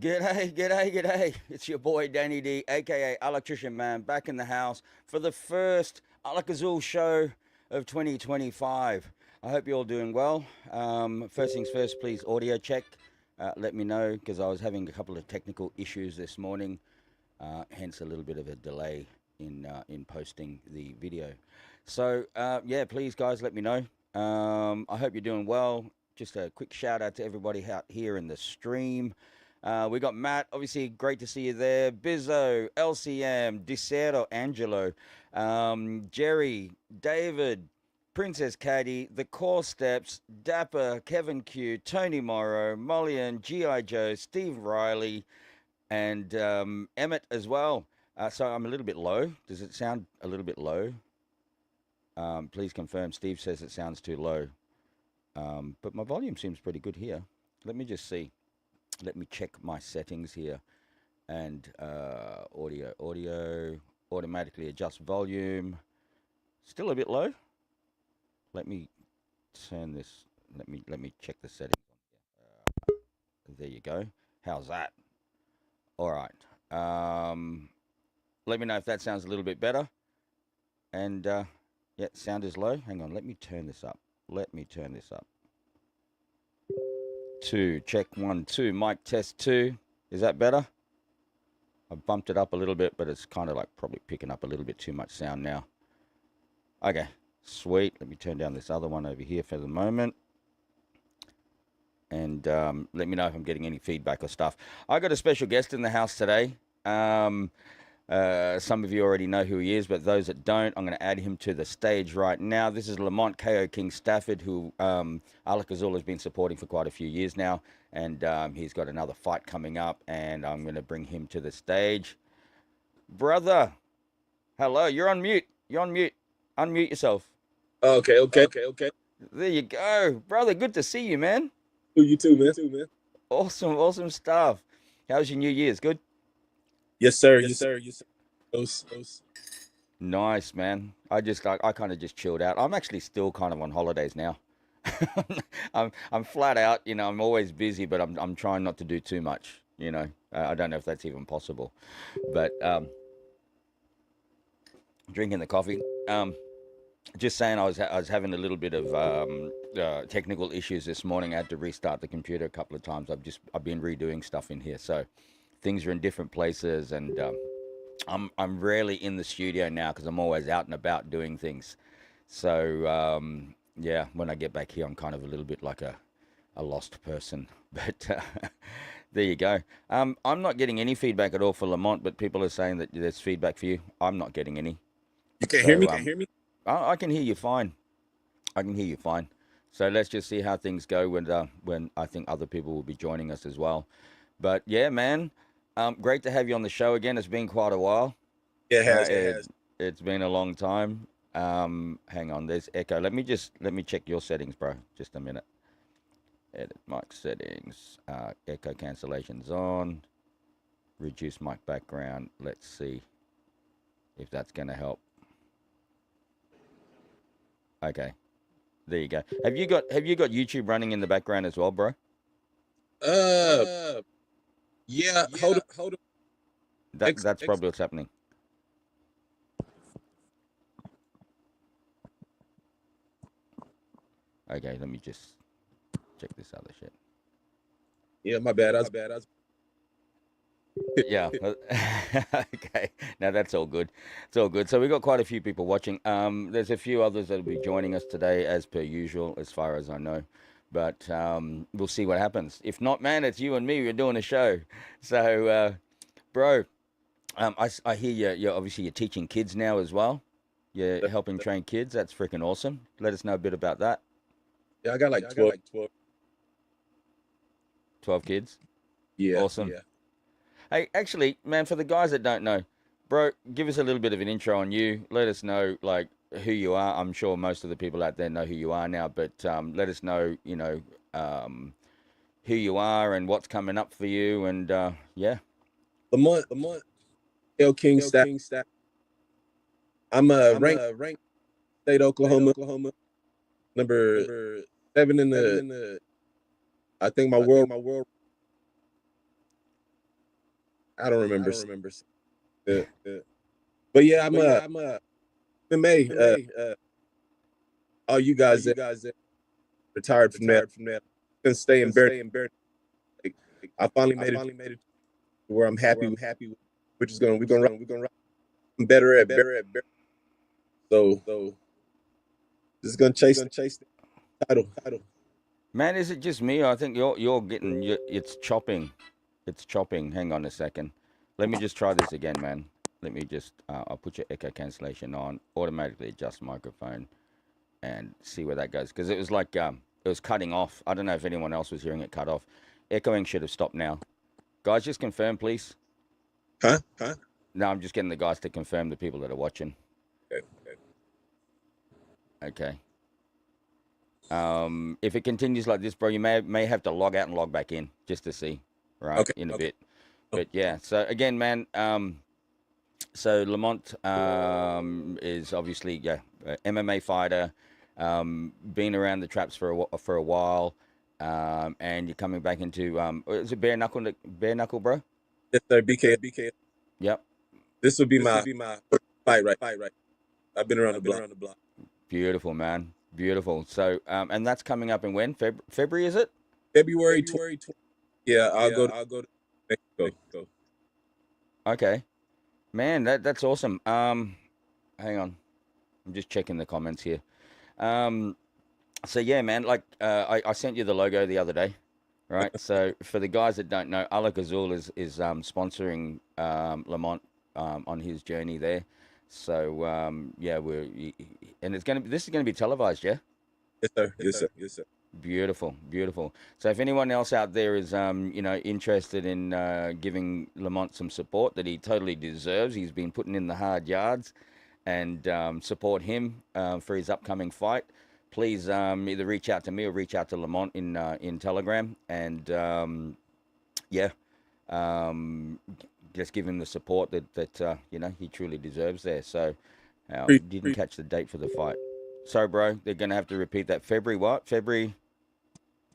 G'day. It's your boy Danny D, aka Alaktrician Man, back in the house for the first Alak-Azul Show of 2025. I hope you're all doing well. First things first, please audio check. Let me know because I was having a couple of technical issues this morning, hence a little bit of a delay in posting the video. So yeah, please guys, let me know. I hope you're doing well. Just a quick shout out to everybody out here in the stream. We got Matt, obviously great to see you there. Bizzo, LCM, Disero, Angelo, Jerry, David, Princess Caddy, The Core Steps, Dapper, Kevin Q, Tony Morrow, Mollian, G.I. Joe, Steve Riley, and Emmett as well. So I'm a little bit low. Does it sound a little bit low? Please confirm. Steve says it sounds too low. But my volume seems pretty good here. Let me just see. Let me check my settings here. And audio, automatically adjust volume. Still a bit low. Let me turn this. Let me check the settings. There you go. How's that? All right. Let me know if that sounds a little bit better. And yeah, sound is low. Hang on. Let me turn this up. Two. Check 1, 2. Mic test 2. Is that better? I bumped it up a little bit, but it's kind of like probably picking up a little bit too much sound now. Okay, sweet. Let me turn down this other one over here for the moment. And let me know if I'm getting any feedback or stuff. I got a special guest in the house today. Some of you already know who he is, but those that don't, I'm going to add him to the stage right now. This is Lamont KO King Stafford, who Alak-Azul has been supporting for quite a few years now, and he's got another fight coming up, and I'm going to bring him to the stage. Brother, hello, you're on mute. Unmute yourself. Okay. There you go. Brother, good to see you, man. You too, man. Awesome stuff. How's your New Year's? Good? Yes, sir. Those. Nice, man. I kind of just chilled out. I'm actually still kind of on holidays now. I'm flat out, I'm always busy, but I'm trying not to do too much, I don't know if that's even possible. But drinking the coffee. Just saying I was having a little bit of technical issues this morning. I had to restart the computer a couple of times. I've been redoing stuff in here, so things are in different places, and I'm rarely in the studio now because I'm always out and about doing things. So yeah, when I get back here, I'm kind of a little bit like a lost person. But there you go. I'm not getting any feedback at all for Lamont, but people are saying that there's feedback for you. I'm not getting any. You can't hear me? I can hear you fine. So let's just see how things go when I think other people will be joining us as well. But yeah, man, great to have you on the show again. It's been quite a while. Yeah, it has. It's been a long time. Hang on, there's echo. Let me check your settings, bro. Just a minute. Edit mic settings. Echo cancellations on. Reduce mic background. Let's see if that's gonna help. Okay, there you go. Have you got YouTube running in the background as well, bro? Yeah. Hold on. That's probably what's happening. Okay, let me just check this other shit. Yeah, my bad. Yeah. Okay. Now that's all good. It's all good. So we got quite a few people watching. There's a few others that'll be joining us today, as per usual, as far as I know. But we'll see what happens. If not, man, it's you and me. We're doing a show. So, bro, I hear you're obviously you're teaching kids now as well. You're helping train kids. That's freaking awesome. Let us know a bit about that. Yeah, I got like 12. 12 kids. Yeah. Awesome. Yeah. Hey, actually, man, for the guys that don't know, bro, give us a little bit of an intro on you. Let us know, like, who you are. I'm sure most of the people out there know who you are now, but let us know, who you are and what's coming up for you. And yeah. Lamont King Staff. I'm ranked state Oklahoma. Number 7 in the I think my world I don't remember. But yeah, I'm MMA. All you guys that retired from that, gonna stay in Bear. Like, I finally made it to where I'm happy with, which is we're gonna run. I'm better at Bear. So just gonna chase the title. Man, is it just me? I think you're getting it's chopping. It's chopping. Hang on a second. Let me just try this again, man. Let me just I'll put your echo cancellation on. Automatically adjust microphone and see where that goes, because it was like it was cutting off. I don't know if anyone else was hearing it cut off. Echoing should have stopped now. Guys, just confirm, please. Huh? No, I'm just getting the guys to confirm, the people that are watching. Okay. If it continues like this, bro, you may have to log out and log back in just to see, right? Okay. In a bit. But yeah, so again, man, so Lamont is obviously MMA fighter, been around the traps for a while, and you're coming back into is it bare knuckle, bro? Yes, sir. BK. Yep. This would be my fight, right? I've been around the block. Beautiful, man. Beautiful. So, and that's coming up in when? February, is it? February 20. Yeah, I'll go to Mexico. Okay. Man, that's awesome. Hang on. I'm just checking the comments here. So yeah, man, like I sent you the logo the other day, right? So for the guys that don't know, Alak-Azul is sponsoring Lamont on his journey there. So yeah, this is gonna be televised, yeah? Yes, sir. Beautiful. So if anyone else out there is interested in giving Lamont some support that he totally deserves, he's been putting in the hard yards, and support him for his upcoming fight, please either reach out to me or reach out to Lamont in Telegram, and just give him the support that he truly deserves there. So didn't catch the date for the fight. So, bro, they're gonna have to repeat that. February what? February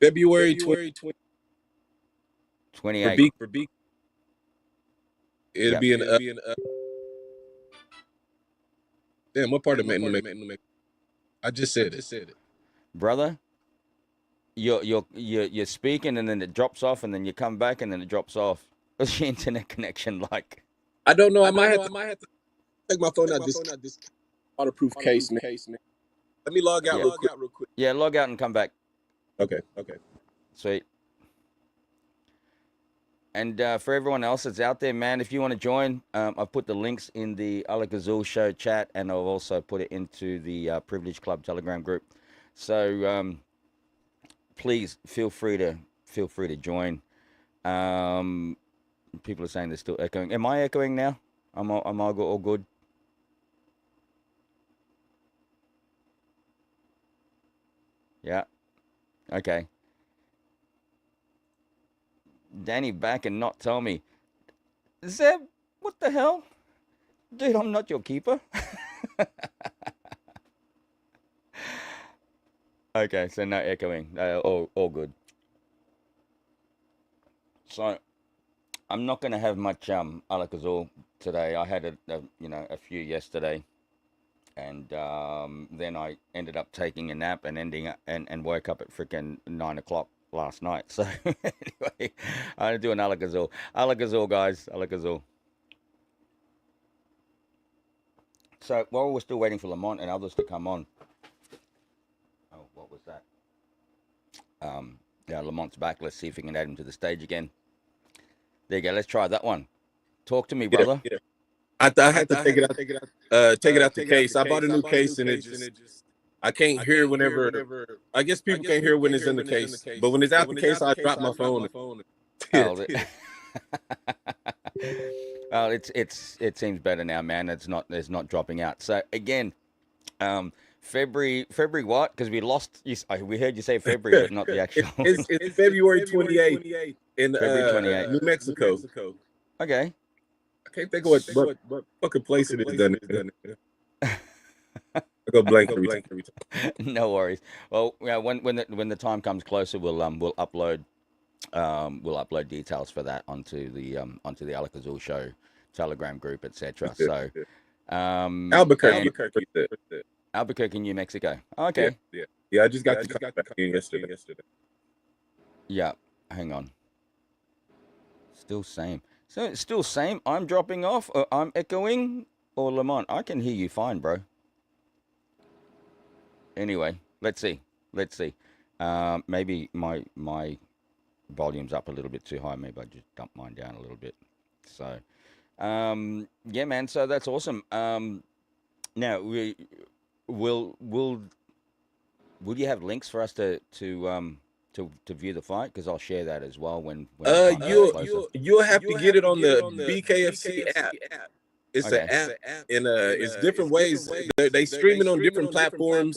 28. 28. For B. It'll be in damn, what part of Mexico? I just said it. Brother, you're speaking and then it drops off, and then you come back and then it drops off. What's your internet connection like? I don't know. I might have to take my phone out this waterproof case, man. Let me log out real quick. Yeah, log out and come back. Okay. Sweet. And for everyone else that's out there, man, if you want to join, I've put the links in the Alak-Azul Show chat, and I've also put it into the Privilege Club Telegram group. So please feel free to join. People are saying they're still echoing. Am I echoing now? Am I all good? Yeah. Okay. Danny back and not tell me. Zeb, what the hell? Dude, I'm not your keeper. Okay, so no echoing. All good. So I'm not going to have much Alak-Azul today. I had a few yesterday, and then I ended up taking a nap and woke up at freaking 9 o'clock last night. So anyway, I'm gonna do an Alak-Azul. Alak-Azul, guys. Alak-Azul. So while we're still waiting for Lamont and others to come on. Oh, what was that? Yeah, Lamont's back. Let's see if we can add him to the stage again. There you go. Let's try that one. Talk to me, brother. Yeah. I had to take it out the case. I bought a new case, and it just I can't hear whenever. I guess people can't hear when it's in the case, but when it's out the case, I drop my phone. Oh, well, it seems better now, man. It's not dropping out. So again, February what? Because we lost. We heard you say February, but not the actual. It's February 28th in February 28th. New Mexico. Okay. I can't think of what fucking place it is done. I go blank every time. No worries. Well, yeah, when the time comes closer, we'll upload we'll upload details for that onto the Alak-Azul Show Telegram group, etc. So, Albuquerque, and Albuquerque. Albuquerque, New Mexico. Yeah, Okay. yeah. I just got the contract in yesterday. Yeah. Hang on. Still same. So it's still same. I'm dropping off, or I'm echoing, or Lamont. I can hear you fine, bro. Anyway, let's see. Let's see. Maybe my volume's up a little bit too high. Maybe I just dump mine down a little bit. So, yeah, man. So that's awesome. Now we will you have links for us to view the fight? Because I'll share that as well when the time gets closer. You'll have to get it on the BKFC app. It's an Okay. app, and it's different ways. They stream it on different platforms.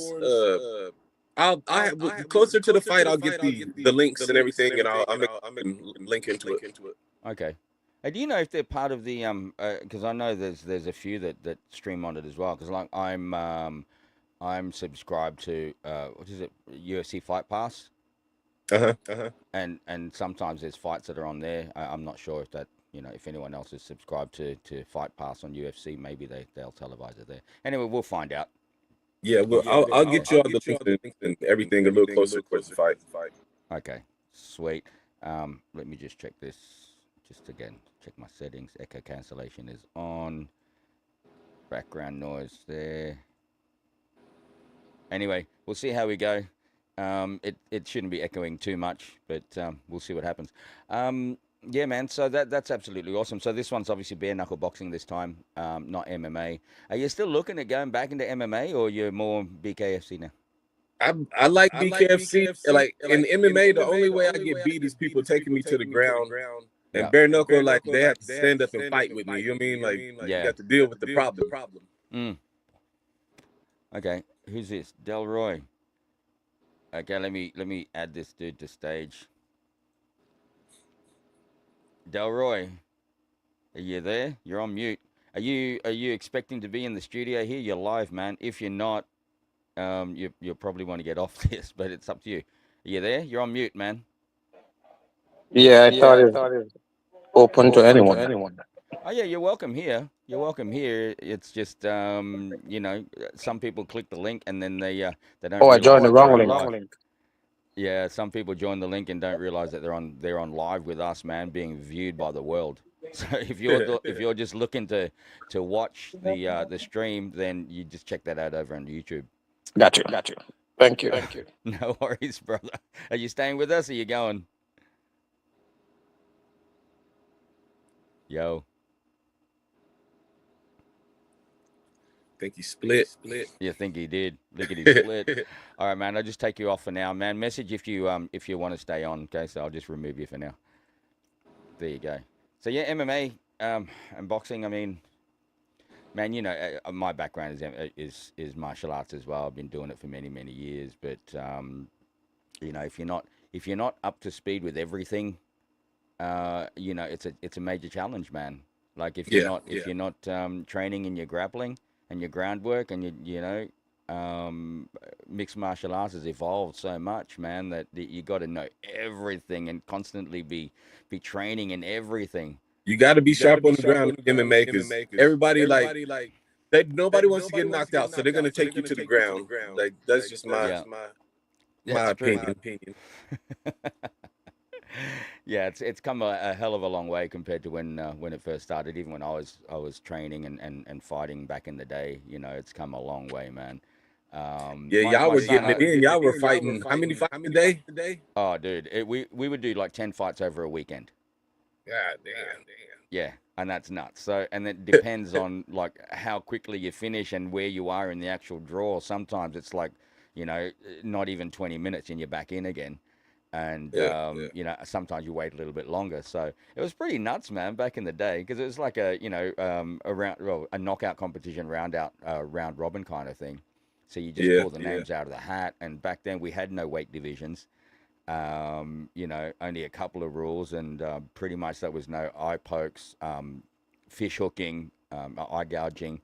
I have, closer to the fight, I'll get the links and everything, and I'll make link into it. Okay. Do you know if they're part of the Because I know there's a few that stream on it as well. Because like I'm subscribed to what is it, UFC Fight Pass, and sometimes there's fights that are on there. I'm not sure if that, if anyone else is subscribed to Fight Pass on UFC, maybe they'll televise it there. Anyway, we'll find out. Yeah, well, I'll get you all the links and everything a little closer towards the fight. Okay, sweet. Let me just check this. Just again, check my settings. Echo cancellation is on. Background noise there. Anyway, we'll see how we go. It shouldn't be echoing too much, but we'll see what happens. Yeah, man. So that's absolutely awesome. So this one's obviously bare knuckle boxing this time, not MMA. Are you still looking at going back into MMA, or you're more BKFC now? I like BKFC. Like in MMA, the only way I get beat is people taking me to the ground. And bare knuckle, like they have to stand up and fight with me. You know what I mean? Like you have to deal with the problem. Mm. Okay, who's this? Delroy. Okay, let me add this dude to stage. Delroy, are you there? You're on mute. Are you expecting to be in the studio here? You're live, man. If you're not, you probably want to get off this, but it's up to you. Are you there? You're on mute, man. Yeah, I thought it's open to anyone. Oh yeah, you're welcome here. You're welcome here. It's just some people click the link and then they don't Oh, I realize joined the that they're wrong on link. live. Yeah, some people join the link and don't realize that they're on live with us, man, being viewed by the world. So if you're just looking to watch the stream, then you just check that out over on YouTube. Got you. Thank you. No worries, brother. Are you staying with us? Or are you going? Yo. Think he split. You think he did? Look at his split. All right, man. I'll just take you off for now, man. Message if you want to stay on. Okay, so I'll just remove you for now. There you go. So yeah, MMA and boxing. I mean, man, my background is martial arts as well. I've been doing it for many years. But if you're not up to speed with everything, it's a major challenge, man. Like if you're not training in your grappling and your groundwork, and mixed martial arts has evolved so much, man, that you got to know everything and constantly be training in everything. You got to be sharp on the ground in MMA because everybody nobody wants to get knocked out, so they're gonna take you to the ground. Like that's just my opinion. Yeah, it's come a hell of a long way compared to when it first started. Even when I was training and fighting back in the day, it's come a long way, man. Y'all were getting it in. Y'all were fighting. How many fights a day? Oh, dude, we would do like 10 fights over a weekend. God damn. Yeah, and that's nuts. So, and it depends on like how quickly you finish and where you are in the actual draw. Sometimes it's like, not even 20 minutes and you're back in again. And sometimes you wait a little bit longer. So it was pretty nuts, man, back in the day, because it was like a knockout competition, round robin kind of thing. So you just pull the names out of the hat. And back then we had no weight divisions. Only a couple of rules, and pretty much there was no eye pokes, fish hooking, eye gouging,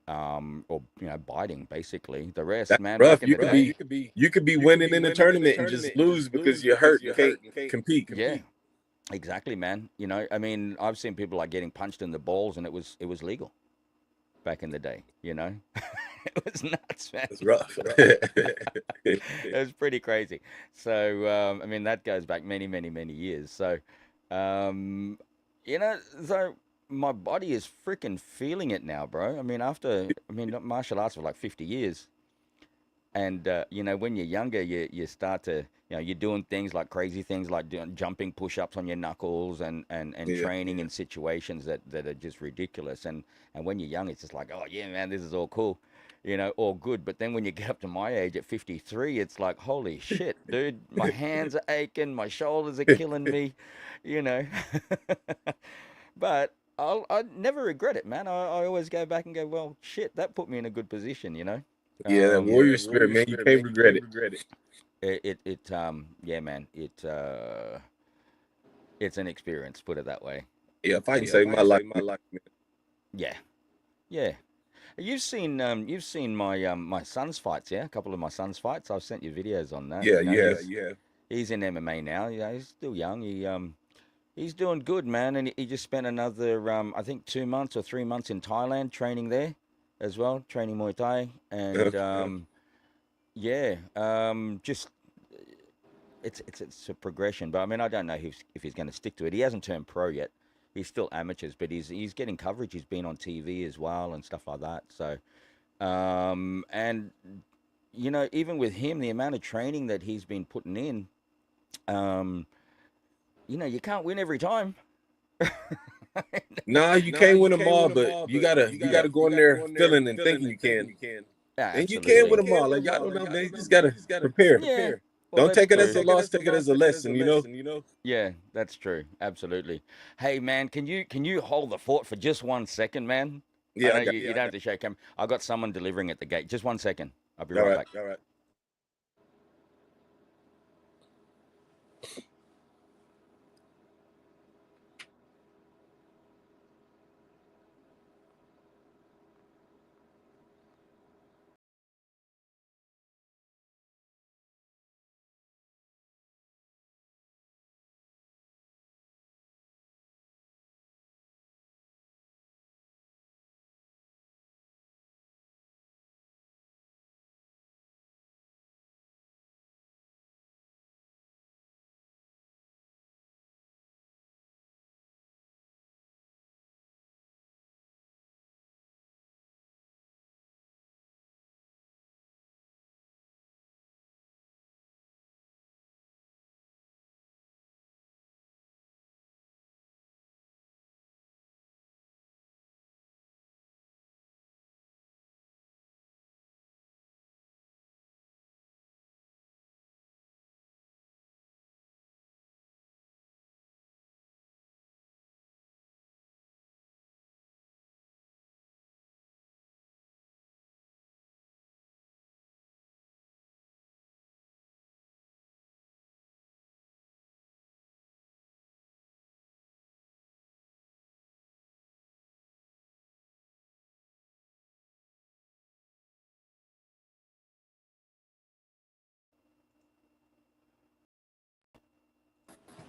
or biting basically. The rest, That's man, rough. back in the day. You could be winning in a tournament and just lose because you're hurt and can't compete. Yeah, exactly, man. I mean, I've seen people like getting punched in the balls, and it was legal back in the day. It was nuts, man. It's rough. It was pretty crazy. So, I mean, that goes back many, many, many years. So, so my body is freaking feeling it now, bro. I mean, martial arts for like 50 years. And, when you're younger, you start to, you're doing things like crazy things like jumping push-ups on your knuckles and training in situations that are just ridiculous. And when you're young, it's just like, oh, yeah, man, this is all cool, all good. But then when you get up to my age at 53, it's like, holy shit, dude, my hands are aching, my shoulders are killing me, you know. But I never regret it, man. I always go back and go, well, shit, that put me in a good position, Yeah, that warrior spirit, man. You can't regret it. Yeah, man. It's an experience, put it that way. Yeah, fighting saved my life. Yeah, yeah. You've seen my son's fights, yeah? A couple of my son's fights. I've sent you videos on that. Yeah. He's in MMA now. He's still young. He's doing good, man. And he just spent another I think 2 months or 3 months in Thailand training there as well, training Muay Thai. And just it's a progression. But I mean, I don't know if he's going to stick to it. He hasn't turned pro yet. He's still amateurs, but he's getting coverage. He's been on TV as well and stuff like that. So, and even with him, the amount of training that he's been putting in, you can't win every time. Nah, you can't win them all, but you gotta go in there feeling and thinking you can. Yeah, and you can win them all. Like, y'all don't know, man. You just gotta prepare. Yeah. Well, Don't take it as a loss. Take it as a lesson. Yeah, that's true. Absolutely. Hey, man, can you hold the fort for just 1 second, man? Yeah, I know you don't have to shake him. I got someone delivering at the gate. Just 1 second. I'll be right back. All right.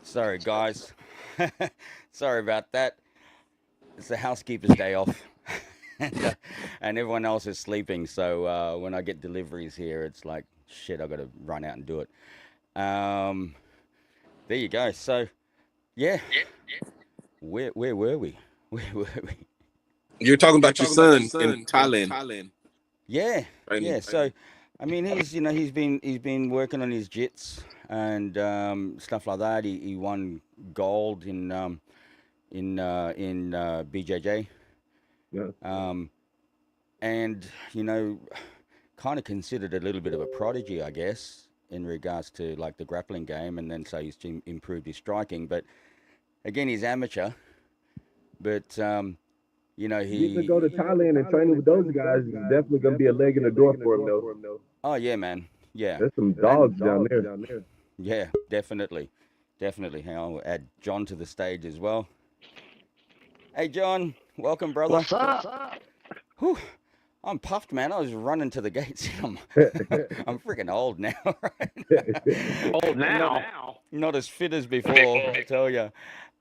Sorry, guys. Sorry about that. It's the housekeeper's day off. And everyone else is sleeping. So when I get deliveries here, it's like, shit, I've got to run out and do it. There you go. So, yeah. Where were we? Where were we? You're talking about your son in Thailand. Yeah. Yeah. So, I mean, he's been working on his jits and stuff like that. He won gold in BJJ. Yeah. And kind of considered a little bit of a prodigy, I guess, in regards to like the grappling game, and then so he's improved his striking. But again, he's amateur. But he to go to Thailand and train with those guys is definitely gonna be a leg in the door for him, though. Oh yeah, man. Yeah. There's some dogs down there. Yeah, definitely. I'll add John to the stage as well. Hey, John. Welcome, brother. What's up? Whew. I'm puffed, man. I was running to the gates. I'm freaking old now, right? Old Not, now. not as fit as before, I tell you.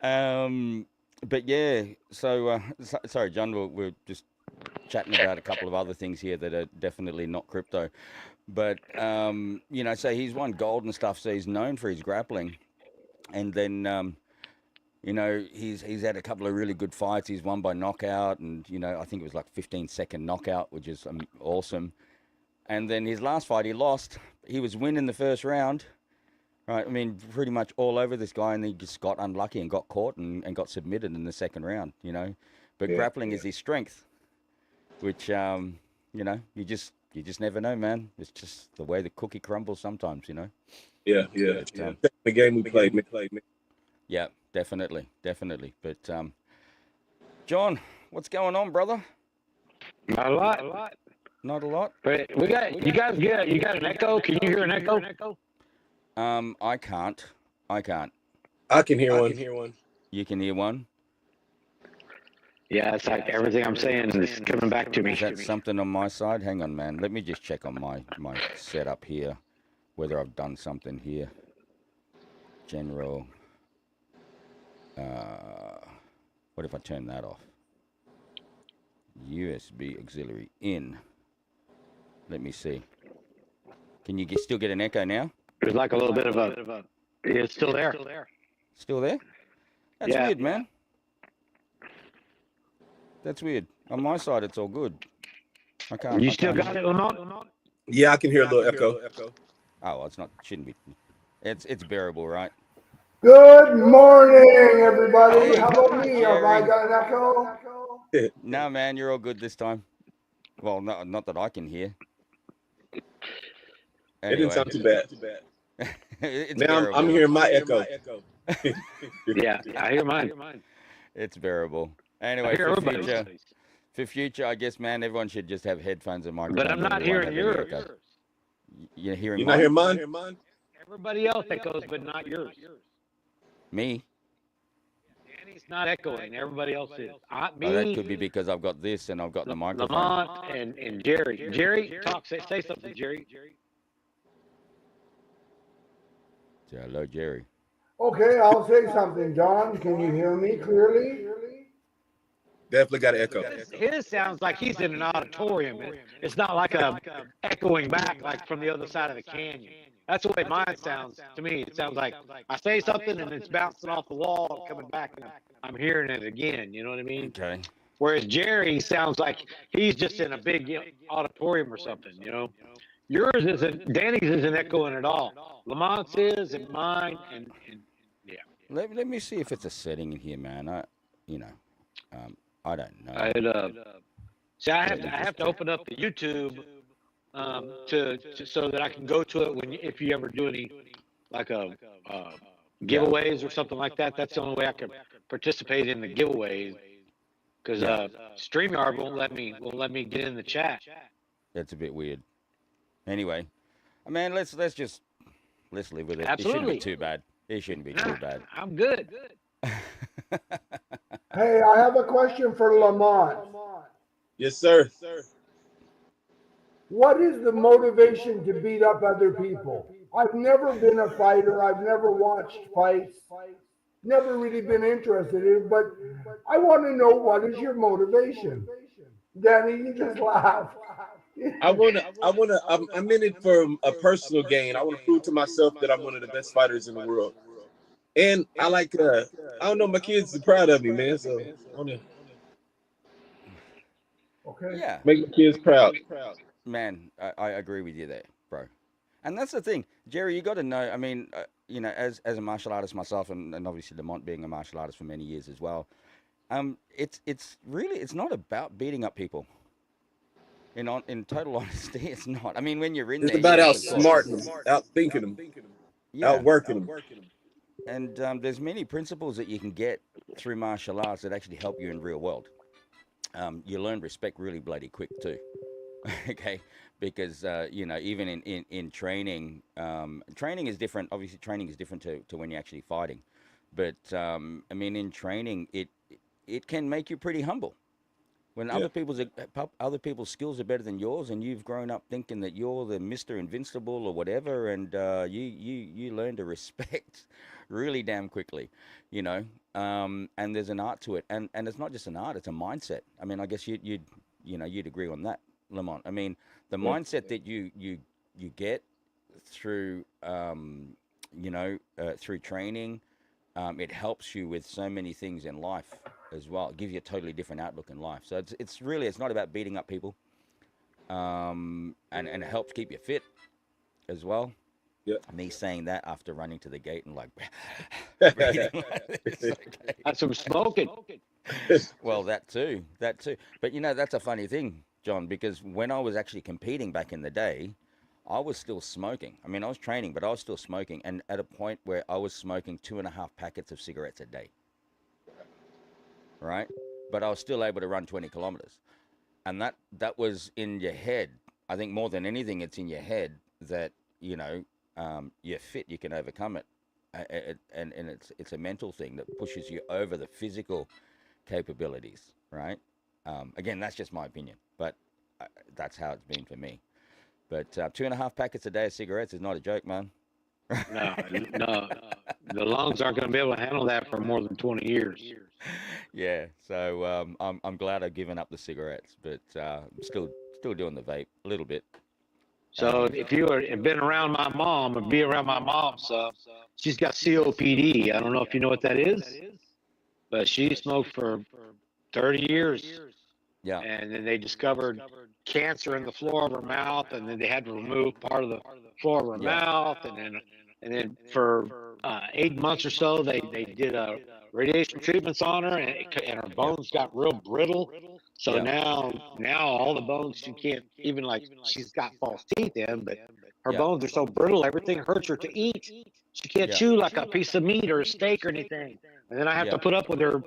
But yeah, sorry, John, we're just chatting about a couple of other things here that are definitely not crypto. But, so he's won gold and stuff, so he's known for his grappling. And then, he's had a couple of really good fights. He's won by knockout, and I think it was like 15-second knockout, which is awesome. And then his last fight, he lost. He was winning the first round, right? I mean, pretty much all over this guy, and he just got unlucky and got caught and got submitted in the second round. But grappling is his strength, which you just never know, man. It's just the way the cookie crumbles sometimes. Yeah. The game we played. Yeah, definitely. But John, what's going on, brother? Not a lot. Not a lot. But you got an echo? Can you hear an echo? I can't. I can hear one. You can hear one? Yeah, it's like everything I'm saying is coming back to me. Is that something on my side? Hang on, man. Let me just check on my setup here, whether I've done something here. General. What if I turn that off? USB auxiliary in. Let me see. Can you still get an echo now? There's like a little bit of a. It's still there. Still there? That's weird, man. That's weird. On my side, it's all good. I can't. You still got it or not? Yeah, I can hear a little echo. Oh, well, shouldn't be. It's bearable, right? Good morning, everybody. How about me? Have I got an echo? No, man, you're all good this time. Well, not that I can hear. Anyway. It didn't sound too bad. Now I'm hearing my echo. Yeah, I hear mine. It's bearable. Anyway, for future, I guess, man, everyone should just have headphones and microphones. But I'm not hearing yours. You're hearing You're mine? not hearing mine? Everybody else echoes, but not yours. Me? Danny's not echoing. Everybody else is. Me. Oh, that could be because I've got this and I've got the microphone. Lamont and Jerry. Jerry, talk. Say something, Jerry. Hello, Jerry. Okay, I'll say something, John. Can you hear me clearly? Definitely got an echo. His sounds like he's in an auditorium. It's not like a echoing back like from the other side of the canyon. That's the way mine sounds to me. It sounds like I say something and it's bouncing off the wall and coming back, and I'm hearing it again. You know what I mean? Okay. Whereas Jerry sounds like he's just in a big auditorium or something. Yours isn't. Danny's isn't echoing at all. Lamont's is, and mine, and yeah. Let me see if it's a setting in here, man. I don't know. I have to open up the YouTube to so that I can go to it if you ever do any like giveaways or something like that. That's the only way I can participate in the giveaways because StreamYard won't let me get in the chat. That's a bit weird. Anyway, man, let's live with it. Absolutely. It shouldn't be too bad. It shouldn't be too bad. I'm good. Hey, I have a question for Lamont. Yes, sir. What is the motivation to beat up other people? I've never been a fighter. I've never watched fights. Never really been interested in it, but I want to know, what is your motivation? Danny, you just laugh. I'm in it for a personal gain. I want to prove to myself that I'm one of the best fighters in the world. And I like, I don't know, my kids are proud of me, man. So I want to make my kids proud. Man, I agree with you there, bro. And that's the thing, Jerry, you got to know, I mean, as a martial artist myself, and obviously Lamont being a martial artist for many years as well, it's not about beating up people. In total honesty, it's not. I mean, when you're in it's there, about outsmarting them, outthinking them, outworking them. And there's many principles that you can get through martial arts that actually help you in real world. You learn respect really bloody quick too. Okay, because even in training, training is different. Obviously, training is different to when you're actually fighting. But I mean, in training, it can make you pretty humble. When Yeah. other people's skills are better than yours, and you've grown up thinking that you're the Mr. Invincible or whatever, and you learn to respect really damn quickly, you know. And there's an art to it, and it's not just an art; it's a mindset. I mean, I guess you'd agree on that, Lamont. I mean, the Yeah. mindset that you get through through training, it helps you with so many things in life as well. It gives you a totally different outlook in life. So it's not about beating up people, and it helps keep you fit as well. Yeah. Me saying that after running to the gate and like breathing Yeah. like this, okay. That's some smoking. Well, that too. But that's a funny thing, John, because when I was actually competing back in the day, I was still smoking. I mean, I was training, but I was still smoking, and at a point where I was smoking 2.5 packets of cigarettes a day, right? But I was still able to run 20 kilometers, and that was in your head. I think more than anything, it's in your head that you're fit, you can overcome it, and it's a mental thing that pushes you over the physical capabilities, right? Again, that's just my opinion, but that's how it's been for me. But 2.5 packets a day of cigarettes is not a joke, man. No, no, the lungs aren't going to be able to handle that for more than 20 years. Yeah, so I'm glad I've given up the cigarettes, but I'm still doing the vape a little bit. So if you have been around my mom and be around my mom, so she's got COPD. I don't know if you know what that is, but she smoked for 30 years. Yeah, And then they discovered cancer in the floor of her mouth, and then they had to remove part of the floor of her Yeah. mouth, and then for 8 months or so, they did radiation treatments on her, and her bones got real brittle. So Yeah. now all the bones she can't even, like, she's got false teeth in, but her Yeah. bones are so brittle, everything hurts her to eat. She can't Yeah. chew like a piece of meat or a steak or anything. And then I have to Yeah. put up with her.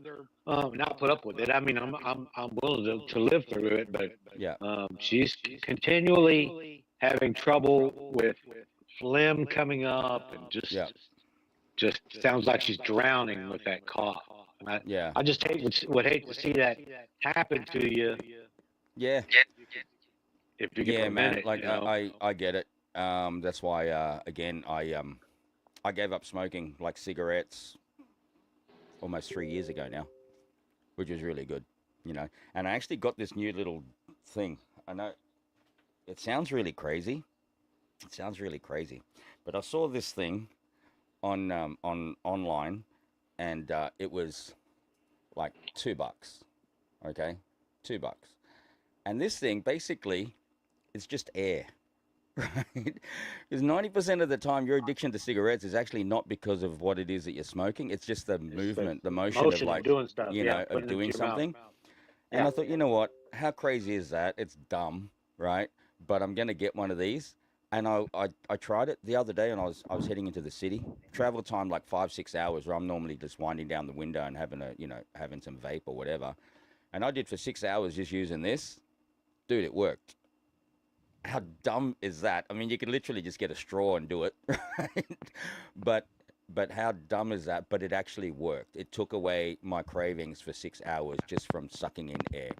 Not put up with it. I mean, I'm willing to live through it, but Yeah. she's continually having trouble with phlegm coming up, and Yeah. just sounds like she's drowning with that cough. And Yeah. I just would hate to see that happen to you Yeah. if you could Yeah, prevent man. it. Like I get it. That's why again I gave up smoking like cigarettes almost 3 years ago now, which was really good, And I actually got this new little thing. I know it sounds really crazy. It sounds really crazy, but I saw this thing on online, and it was like $2. Okay, $2, and this thing basically is just air. Right? Because 90% of the time, your addiction to cigarettes is actually not because of what it is that you're smoking. It's just the movement, the motion of like, doing stuff, of putting it doing into your mouth. something. And I thought, you know what? How crazy is that? It's dumb, right? But I'm gonna get one of these. And I tried it the other day, and I was heading into the city. Travel time like 5-6 hours, where I'm normally just winding down the window and having some vape or whatever. And I did for 6 hours just using this. Dude, it worked. How dumb is that? I mean, you could literally just get a straw and do it, right? But how dumb is that? But it actually worked. It took away my cravings for 6 hours just from sucking in air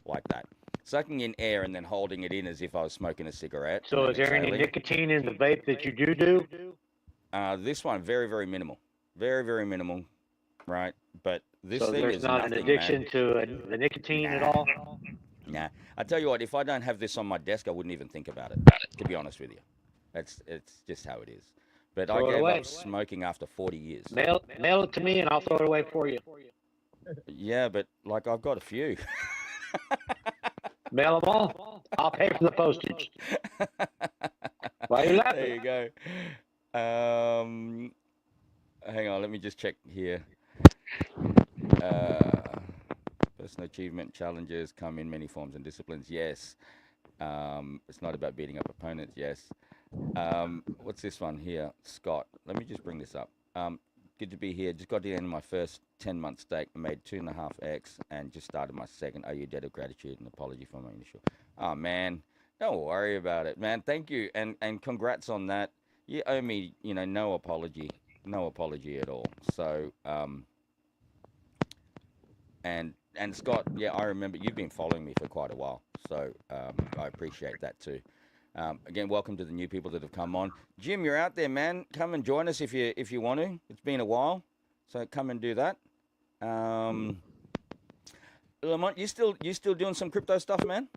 like that. Sucking in air and then holding it in as if I was smoking a cigarette. So is there any nicotine in the vape that you do? This one, very, very minimal. Very, very minimal, right? But this So thing there's is not nothing, an addiction man. to the nicotine at all? Nah. I tell you what, if I don't have this on my desk, I wouldn't even think about it, to be honest with you. It's just how it is. But Throw I it gave away. up smoking after 40 years. Mail it to me, and I'll throw it away for you. Yeah, but like I've got a few. Mail them all. I'll pay for the postage. Why are you laughing? There you go. Hang on, let me just check here. Personal achievement challenges come in many forms and disciplines. Yes. It's not about beating up opponents. Yes. What's this one here? Scott. Let me just bring this up. Good to be here. Just got to the end of my first 10-month stake. I made 2.5x and just started my second. Owe you a debt of gratitude and apology for my initial. Oh, man. Don't worry about it, man. Thank you. And congrats on that. You owe me, no apology. No apology at all. So, And Scott, yeah, I remember you've been following me for quite a while, so I appreciate that too. Again, welcome to the new people that have come on. Jim, you're out there, man. Come and join us if you want to. It's been a while, so come and do that. Lamont, you still doing some crypto stuff, man?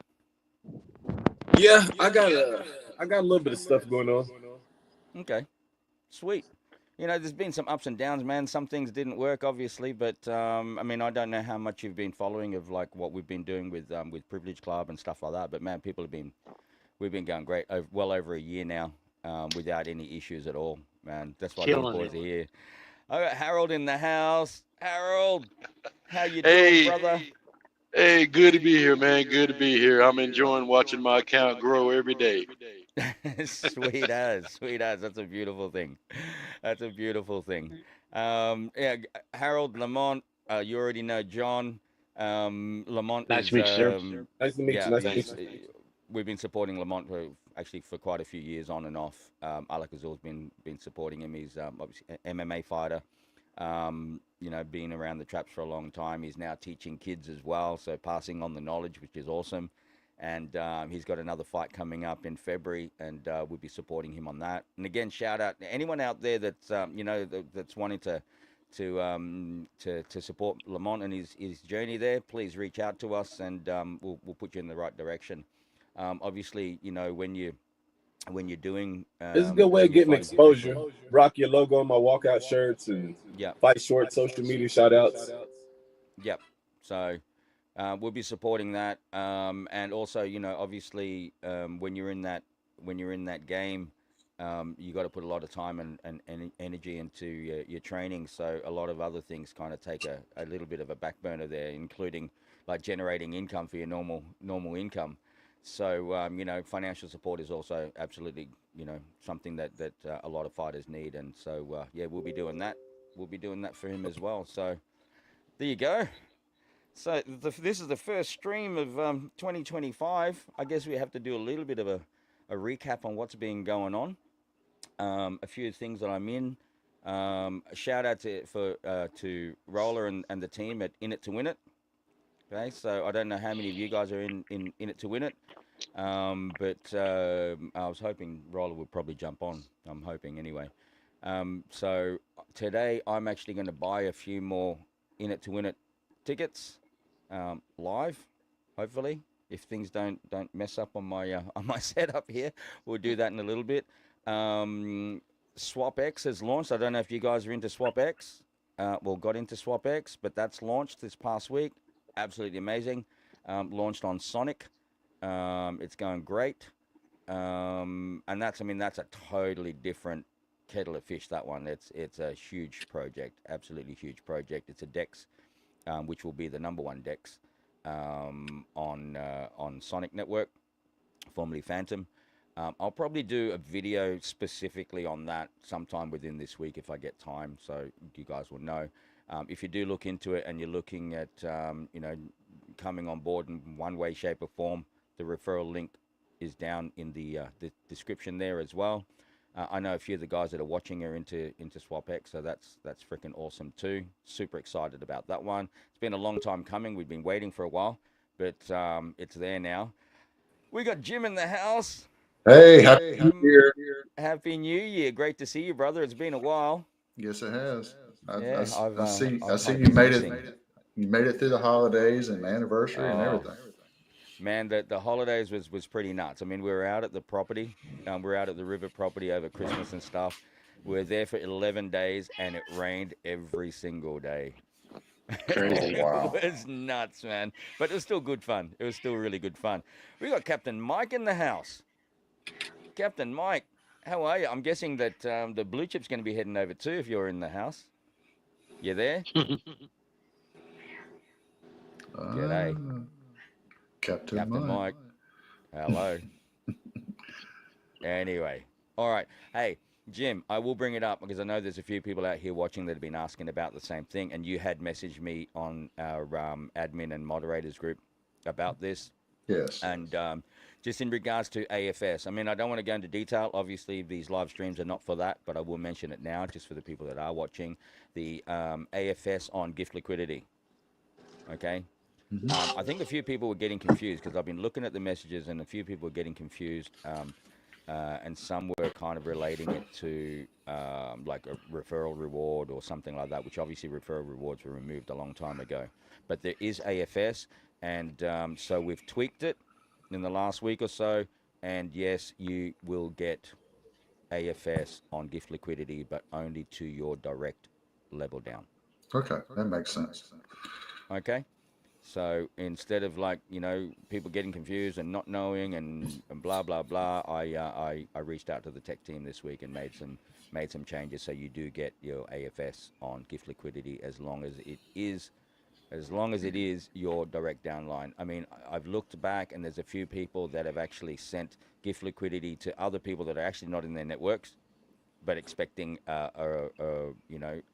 Yeah, I got a little bit of stuff going on. Okay, sweet. There's been some ups and downs, man. Some things didn't work, obviously, but I mean, I don't know how much you've been following of like what we've been doing with Privilege Club and stuff like that. But man, we've been going great, well over a year now, without any issues at all, man. That's why these boys are here. I got Harold in the house. Harold, how you doing, brother? Hey, good to be here, man. Good to be here. I'm enjoying watching my account grow every day. Sweet as. That's a beautiful thing. That's a beautiful thing. Yeah, Harold, Lamont, you already know John. Lamont Nice is, to meet you, sir. Nice to meet you. Nice to meet you. We've been supporting Lamont for quite a few years on and off. Alak-Azul's been supporting him. He's obviously an MMA fighter. Being around the traps for a long time. He's now teaching kids as well, so passing on the knowledge, which is awesome. And he's got another fight coming up in February, and we'll be supporting him on that. And again, shout out to anyone out there that's that's wanting to support Lamont and his journey there. Please reach out to us, and we'll put you in the right direction. Obviously, when you're doing It's a good way of getting exposure. Rock your logo on my walkout shirts and fight short social media shout outs. Yep. So we'll be supporting that. And also, obviously, when you're in that game, you got to put a lot of time and energy into your training. So a lot of other things kind of take a little bit of a back burner there, including like generating income for your normal income. So, financial support is also absolutely, something that a lot of fighters need. And so, we'll be doing that. We'll be doing that for him as well. So there you go. So this is the first stream of 2025. I guess we have to do a little bit of a recap on what's been going on. A few things that I'm in. A shout out to Roller and the team at In It to Win It. Okay, so I don't know how many of you guys are in it to win it, but I was hoping Roller would probably jump on. I'm hoping anyway. So today I'm actually going to buy a few more In It to Win It tickets live, hopefully. If things don't mess up on my setup here, we'll do that in a little bit. SwapX has launched. I don't know if you guys are into SwapX. Got into SwapX, but that's launched this past week. Absolutely amazing. Launched on Sonic. It's going great. And that's a totally different kettle of fish, that one. It's a huge project, absolutely huge project. It's a DEX, which will be the number one DEX on Sonic Network, formerly Phantom. I'll probably do a video specifically on that sometime within this week if I get time, so you guys will know. If you do look into it and you're looking at, coming on board in one way, shape, or form, the referral link is down in the description there as well. I know a few of the guys that are watching are into SwapX, so that's freaking awesome too. Super excited about that one. It's been a long time coming. We've been waiting for a while, but it's there now. We got Jim in the house. Hey, happy New Year. Happy New Year. Great to see you, brother. It's been a while. Yes, it has. Yeah, I see you made it. You made it through the holidays and the anniversary and everything. Man, the holidays was pretty nuts. I mean, we were out at the property. We were out at the river property over Christmas and stuff. We were there for 11 days, and it rained every single day. Crazy. Wow. It was nuts, man. But it was still good fun. It was still really good fun. We got Captain Mike in the house. Captain Mike, how are you? I'm guessing that the blue chip's going to be heading over too if you're in the house. You there? G'day. Captain Mike. Hello. Anyway. All right. Hey, Jim, I will bring it up because I know there's a few people out here watching that have been asking about the same thing, and you had messaged me on our admin and moderators group about this. Yes. And just in regards to AFS, I mean, I don't want to go into detail. Obviously, these live streams are not for that, but I will mention it now just for the people that are watching. The AFS on gift liquidity. Okay. Mhm. I think a few people were getting confused because I've been looking at the messages and a few people were getting confused. And some were kind of relating it to like a referral reward or something like that, which obviously referral rewards were removed a long time ago. But there is AFS, and so we've tweaked it in the last week or so. And yes, you will get AFS on gift liquidity, but only to your direct level down. Okay, that makes sense. Okay. So instead of like people getting confused and not knowing and blah blah blah, I reached out to the tech team this week and made some changes so you do get your AFS on gift liquidity as long as it is your direct downline. I mean, I've looked back and there's a few people that have actually sent gift liquidity to other people that are actually not in their networks, but expecting an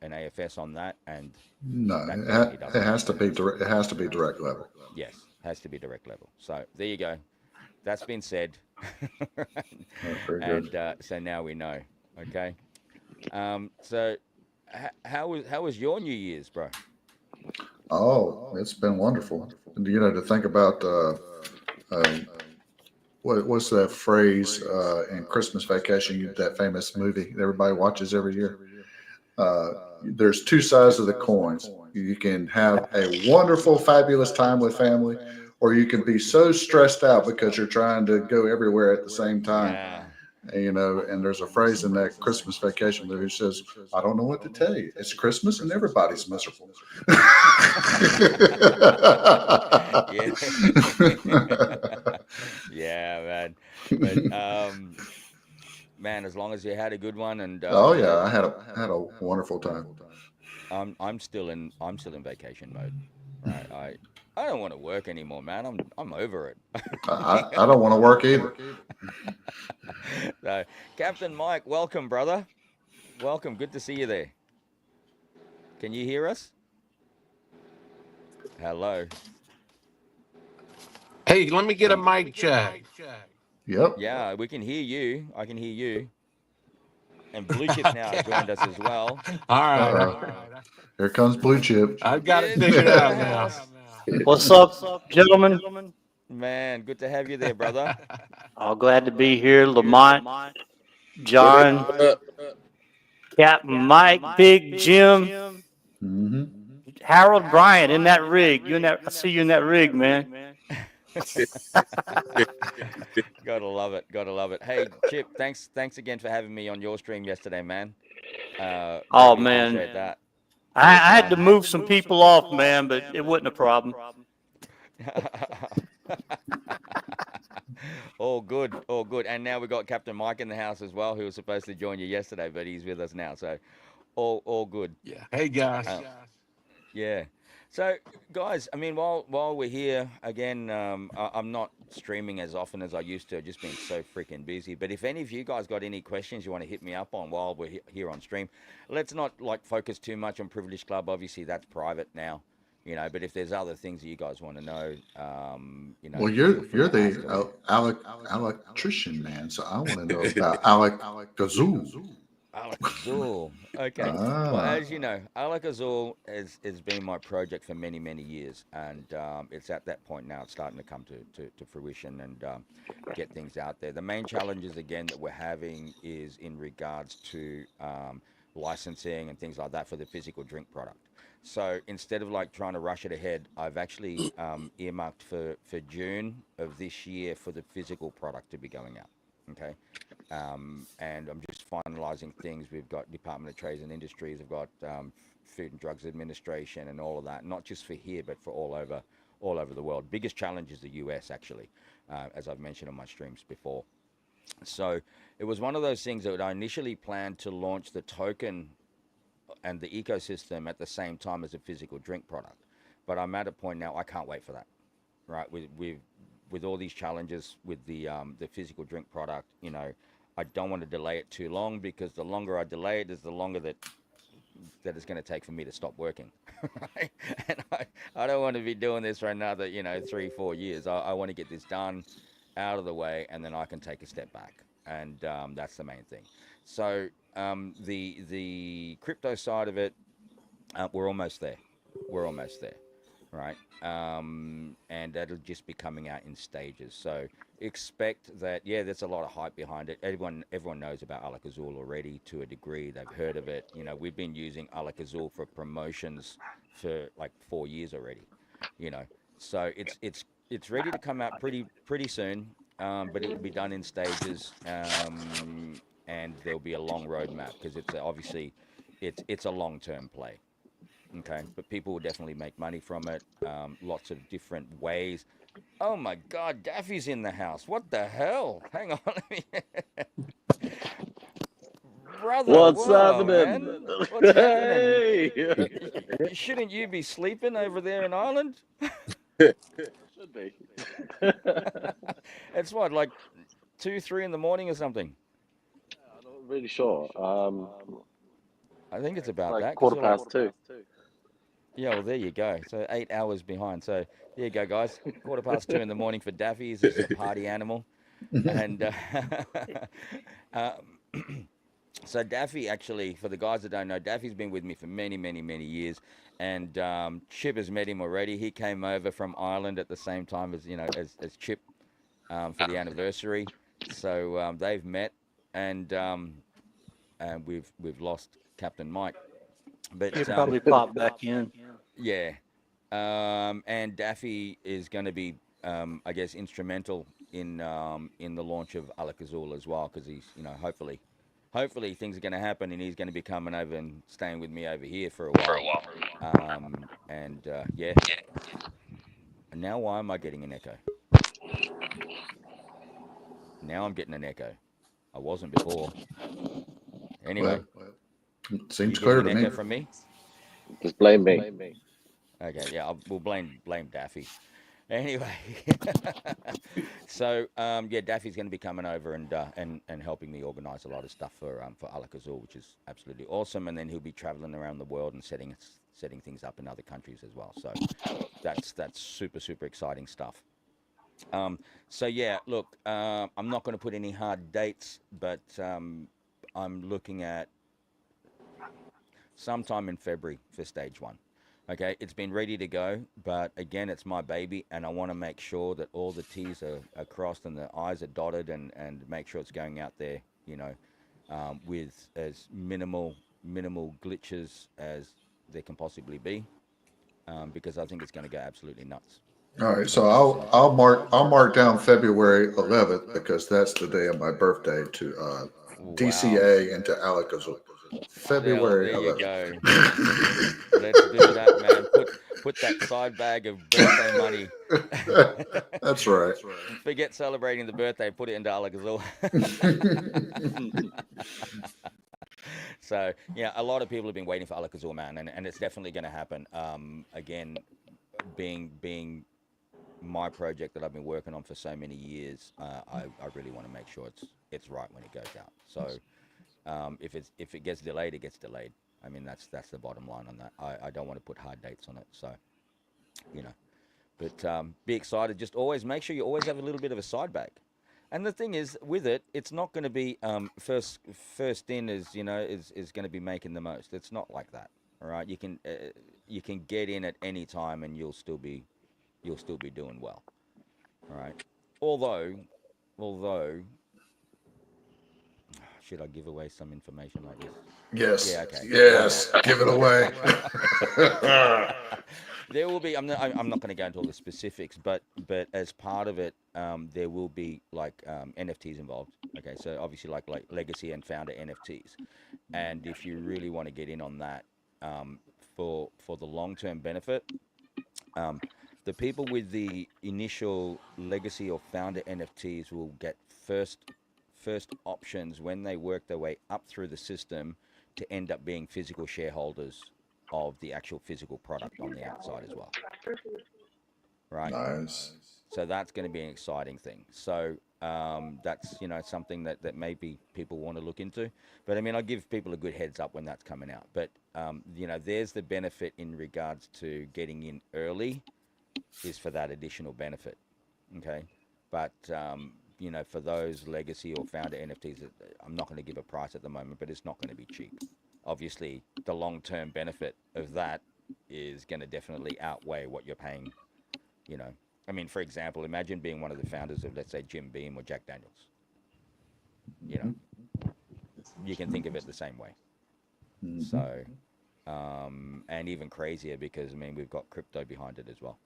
AFS on that, and No, that definitely doesn't it happen. has to be direct. It has to be direct level. Yes, has to be direct level. So there you go. That's been said. Very And good. so now we know. Okay. So how was your New Year's, bro? Oh, it's been wonderful. To think about um, what's that phrase in Christmas Vacation? That famous movie that everybody watches every year. There's two sides of the coins. You can have a wonderful, fabulous time with family, or you can be so stressed out because you're trying to go everywhere at the same time. Yeah. And there's a phrase in that Christmas Vacation movie that says, "I don't know what to tell you. It's Christmas and everybody's miserable." Yeah. Yeah, man. But man, as long as you had a good one, and Oh yeah, I had a wonderful time. I'm still in vacation mode. Right. I don't want to work anymore, man. I'm over it. I don't want to work either. So, Captain Mike, welcome, brother. Welcome. Good to see you there. Can you hear us? Hello. Hey, let me get a Can mic check. Yep. Yeah, we can hear you. I can hear you. And Blue Chip's now Okay. joined us as well. All Uh right. oh. Here comes Blue Chip. I've got it Blue figured Chip in out the now. house. What's up, gentlemen? Man, good to have you there, brother. All glad to be here. Lamont, What up? John, Captain Mike, Big Jim, Mm-hmm. Harold Bryant in that rig. I see you in that rig, man. Gotta love it. Gotta love it. Hey, Chip, thanks again for having me on your stream yesterday, man. Oh Greatly man, appreciate that. I had to move some people off, man, but it wasn't a problem. All good, all good. And now we got Captain Mike in the house as well, who was supposed to join you yesterday, but he's with us now. So all good. Yeah. Hey, guys. Yeah. So, guys, I mean, while we're here again, I'm not streaming as often as I used to. I've just been so freaking busy. But if any of you guys got any questions you want to hit me up on while we're here on stream, let's not like focus too much on Privilege Club. Obviously, that's private now, But if there's other things that you guys want to know, Well, feel free you're to ask the away. Alaktrician Man, so I want to know about Alak-Azul. Alak-Azul. Okay. Well, Ah, as you know, Alak-Azul has been my project for many, many years. And it's at that point now, it's starting to come to fruition and get things out there. The main challenges, again, that we're having is in regards to licensing and things like that for the physical drink product. So instead of like trying to rush it ahead, I've actually earmarked for June of this year for the physical product to be going out. Okay. And I'm just finalizing things. We've got Department of Trades and Industries. We've got Food and Drugs Administration and all of that, not just for here, but for all over the world. Biggest challenge is the US, actually, as I've mentioned on my streams before. So it was one of those things that I initially planned to launch the token and the ecosystem at the same time as a physical drink product. But I'm at a point now, I can't wait for that, right? With all these challenges with the physical drink product, I don't want to delay it too long because the longer I delay it is the longer that it's going to take for me to stop working. Right? And I don't want to be doing this for another, 3-4 years. I want to get this done, out of the way, and then I can take a step back. And that's the main thing. So the crypto side of it, we're almost there. We're almost there. right? And that'll just be coming out in stages. So expect that. Yeah, there's a lot of hype behind it. Everyone knows about Alak-Azul already to a degree. They've heard of it. You know, we've been using Alak-Azul for promotions for like 4 years already. You know, so it's ready to come out pretty soon. But it will be done in stages. And there'll be a long roadmap because obviously it's a long-term play. Okay, but people will definitely make money from it. Lots of different ways. Oh my God, Daffy's in the house. What the hell? Hang on, let me. Brother, What's whoa, happening? man. What's happening? Hey! Shouldn't you be sleeping over there in Ireland? Should be. It's what, like 2, 3 in the morning or something? I'm not really sure. I think it's about Like that. quarter past two. Yeah, well, there you go. So 8 hours behind. So there you go, guys. 2:15 in the morning for Daffy. He's just a party animal. And so Daffy, actually, for the guys that don't know, Daffy's been with me for many, many, many years. And Chip has met him already. He came over from Ireland at the same time as, as Chip for the anniversary. So they've met, and we've lost Captain Mike. But He'll probably pop back in. yeah, and Daffy is going to be, I guess, instrumental in the launch of Alak-Azul as well, because he's, hopefully things are going to happen, and he's going to be coming over and staying with me over here for a while. Yeah. And now why am I getting an echo? Now I'm getting an echo. I wasn't before. Anyway, Seems you clear getting to an me. echo from me? Just blame me. Okay, yeah, we'll blame Daffy. Anyway, so yeah, Daffy's going to be coming over and helping me organise a lot of stuff for Alak-Azul, which is absolutely awesome. And then he'll be travelling around the world and setting things up in other countries as well. So that's super exciting stuff. So yeah, look, I'm not going to put any hard dates, but I'm looking at sometime in February for stage 1. Okay, it's been ready to go, but again, it's my baby, and I want to make sure that all the T's are crossed and the I's are dotted, and make sure it's going out there, with as minimal glitches as there can possibly be, because I think it's going to go absolutely nuts. All right, so I'll mark down February 11th because that's the day of my birthday to DCA and to Alak-Azul. February There you 11th. go. Let's do that, man. Put that side bag of birthday money. That's right. Forget celebrating the birthday. Put it into Alak-Azul. So yeah, a lot of people have been waiting for Alak-Azul, man, and it's definitely going to happen. Again, being my project that I've been working on for so many years, I really want to make sure it's right when it goes out. So if it gets delayed, it gets delayed. I mean, that's the bottom line on that. I don't want to put hard dates on it. So, but be excited. Just always make sure you always have a little bit of a side bag. And the thing is, with it, it's not going to be first in is going to be making the most. It's not like that. All right, you can get in at any time and you'll still be doing well. All right, although. Should I give away some information like this? Yes. Yeah, okay. Yes. Give it away. There will be. I'm not going to go into all the specifics, but as part of it, there will be like NFTs involved. Okay, so obviously like legacy and founder NFTs, and if you really want to get in on that, for the long-term benefit, the people with the initial legacy or founder NFTs will get first options when they work their way up through the system to end up being physical shareholders of the actual physical product on the outside as well. Right? Nice. So that's going to be an exciting thing. So that's something that maybe people want to look into. But I mean, I'll give people a good heads up when that's coming out. But there's the benefit in regards to getting in early is for that additional benefit. Okay, but for those legacy or founder NFTs, I'm not going to give a price at the moment, but it's not going to be cheap. Obviously, the long-term benefit of that is going to definitely outweigh what you're paying. You know, I mean, for example, imagine being one of the founders of, let's say, Jim Beam or Jack Daniels. You know, you can think of it the same way. So, and even crazier because, I mean, we've got crypto behind it as well.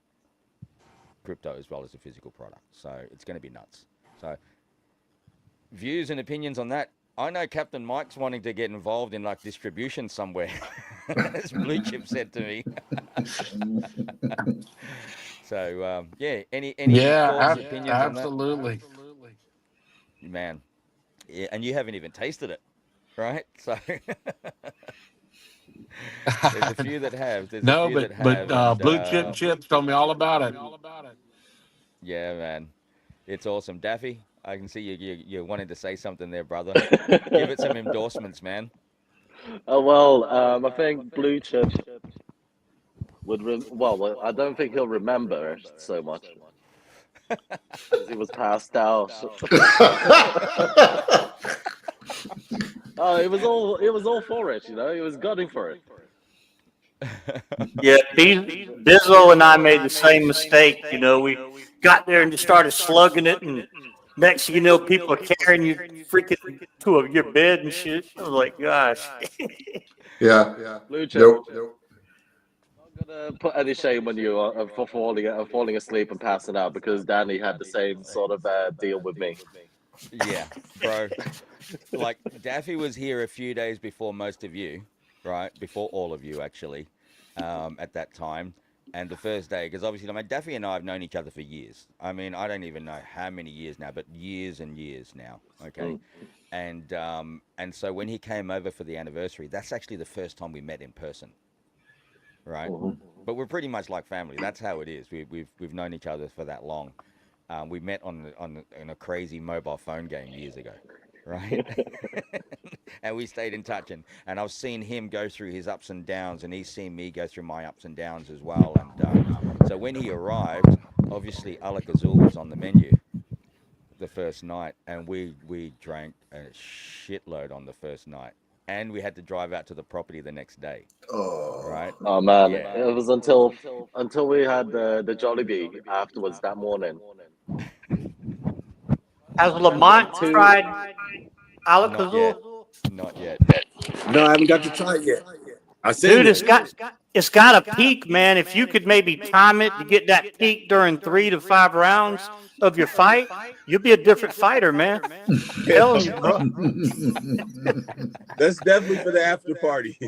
Crypto as well as a physical product. So it's going to be nuts. So views and opinions on that. I know Captain Mike's wanting to get involved in like distribution somewhere, as Blue Chip said to me. So yeah, any thoughts, opinions on that? Absolutely. Man, yeah, and you haven't even tasted it, right? So there's a few that have. There's No, a few that have. but Blue Chip Chips told me all about it. Yeah, man, it's awesome. Daffy, I can see you're wanting to say something there, brother. Give it some endorsements, man. Oh well, I think Blue Chip would. Well, I don't think he'll remember it so much because he was passed out. Oh, it was all for it, you know. He was gunning for it. Yeah, Bizzo and I made the same mistake. You know, we got there and just started slugging it, and next thing you know, people are carrying you freaking to your bed and shit. I was like, gosh. Yeah. Blue Chip. Nope. I'm not gonna put any shame on you for falling asleep and passing out because Danny had the same sort of deal with me. Yeah, bro. Like Daffy was here a few days before most of you, right? Before all of you, actually, at that time. And the first day, because obviously, I mean, Daffy and I have known each other for years. I mean, I don't even know how many years now, but years and years now. Okay, and so when he came over for the anniversary, that's actually the first time we met in person, right? But we're pretty much like family. That's how it is. We've known each other for that long. We met on a crazy mobile phone game years ago, right? And we stayed in touch, and I've seen him go through his ups and downs, and he's seen me go through my ups and downs as well. And so when he arrived, obviously Alak-Azul was on the menu the first night, and we drank a shitload on the first night, and we had to drive out to the property the next day. Right? Oh man, Yeah. it was until we had the Jollibee afterwards that morning. Has Lamont tried Alak-Azul? Not yet. No, I haven't got to try it yet. I seen Dude, it. it's got a peak, man. If you could maybe time it to get that peak during 3 to 5 rounds of your fight, you'll be a different fighter, man. Telling you, bro. That's definitely for the after party.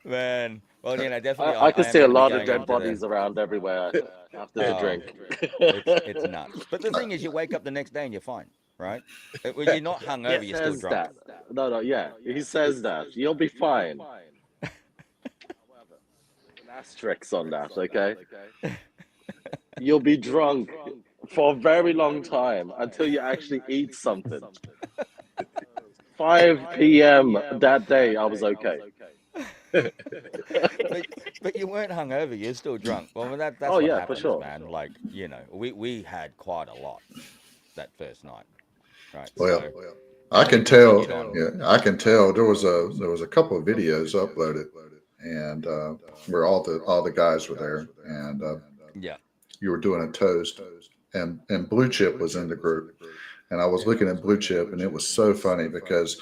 Man, well, you know, definitely. I can am see a gonna be lot of going dead into bodies around everywhere after the drink. It's nuts. But the thing is, you wake up the next day and you're fine, right? When you're not hungover, you're still Says drunk. that. No, yeah, he says that. You'll be fine. An asterisk on that, okay? You'll be drunk for a very long time until you actually eat something. 5 p.m. that day, I was okay. but you weren't hungover. You're still drunk. Well, that's Oh, what yeah, happens, for sure. man. Like, you know, we had quite a lot that first night, right? Well, So, I can tell. on. Yeah, I can tell. There was a couple of videos uploaded, and where all the guys were there, and yeah, you were doing a toast, and Blue Chip was in the group, and I was looking at Blue Chip, and it was so funny because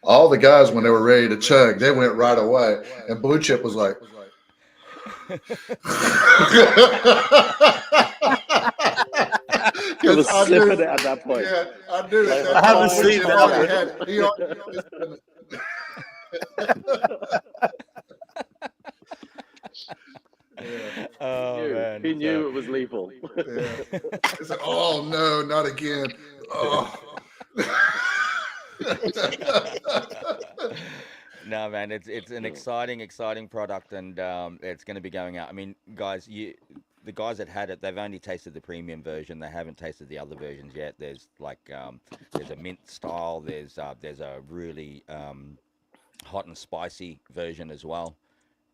all the guys, when they were ready to chug, they went right away, and Blue Chip was like. He was sipping it at that point. Yeah, I knew it. I haven't seen man. He knew it was lethal. Yeah. It's like, oh no, not again. Oh. No, man, it's an exciting product, and it's going to be going out. I mean, guys, the guys that had it, they've only tasted the premium version. They haven't tasted the other versions yet. There's like there's a mint style. There's a really hot and spicy version as well.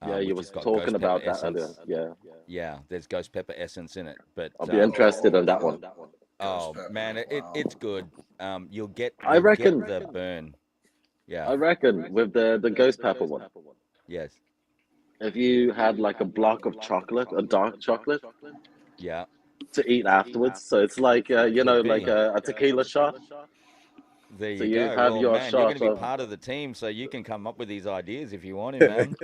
Yeah, you was talking about that earlier. Yeah, there's ghost pepper essence in it, but I'll be interested in that one. Oh man, it's good. You'll get reckon the burn. Yeah, I reckon with the ghost pepper one. Yes. if you had like a block of chocolate, a dark chocolate, Yeah. to eat afterwards. So it's like Could like be. a tequila shot. There So you you go. have Well, your man, you're going shot to be of, part of the team, so you can come up with these ideas if you want to, man.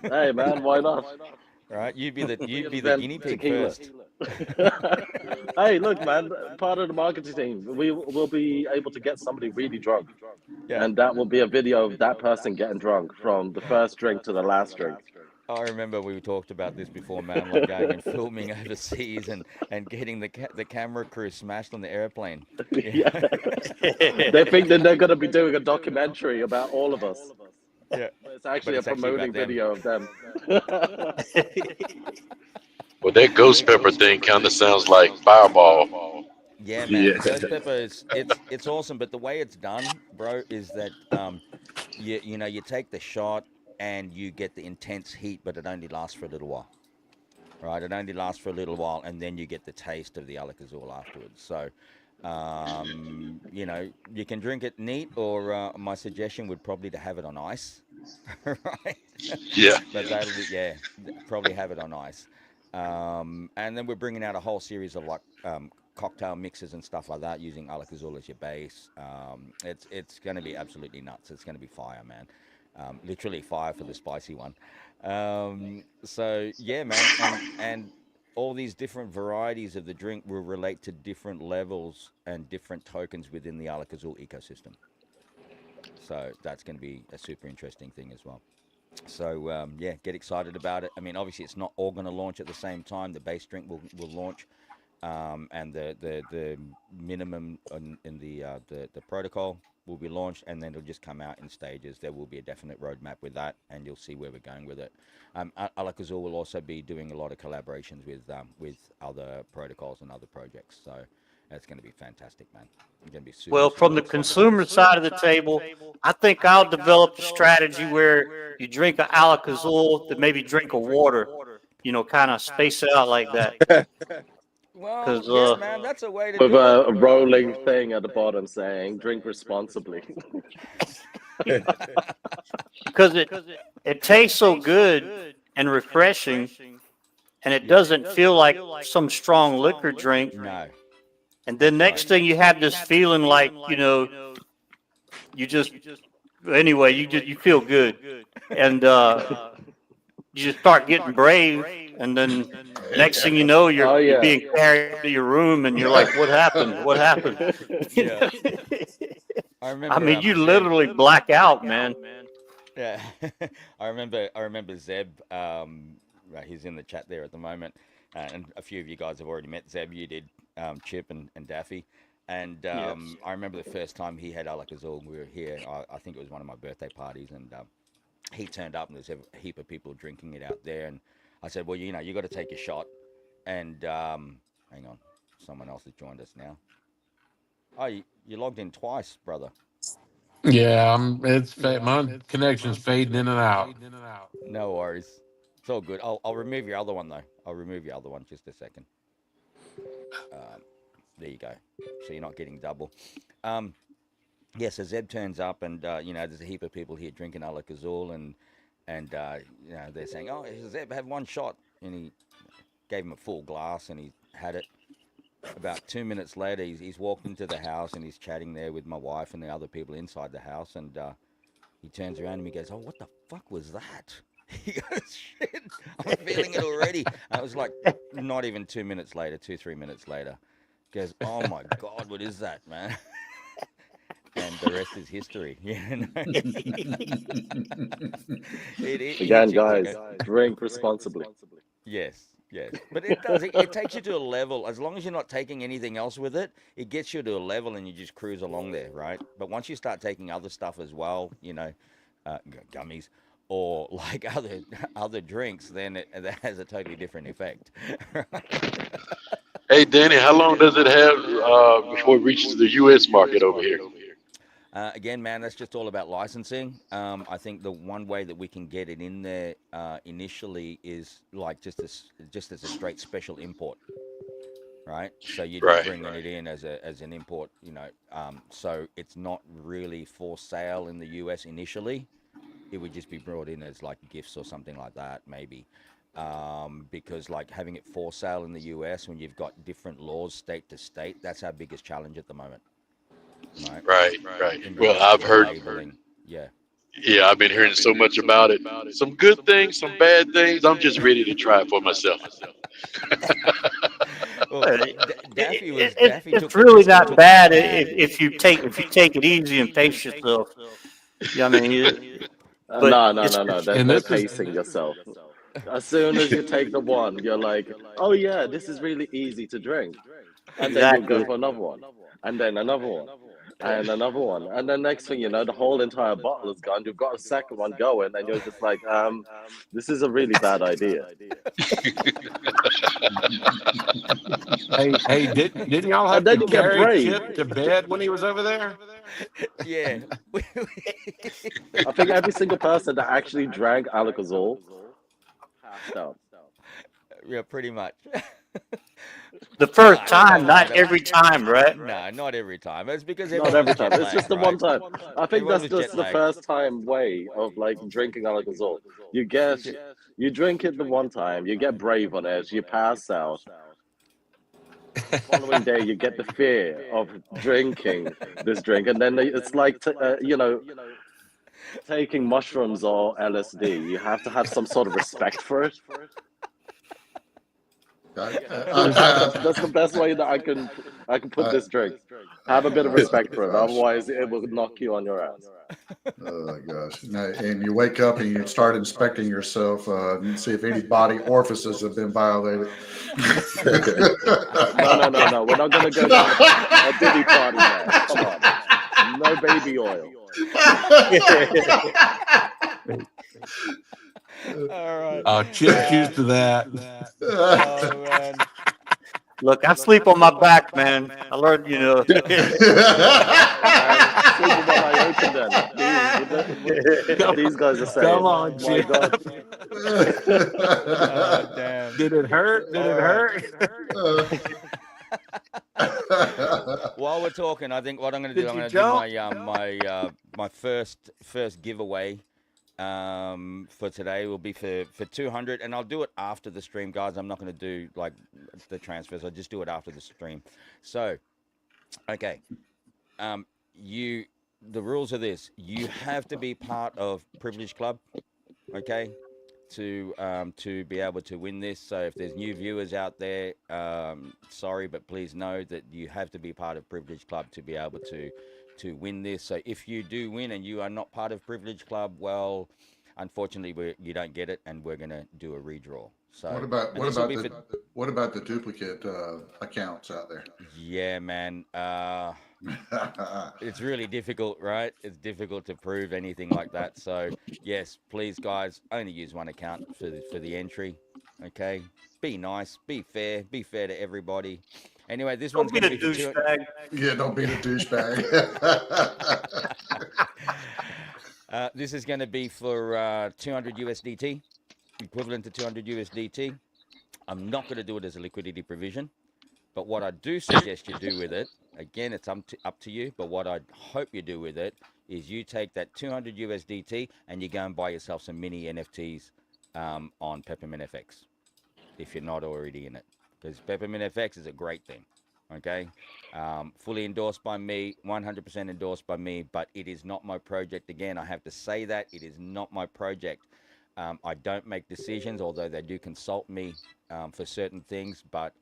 hey man, why not? Right? You'd be the Reinvent guinea pig tequila. first. Hey, look, man, part of the marketing team, we will be able to get somebody really drunk, Yeah. and that will be a video of that person getting drunk from the first drink to the last drink. I remember we talked about this before, man, like going and filming overseas and getting the camera crew smashed on the airplane. Yeah. They think that they're going to be doing a documentary about all of us. Yeah. But it's actually But a it's actually promoting about them. video of them. Well, that ghost pepper thing kind of sounds like Fireball. Yeah, man. Yeah. Ghost pepper is it's awesome, but the way it's done, bro, is that you know you take the shot and you get the intense heat, but it only lasts for a little while. Right, it only lasts for a little while, and then you get the taste of the Alak-Azul afterwards. So, you know, you can drink it neat, or my suggestion would probably to have it on ice, right? Yeah. But probably have it on ice. And then we're bringing out a whole series of like cocktail mixes and stuff like that using Alak-Azul as your base. It's going to be absolutely nuts. It's going to be fire, man. Literally fire for the spicy one. So yeah, man, and all these different varieties of the drink will relate to different levels and different tokens within the Alak-Azul ecosystem. So that's going to be a super interesting thing as well. So yeah, get excited about it. I mean, obviously, it's not all going to launch at the same time. The base drink will launch, and the minimum in the protocol will be launched, and then it'll just come out in stages. There will be a definite roadmap with that, and you'll see where we're going with it. Alak-Azul will also be doing a lot of collaborations with other protocols and other projects. So that's going to be fantastic, man. It's going to be super. Well, from the consumer side of the table, I think I'll develop a strategy where you drink an Alak-Azul, then maybe drink a water, you know, kind of space it out like that. Well, yeah, man, that's a way to With do it. a rolling thing at the bottom saying, drink responsibly. Because it tastes so good and refreshing, and it doesn't feel like some strong liquor drink. No. And then next thing you have this feeling like, you know, you just, anyway, you feel good. And you just start getting brave. And then next thing you know, you're being carried to your room and you're like, what happened? What happened? Yeah. I mean, you literally black out, man. Yeah. I remember Zeb, right, he's in the chat there at the moment. And a few of you guys have already met Zeb. You did, Chip and Daffy. And Yes. I remember the first time he had Alak-Azul. We were here. I think it was one of my birthday parties, and he turned up, and there's a heap of people drinking it out there. And I said, well, you know, you got to take a shot. And hang on, someone else has joined us now. Oh, you logged in twice, brother. Yeah, my connection's fading in and out. No worries. It's all good. I'll remove your other one though. I'll remove your other one just a second. There you go. So you're not getting double. Yeah. So Zeb turns up, and you know, there's a heap of people here drinking Alak-Azul, and you know, they're saying, "Oh, Zeb, have one shot," and he gave him a full glass, and he had it. About 2 minutes later, he's walked into the house, and he's chatting there with my wife and the other people inside the house, and he turns around and he goes, "Oh, what the fuck was that?" He goes, "Shit, I'm feeling it already." And it was like not even 2 minutes later, 3 minutes later. He goes, "Oh my God, what is that, man?" And the rest is history. You know? Again, guys, drink responsibly. Yes, yes. But it does. It takes you to a level. As long as you're not taking anything else with it, it gets you to a level and you just cruise along there, right? But once you start taking other stuff as well, you know, gummies or like other drinks, then that has a totally different effect. Hey, Danny, how long does it have before it reaches the U.S. market over here? Again, man, that's just all about licensing. I think the one way that we can get it in there initially is like just as a straight special import, right? So you're just bringing it in as an import, you know. So it's not really for sale in the US initially. it would just be brought in as like gifts or something like that, maybe. Because like having it for sale in the US when you've got different laws state to state, that's our biggest challenge at the moment. Right. In Well, regards I've to heard. labeling. Yeah. Yeah, I've been hearing so much about it. Some good things, some bad things. I'm just ready to try it for myself. Well, Daffy took It's the really risk and not took. bad if you take it easy and pace yourself. Yeah, I mean, but No. There's And no this is pacing yourself. As soon as you take the one, you're like, oh yeah, this is really easy to drink. And then you'll go exactly. for another one. And then another one. And another one. And then next thing you know, the whole entire bottle is gone. You've got a second one going, and you're just like, this is a really bad idea. hey, didn't y'all And have then to you get carry brave. Chip to bed when he was over there? Yeah. I think every single person that actually drank Alak-Azul passed out. Yeah, pretty much. The first time, not every time, right? No, not every time. It's because Not everyone every was time. jet It's just lagged, the right? one time. I think Everyone that's was just jet the lagged. first time way of like drinking Alak-Azul. You drink it the one time, you get brave on it, you pass out. The following day, you get the fear of drinking this drink, and then it's like taking mushrooms or LSD. You have to have some sort of respect for it. That's the best way that I can put this drink. Have a bit of respect for it, otherwise it will knock you on your ass. Oh gosh! And you wake up and you start inspecting yourself and see if any body orifices have been violated. No. We're not gonna go down a Diddy party, man. Come on, no baby oil. All right. Oh, Chip's used to that. Oh man. Look, I sleep on my back, man. I learned, Sleep on my ocean then. These guys are saying, Come on, my Chip. God. Oh damn. Did it hurt? Did it hurt? While we're talking, I think what I'm going to do, Did I'm you going to do jump? my first giveaway for today will be for 200, and I'll do it after the stream, guys. I'm not going to do like the transfers. I'll just do it after the stream. So, okay, the rules are this: you have to be part of Privilege Club, okay, to be able to win this. So if there's new viewers out there, sorry, but please know that you have to be part of Privilege Club to be able to win this. So if you do win and you are not part of Privilege Club, well, unfortunately, you don't get it, and we're gonna do a redraw. So what about the duplicate accounts out there? Yeah, man. It's really difficult, right? It's difficult to prove anything like that. So yes, please, guys, only use one account for the entry. Okay, be nice, be fair to everybody. Anyway, this one's going to be for douchebag. Yeah, don't be the douchebag. This is going to be for 200 USDT, equivalent to 200 USDT. I'm not going to do it as a liquidity provision, but what I do suggest you do with it, again, it's up to you, but what I hope you do with it is you take that 200 USDT and you go and buy yourself some mini NFTs on Peppermint FX, if you're not already in it, because Peppermint FX is a great thing. Okay, fully endorsed by me, 100% endorsed by me, but it is not my project. Again, I have to say that it is not my project. I don't make decisions, although they do consult me for certain things, but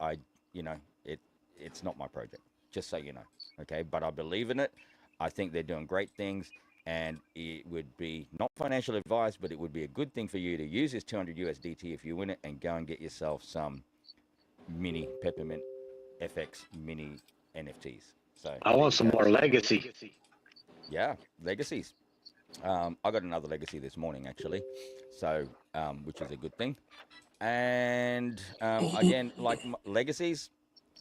it's not my project, just so you know. Okay, but I believe in it. I think they're doing great things, and it would be not financial advice, but it would be a good thing for you to use this 200 USDT if you win it and go and get yourself some mini Peppermint FX mini NFTs. So I want some more legacy. Yeah, legacies. I got another legacy this morning actually, so which is a good thing. And again, like legacies,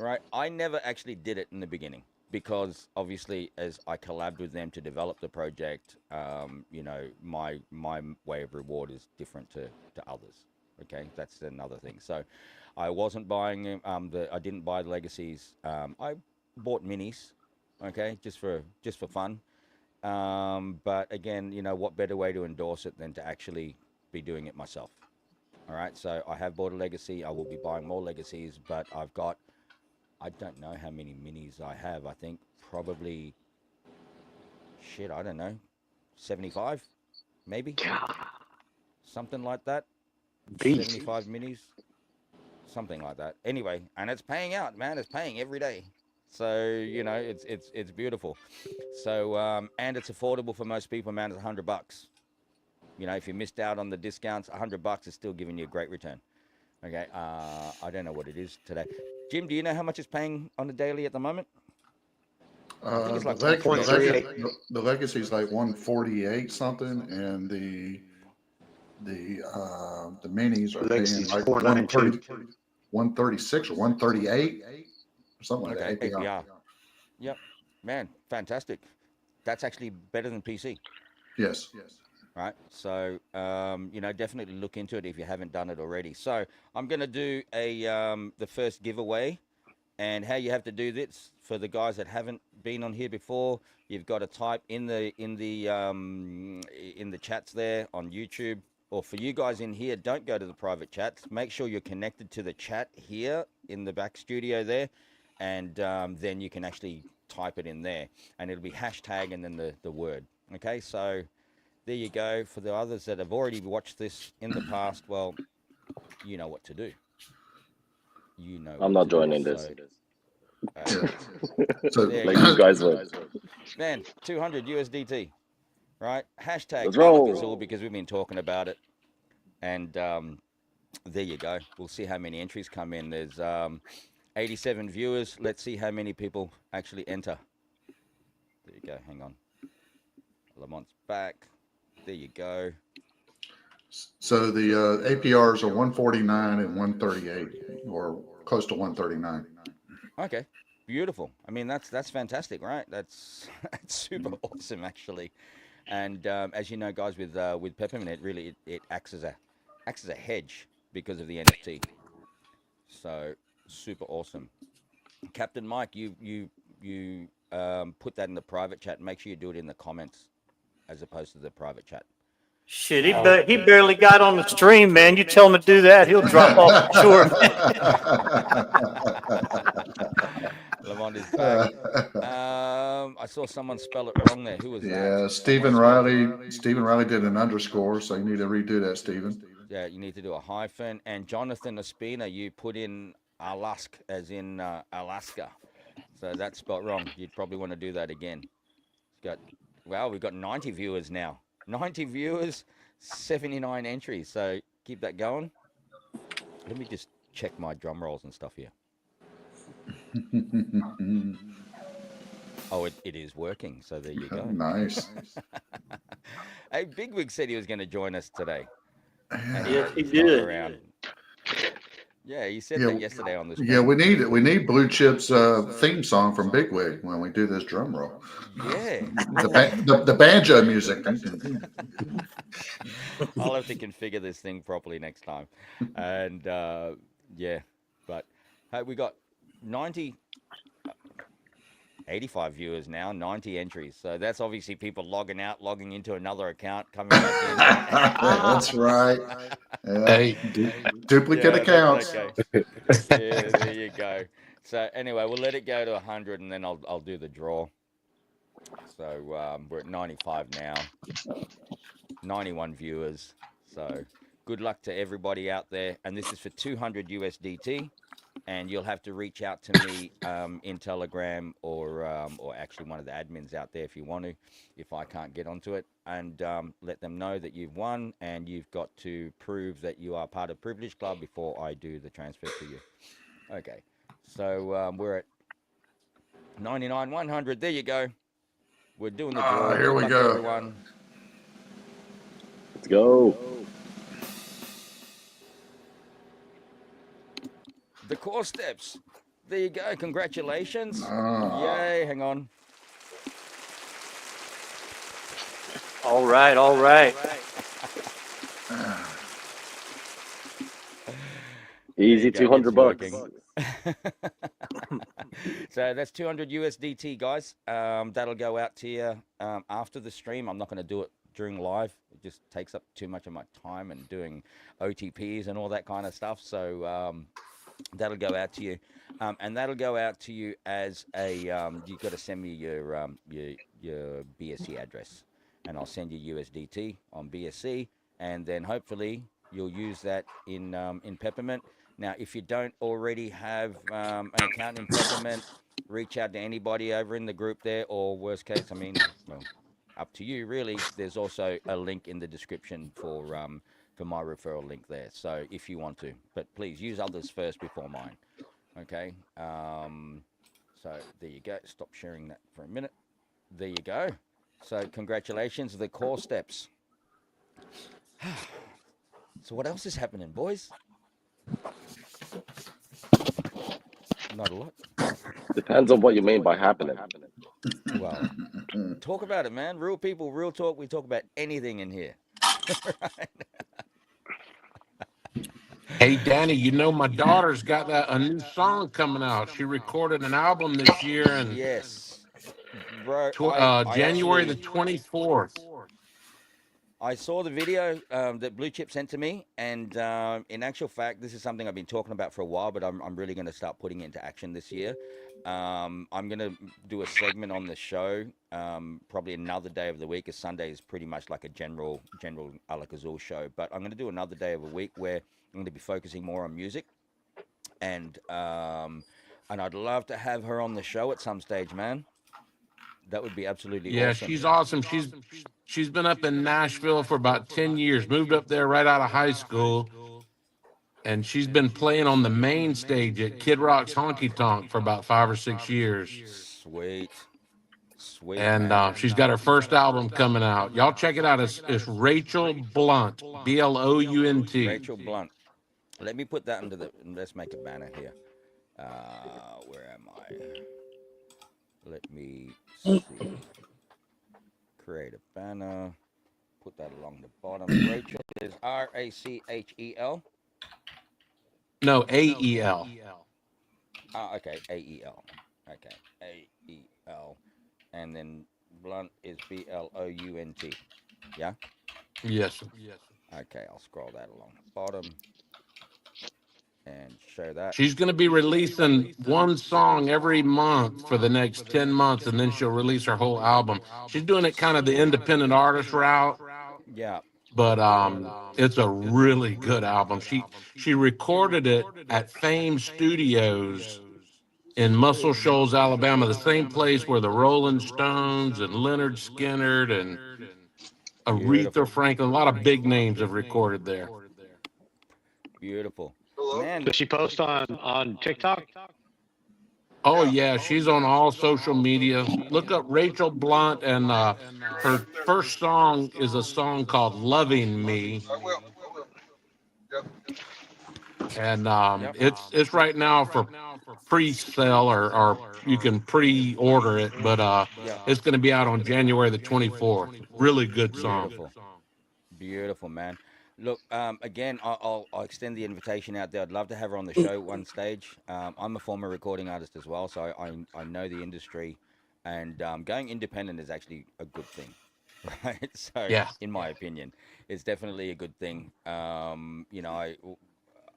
right? I never actually did it in the beginning because obviously, as I collabed with them to develop the project, my way of reward is different to others. Okay, that's another thing. So I wasn't buying I didn't buy the legacies. I bought minis, okay, just for fun. But again, what better way to endorse it than to actually be doing it myself? All right. So I have bought a legacy. I will be buying more legacies, but I don't know how many minis I have. I think probably, I don't know, 75, maybe, something like that. Beast. 75 minis, something like that. Anyway, and it's paying out, man. It's paying every day. So it's beautiful. So and it's affordable for most people, man. It's $100. If you missed out on the discounts, $100 is still giving you a great return. Okay, I don't know what it is today. Jim, do you know how much it's paying on the daily at the moment? I think it's like the legacy is like 148 something, and the minis are paying like 136 or 138 or something like that. APR. Yep, man, fantastic. That's actually better than PC. Yes. Right, so definitely look into it if you haven't done it already. So I'm going to do the first giveaway, and how you have to do this for the guys that haven't been on here before. You've got to type in the chats there on YouTube, or for you guys in here, don't go to the private chats. Make sure you're connected to the chat here in the back studio there, and then you can actually type it in there, and it'll be hashtag and then the word. Okay, so there you go. For the others that have already watched this in the past, well, you know what to do. I'm not joining this. So like you guys would. Man, 200 USDT, right? Hashtag Let's roll. Alak-Azul, because we've been talking about it. And there you go. We'll see how many entries come in. There's 87 viewers. Let's see how many people actually enter. There you go. Hang on. Lamont's back. There you go. So the APRs are 149 and 138, or close to 139. Okay, beautiful. I mean, that's fantastic, right? That's super awesome, actually. And as you know, guys, with Peppermint, it acts as a hedge because of the NFT. So super awesome. Captain Mike, you put that in the private chat. Make sure you do it in the comments as opposed to the private chat. Shit, he barely got on the stream, man. You tell him to do that, he'll drop off for sure. Lamont is back. I saw someone spell it wrong there. Who was that? Yeah, Stephen Riley. Stephen Riley did an underscore, so you need to redo that, Stephen. Yeah, you need to do a hyphen. And Jonathan Ospina, you put in Alaska as in Alaska. So that's spelled wrong. You'd probably want to do that again. We've got 90 viewers now. 90 viewers, 79 entries. So keep that going. Let me just check my drum rolls and stuff here. Oh, it is working. So there you go. Nice. Hey, Bigwig said he was going to join us today. Yes, he did. Around. Yeah, he said that yesterday on the stream. Yeah, we need Blue Chip's theme song from Bigwig when we do this drum roll. Yeah. the banjo music. I'll have to configure this thing properly next time. And yeah, but hey, we got 85 viewers now, 90 entries. So that's obviously people logging out, logging into another account, coming back in. That's right. Yeah. Hey, duplicate accounts. Okay. Yeah, there you go. So anyway, we'll let it go to 100, and then I'll do the draw. So we're at 95 now, 91 viewers. So good luck to everybody out there. And this is for 200 USDT. And you'll have to reach out to me in Telegram or actually one of the admins out there if you want to, if I can't get onto it, and let them know that you've won, and you've got to prove that you are part of Privilege Club before I do the transfer to you. Okay, so we're at 99, 100. There you go. We're doing the draw. Here we go. Everyone. Let's go. The core steps. There you go. Congratulations. Yay. Hang on. All right. Easy, $200. So that's 200 USDT, guys. That'll go out to you after the stream. I'm not going to do it during live. It just takes up too much of my time and doing OTPs and all that kind of stuff. So that'll go out to you, and that'll go out to you as a. You've got to send me your BSC address, and I'll send you USDT on BSC, and then hopefully you'll use that in Peppermint. Now, if you don't already have an account in Peppermint, reach out to anybody over in the group there, or worst case, I mean, well, up to you really. There's also a link in the description for my referral link there. So if you want to, but please use others first before mine. Okay. So there you go. Stop sharing that for a minute. There you go. So congratulations, the core steps. So what else is happening, boys? Not a lot. Depends on what you mean by happening. Well, talk about it, man. Real people, real talk. We talk about anything in here. Right? Hey, Danny, you know my daughter's got a new song coming out. She recorded an album this year, and yes, bro. January the 24th. I saw the video that Blue Chip sent to me, and in actual fact, this is something I've been talking about for a while, but I'm really going to start putting it into action this year. I'm going to do a segment on the show, probably another day of the week, as Sunday is pretty much like a general Alak-Azul show, but I'm going to do another day of a week where I'm going to be focusing more on music, and I'd love to have her on the show at some stage, man. That would be absolutely awesome. Yeah, she's awesome. She's been up in Nashville for about 10 years, moved up there right out of high school, and she's been playing on the main stage at Kid Rock's Honky Tonk for about 5 or 6 years. Sweet. And she's got her first album coming out. Y'all check it out. It's Rachel Blunt, Blount. Rachel Blunt. Let me put that let's make a banner here. Where am I? Let me see. Create a banner. Put that along the bottom. Rachel is Rachel. No, AEL. Oh, okay. AEL. Okay. AEL. And then Blunt is BLOUNT. Yeah? Yes. Okay, I'll scroll that along the bottom and show that. She's going to be releasing one song every month for the next 10 months, and then she'll release her whole album. She's doing it kind of the independent artist route. Yeah. But it's a really good album. She recorded it at Fame Studios in Muscle Shoals, Alabama, the same place where the Rolling Stones and Leonard Skinner and Aretha Franklin, a lot of big names have recorded there. Beautiful. Man. Does she post on TikTok? Oh, yeah, she's on all social media. Look up Rachel Blunt, and her first song is a song called Loving Me. And it's right now for pre-sale, or you can pre-order it, but it's going to be out on January the 24th. Really good song. Beautiful, man. Look, again, I'll extend the invitation out there. I'd love to have her on the show one stage. I'm a former recording artist as well, so I know the industry, and going independent is actually a good thing, right? So, in my opinion, it's definitely a good thing. You know,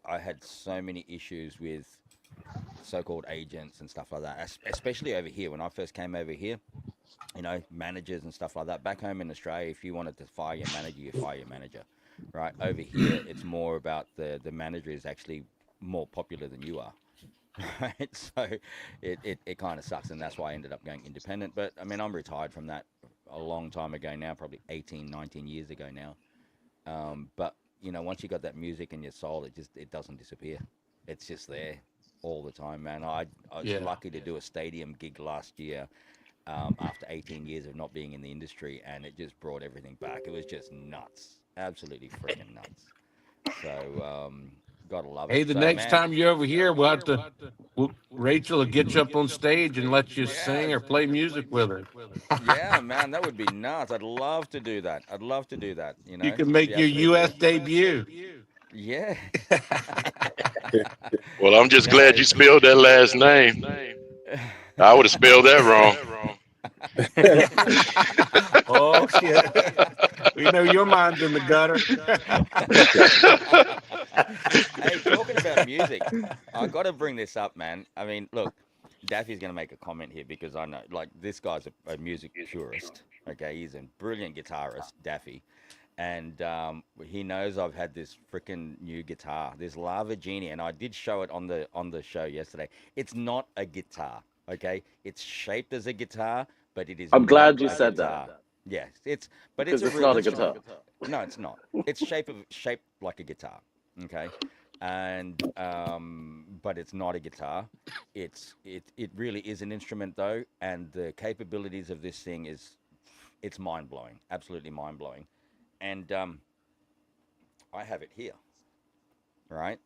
I had so many issues with so-called agents and stuff like that, especially over here. When I first came over here, you know, managers and stuff like that. Back home in Australia, if you wanted to fire your manager, you fire your manager. Right over here, it's more about the manager is actually more popular than you are, right? So it kind of sucks, and that's why I ended up going independent. But I mean, I'm retired from that a long time ago now, probably 18, 19 years ago now. But you know, once you got that music in your soul, it doesn't disappear. It's just there all the time, man. I was lucky to do a stadium gig last year. After 18 years of not being in the industry, and it just brought everything back. It was just nuts. Absolutely freaking nuts. So, gotta love it. Hey, the next time you're over here, Rachel will get you up on stage and let you sing or play music with her. Yeah, man, that would be nuts. I'd love to do that. You know, you can make your U.S. debut. Yeah. Well, I'm just glad you spelled that last name. I would have spelled that wrong. Oh shit! We know your mind's in the gutter. Hey, talking about music, I got to bring this up, man. I mean, look, Daffy's going to make a comment here because I know, like, this guy's a music purist. Okay, he's a brilliant guitarist, Daffy, and he knows I've had this freaking new guitar, this Lava Genie, and I did show it on the show yesterday. It's not a guitar, okay? It's shaped as a guitar, but it is I'm glad not you a said guitar. that. Yes, it's but Because it's a it's real not a instrument. guitar. No, it's not. It's shaped like a guitar, okay? And but it's not a guitar. It really is an instrument though, and the capabilities of this thing it's mind blowing, absolutely mind blowing. And I have it here, right?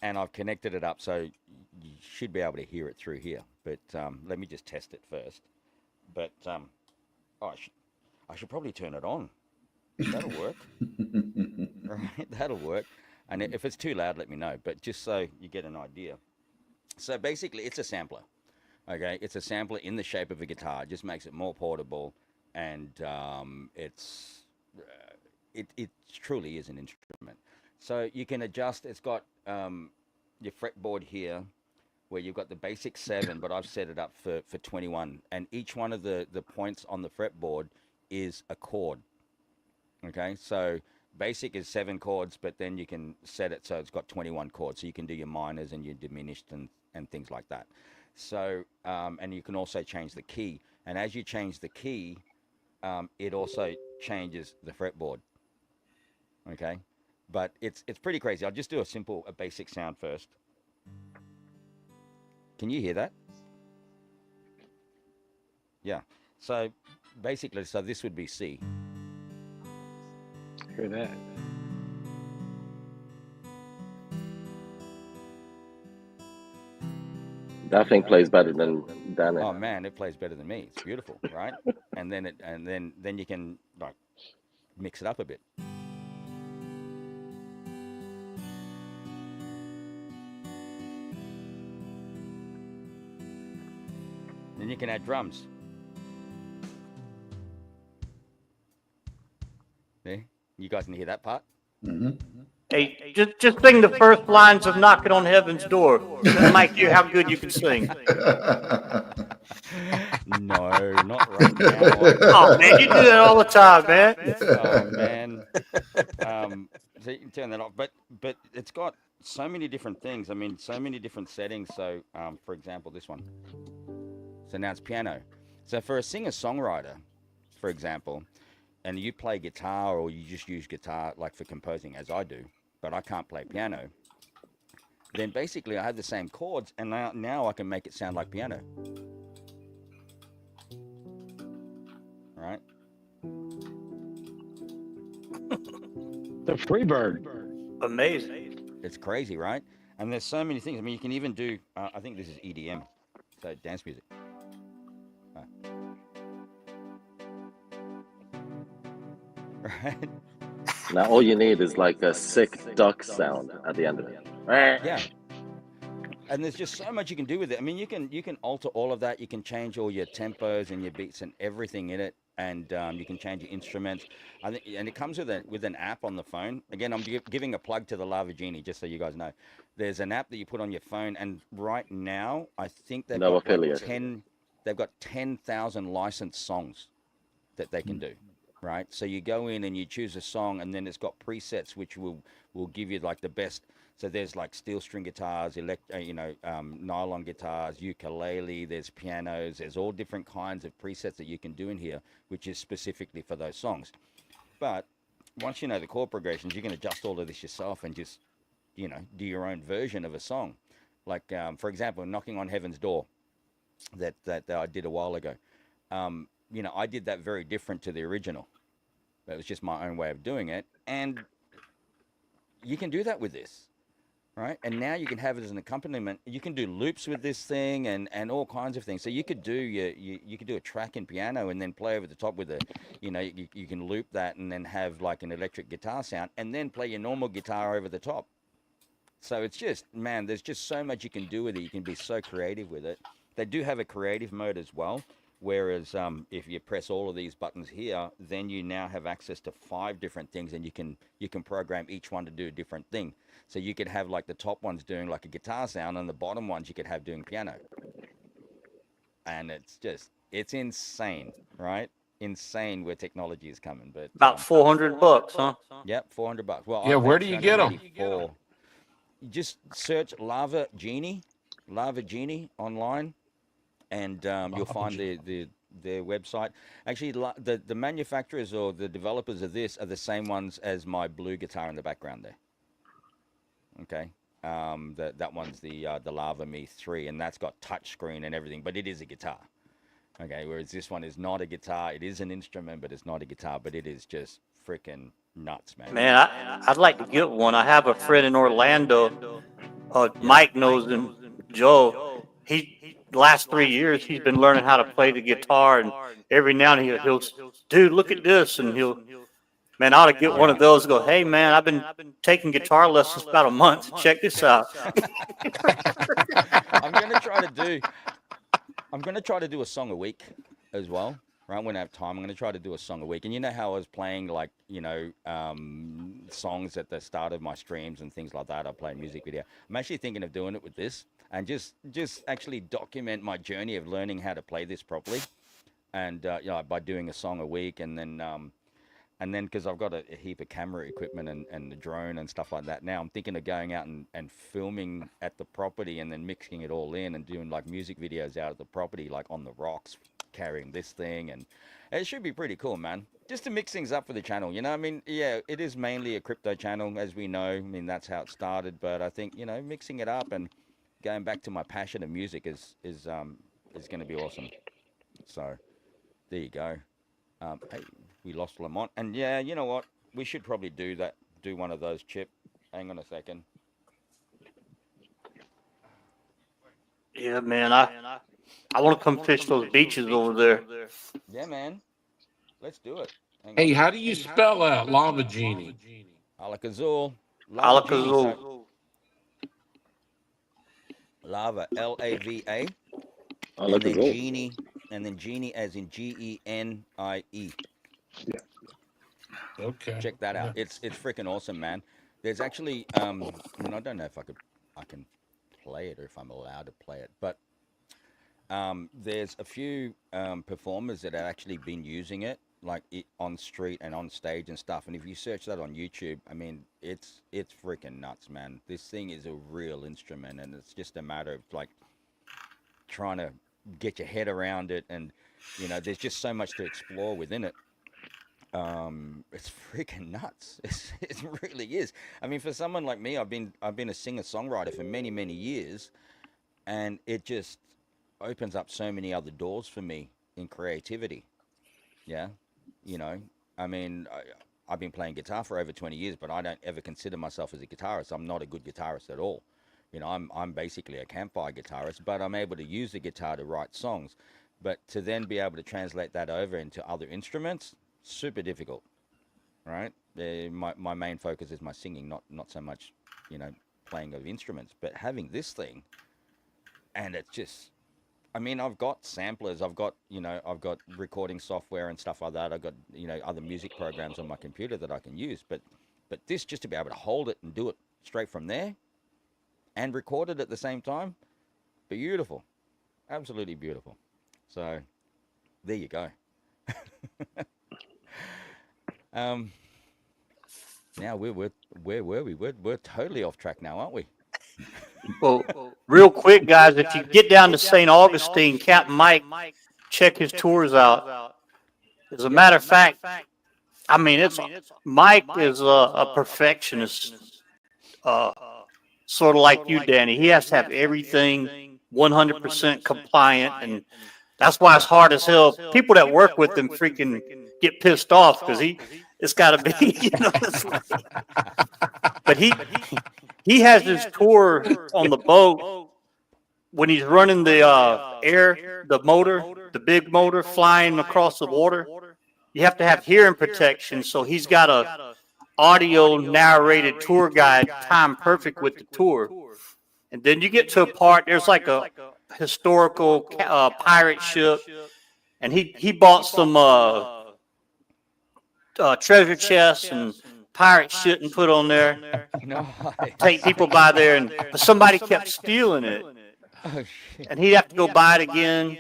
And I've connected it up so you should be able to hear it through here. But let me just test it first. But oh, I should probably turn it on. That'll work. Right, that'll work. And if it's too loud, let me know. But just so you get an idea. So basically, it's a sampler. Okay, it's a sampler in the shape of a guitar. It just makes it more portable, and it truly is an instrument. So you can adjust. It's got your fretboard here, where you've got the basic 7, but I've set it up for 21, and each one of the points on the fretboard is a chord. Okay, so basic is 7 chords, but then you can set it so it's got 21 chords, so you can do your minors and your diminished and things like that. So and you can also change the key, and as you change the key, it also changes the fretboard. Okay, but it's pretty crazy. I'll just do a basic sound first. Can you hear that? Yeah. So basically, so this would be C. Hear that? That thing plays better than Danny. Oh man, it plays better than me. It's beautiful, right? And then you can like mix it up a bit. Then you can add drums. There, you guys can hear that part. Hey, just sing the first lines of "Knocking on Heaven's Door." Mike, you how good you can sing. No, not right now. Oh man, you do that all the time, man. Oh man. So you can turn that off, but it's got so many different things. I mean, so many different settings. So, for example, this one. So now it's piano. So for a singer-songwriter, for example, and you play guitar or you just use guitar like for composing, as I do, but I can't play piano, then basically I have the same chords, and now I can make it sound like piano. Right? The Freebird. Amazing. It's crazy, right? And there's so many things. I mean, you can even do, I think this is EDM, so dance music. Right? Now all you need is like a sick duck sound at the end of it. Yeah. And there's just so much you can do with it. I mean, you can alter all of that. You can change all your tempos and your beats and everything in it, and you can change your instruments. I think, and it comes with an app on the phone. Again, I'm giving a plug to the Lava Genie, just so you guys know. There's an app that you put on your phone, and right now I think they've No got affiliate. They've got 10,000 licensed songs that they can do. Right, so you go in and you choose a song, and then it's got presets which will give you like the best. So there's like steel string guitars, nylon guitars, ukulele. There's pianos. There's all different kinds of presets that you can do in here, which is specifically for those songs. But once you know the chord progressions, you can adjust all of this yourself and just do your own version of a song. Like for example, "Knocking on Heaven's Door," that I did a while ago. I did that very different to the original. That was just my own way of doing it. And you can do that with this, right? And now you can have it as an accompaniment. You can do loops with this thing and all kinds of things. So you could do you could do a track in piano and then play over the top with you can loop that and then have like an electric guitar sound and then play your normal guitar over the top. So it's just, man, there's just so much you can do with it. You can be so creative with it. They do have a creative mode as well. Whereas if you press all of these buttons here, then you now have access to 5 different things, and you can program each one to do a different thing. So you could have like the top ones doing like a guitar sound, and the bottom ones you could have doing piano. And it's insane, right? Insane where technology is coming. But About $400, huh? yep, $400. Well, Yeah, I where paid do you get them? $284. Just search Lava Genie online, and you'll find their website. Actually, the manufacturers or the developers of this are the same ones as my blue guitar in the background there. Okay, that one's the Lava Me 3, and that's got touchscreen and everything, but it is a guitar. Okay, whereas this one is not a guitar. It is an instrument, but it's not a guitar. But it is just freaking nuts, man. Man, I'd like to get one. I have a friend in Orlando. Mike knows him, Joe. He last 3 years he's been learning how to play the guitar, and every now and then he'll dude, look at this, and man, I ought to get one of those. And go, hey man, I've been taking guitar lessons about a month. Check this out. I'm gonna try to do a song a week as well. Right, when I have time, I'm going to try to do a song a week. And you know how I was playing, like, songs at the start of my streams and things like that. I play a music video. I'm actually thinking of doing it with this and just actually document my journey of learning how to play this properly. And, by doing a song a week, and then because I've got a heap of camera equipment and the drone and stuff like that now, I'm thinking of going out and filming at the property and then mixing it all in and doing like music videos out of the property, like on the rocks, carrying this thing. And it should be pretty cool, man, just to mix things up for the channel. I mean, yeah, it is mainly a crypto channel, as we know. I mean, that's how it started, but I think, mixing it up and going back to my passion of music is going to be awesome. So there you go. Hey, we lost Lamont, and yeah, you know what, we should probably do one of those, Chip. Hang on a second. Yeah, man, I want to come fish those beaches over there. Yeah, man. Let's do it. Hey, how do you spell that, Lava Genie? Alak-Azul. Alak-Azul. Lava, L-A-V-A. And then Genie, as in Genie. Yeah. Okay. Check that out. It's freaking awesome, man. There's actually, I don't know if I can play it or if I'm allowed to play it, but there's a few performers that have actually been using it, like on street and on stage and stuff. And if you search that on YouTube, I mean, it's freaking nuts, man. This thing is a real instrument, and it's just a matter of like trying to get your head around it, and there's just so much to explore within it. It's freaking nuts. It really is. I mean, for someone like me, I've been a singer-songwriter for many, many years, and it just opens up so many other doors for me in creativity. Yeah, I mean, I've been playing guitar for over 20 years, but I don't ever consider myself as a guitarist. I'm not a good guitarist at all. I'm basically a campfire guitarist, but I'm able to use the guitar to write songs. But to then be able to translate that over into other instruments, super difficult, right? My main focus is my singing, not so much, playing of instruments, but having this thing, and it's just, I mean, I've got samplers, I've got recording software and stuff like that. I've got, other music programs on my computer that I can use, but this, just to be able to hold it and do it straight from there and record it at the same time, beautiful, absolutely beautiful. So there you go. Now where were we? We're totally off track now, aren't we? Well, real quick, guys, if you get down to St. Augustine, Captain Mike, check his tours out. As a matter of fact, I mean, Mike is a perfectionist, sort of like you, Danny. He has to have everything 100% compliant, and that's why it's hard as hell. People that work with him freaking get pissed off because it's got to be, But he has his tour on the boat when he's running the the big motor flying across the water. You have to have hearing protection, so he's got a audio narrated tour guide timed perfect with the tour. And then you get to a part, there's like a historical pirate ship, and he bought some treasure chests and pirate shit and put on there. Nice. Take people by there, and but somebody kept stealing it, Oh shit. and he'd have to go buy it again.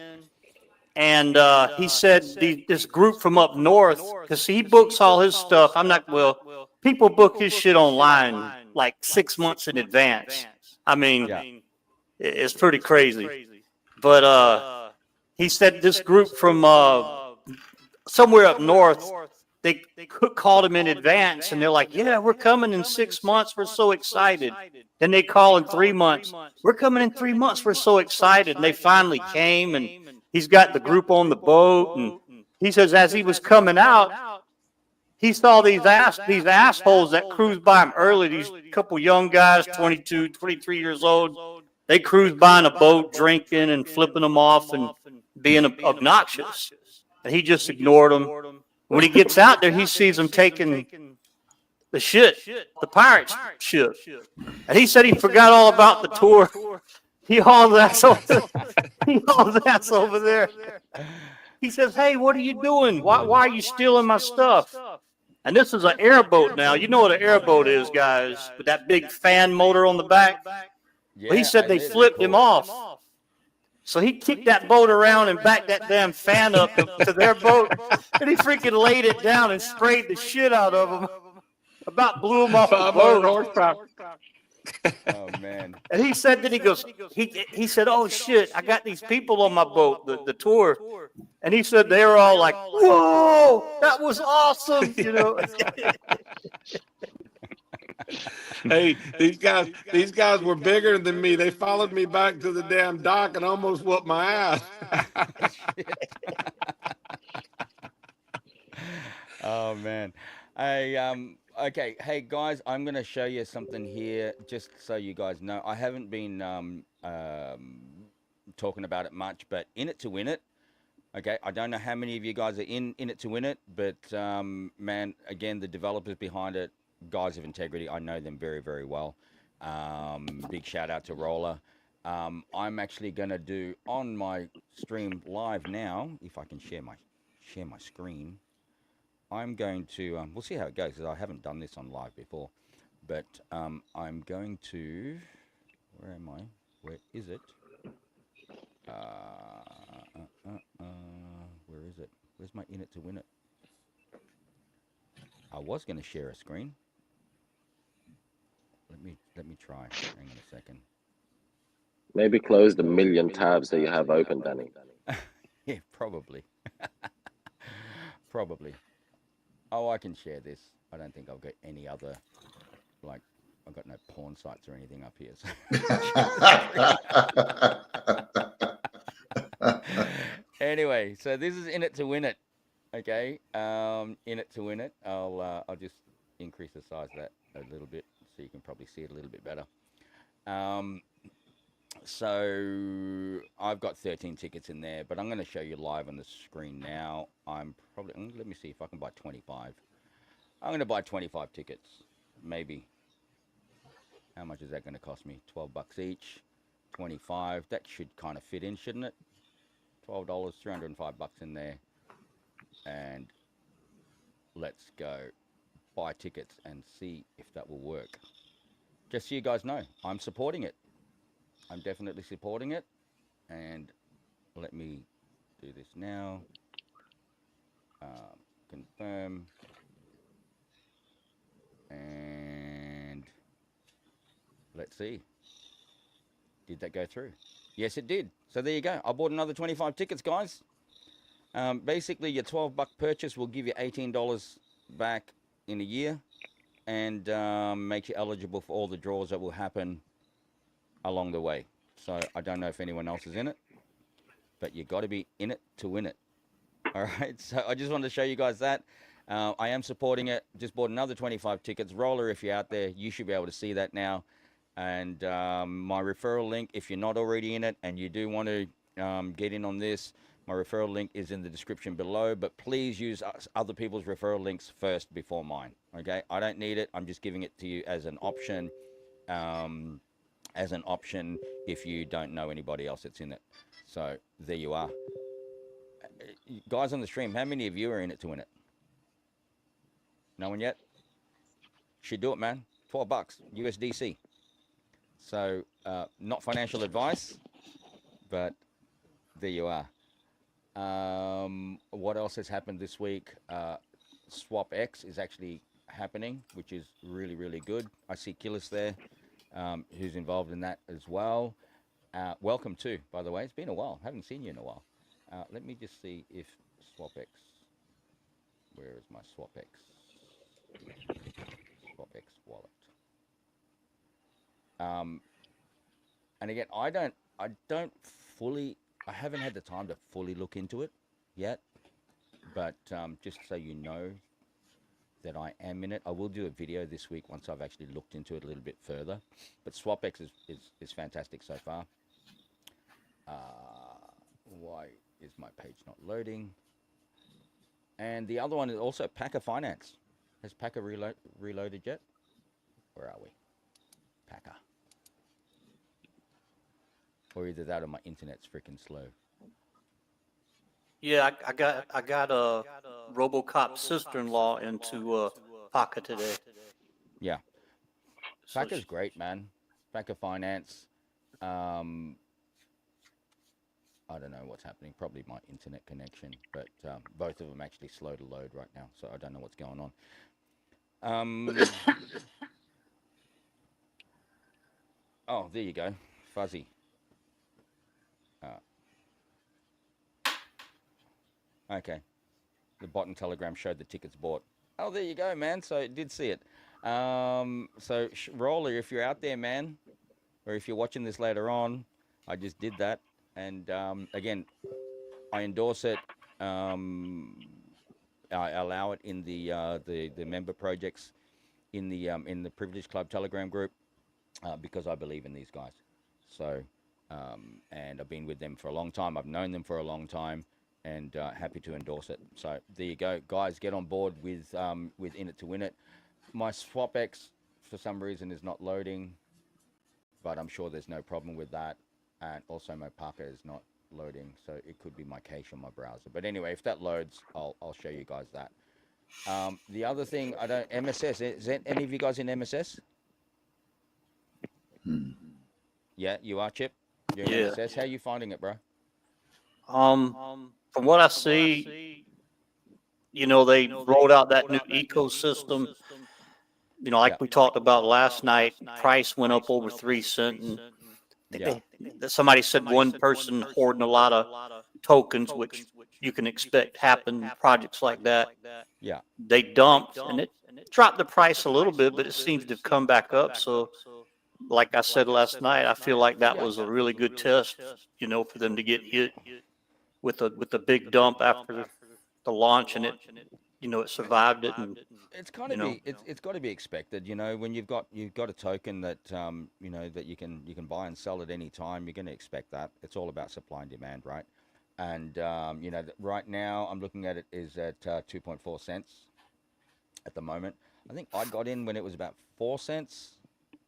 And he said this group from up north, because he books all his stuff. People book his shit online like 6 months in advance. I mean, it's pretty crazy. But he said this group from somewhere up north, they called him in advance, and they're like, yeah, we're coming in 6 months. We're so excited. Then they call in 3 months. We're coming in 3 months. We're so excited. And they finally came, and he's got the group on the boat. And he says as he was coming out, he saw these assholes that cruised by him early, these couple young guys, 22, 23 years old. They cruised by in a boat drinking and flipping them off and being obnoxious. And he just ignored them. When he gets out there, he sees them taking the pirate ship. And he said he forgot all about the tour. He hauled ass over there. He says, hey, what are you doing? Why are you stealing my stuff? And this is an airboat now. You know what an airboat is, guys, with that big fan motor on the back. Well, he said they flipped him off. So he kicked that boat around and backed that damn fan up to their boat, and he freaking laid it down and sprayed the shit out of them. About blew him off the boat. Oh man! And he said that he said, oh shit, I got these people on my boat, the tour, and he said they were all like, whoa, that was awesome, you know. Hey, these guys were bigger than me. They followed me back to the damn dock and almost whooped my ass. Oh man. Okay, hey guys, I'm gonna show you something here, just so you guys know. I haven't been talking about it much, but In It to Win It. Okay, I don't know how many of you guys are in It to Win It, but man, again, the developers behind it, guys of integrity. I know them very, very well. Big shout out to Roller. I'm actually gonna do on my stream live now, if I can share my screen. I'm going to we'll see how it goes, because I haven't done this on live before. But I'm going to, where am I? Where is it? Where is it? Where's my In It to Win It? I was going to share a screen. Let me try. Hang on a second. Maybe close the million tabs that you have open, Danny. Yeah, probably. Probably. Oh, I can share this. I don't think I've got any other, like, I've got no porn sites or anything up here. So. Anyway, so this is In It to Win It. Okay, In It to Win It. I'll just increase the size of that a little bit so you can probably see it a little bit better. So I've got 13 tickets in there, but I'm going to show you live on the screen now. Let me see if I can buy 25. I'm going to buy 25 tickets, maybe. How much is that going to cost me? $12 each, 25. That should kind of fit in, shouldn't it? $12, $305 in there. And let's go buy tickets and see if that will work. Just so you guys know, I'm supporting it. I'm definitely supporting it. And let me do this now. Confirm. And let's see. Did that go through? Yes, it did. So there you go. I bought another 25 tickets, guys. Basically, your $12 purchase will give you $18 back in a year, and make you eligible for all the draws that will happen along the way. So I don't know if anyone else is in it, but you got to be in it to win it. All right. So I just wanted to show you guys that. I am supporting it. Just bought another 25 tickets. Roller, if you're out there, you should be able to see that now. And my referral link, if you're not already in it and you do want to get in on this, my referral link is in the description below. But please use other people's referral links first before mine. Okay? I don't need it. I'm just giving it to you as an option. as an option if you don't know anybody else that's in it. So there you are. Guys on the stream, how many of you are in it to win it? No one yet? Should do it, man. $12 USDC. So not financial advice, but there you are. What else has happened this week? SwapX is actually happening, which is really, really good. I see Killis there, who's involved in that as well. Welcome too, by the way. It's been a while. Haven't seen you in a while. Let me just see if SwapX. Where is my SwapX? SwapX wallet. And again, I haven't had the time to fully look into it yet, but just so you know that I am in it, I will do a video this week once I've actually looked into it a little bit further. But SwapX is fantastic so far. Why is my page not loading? And the other one is also Packer Finance. Has Packer reloaded yet? Where are we? Packer. Or either that or my internet's freaking slow. Yeah, I got a RoboCop sister-in-law into Paca today. Yeah, So Packer's great, man. Packer Finance. I don't know what's happening. Probably my internet connection, but both of them actually slow to load right now, so I don't know what's going on. Oh, there you go, Fuzzy. Okay, the bot and Telegram showed the tickets bought. Oh, there you go, man. So it did see it. So Roller, if you're out there, man, or if you're watching this later on, I just did that. And again, I endorse it. I allow it in the member projects in the Privilege Club Telegram group because I believe in these guys. So and I've been with them for a long time. I've known them for a long time, and happy to endorse it. So there you go, guys. Get on board with In It to Win It. My SwapX for some reason is not loading, but I'm sure there's no problem with that. And also my Packer is not loading, so it could be my cache on my browser. But anyway, if that loads, I'll show you guys that. The other thing, MSS, is there any of you guys in MSS? Yeah, you are, Chip? You're in MSS. How are you finding it, bro? From what I see, you know, they rolled out that new ecosystem. You know, like we talked about last night, price went up over 3 cents. And somebody said one person hoarding a lot of tokens, which you can expect happen in projects like that. Yeah. They dumped and it dropped the price a little bit, but it seems to have come back up. So like I said last night, I feel like that was a really good test, you know, for them to get hit with a big dump after the launch, and it, you know, it survived it. And it's got to be it's got to be expected, you know, when you've got a token that you know, that you can buy and sell at any time. You're going to expect that. It's all about supply and demand, right? And you know, right now I'm looking at it is at 2.4 cents at the moment. I think I got in when it was about 4 cents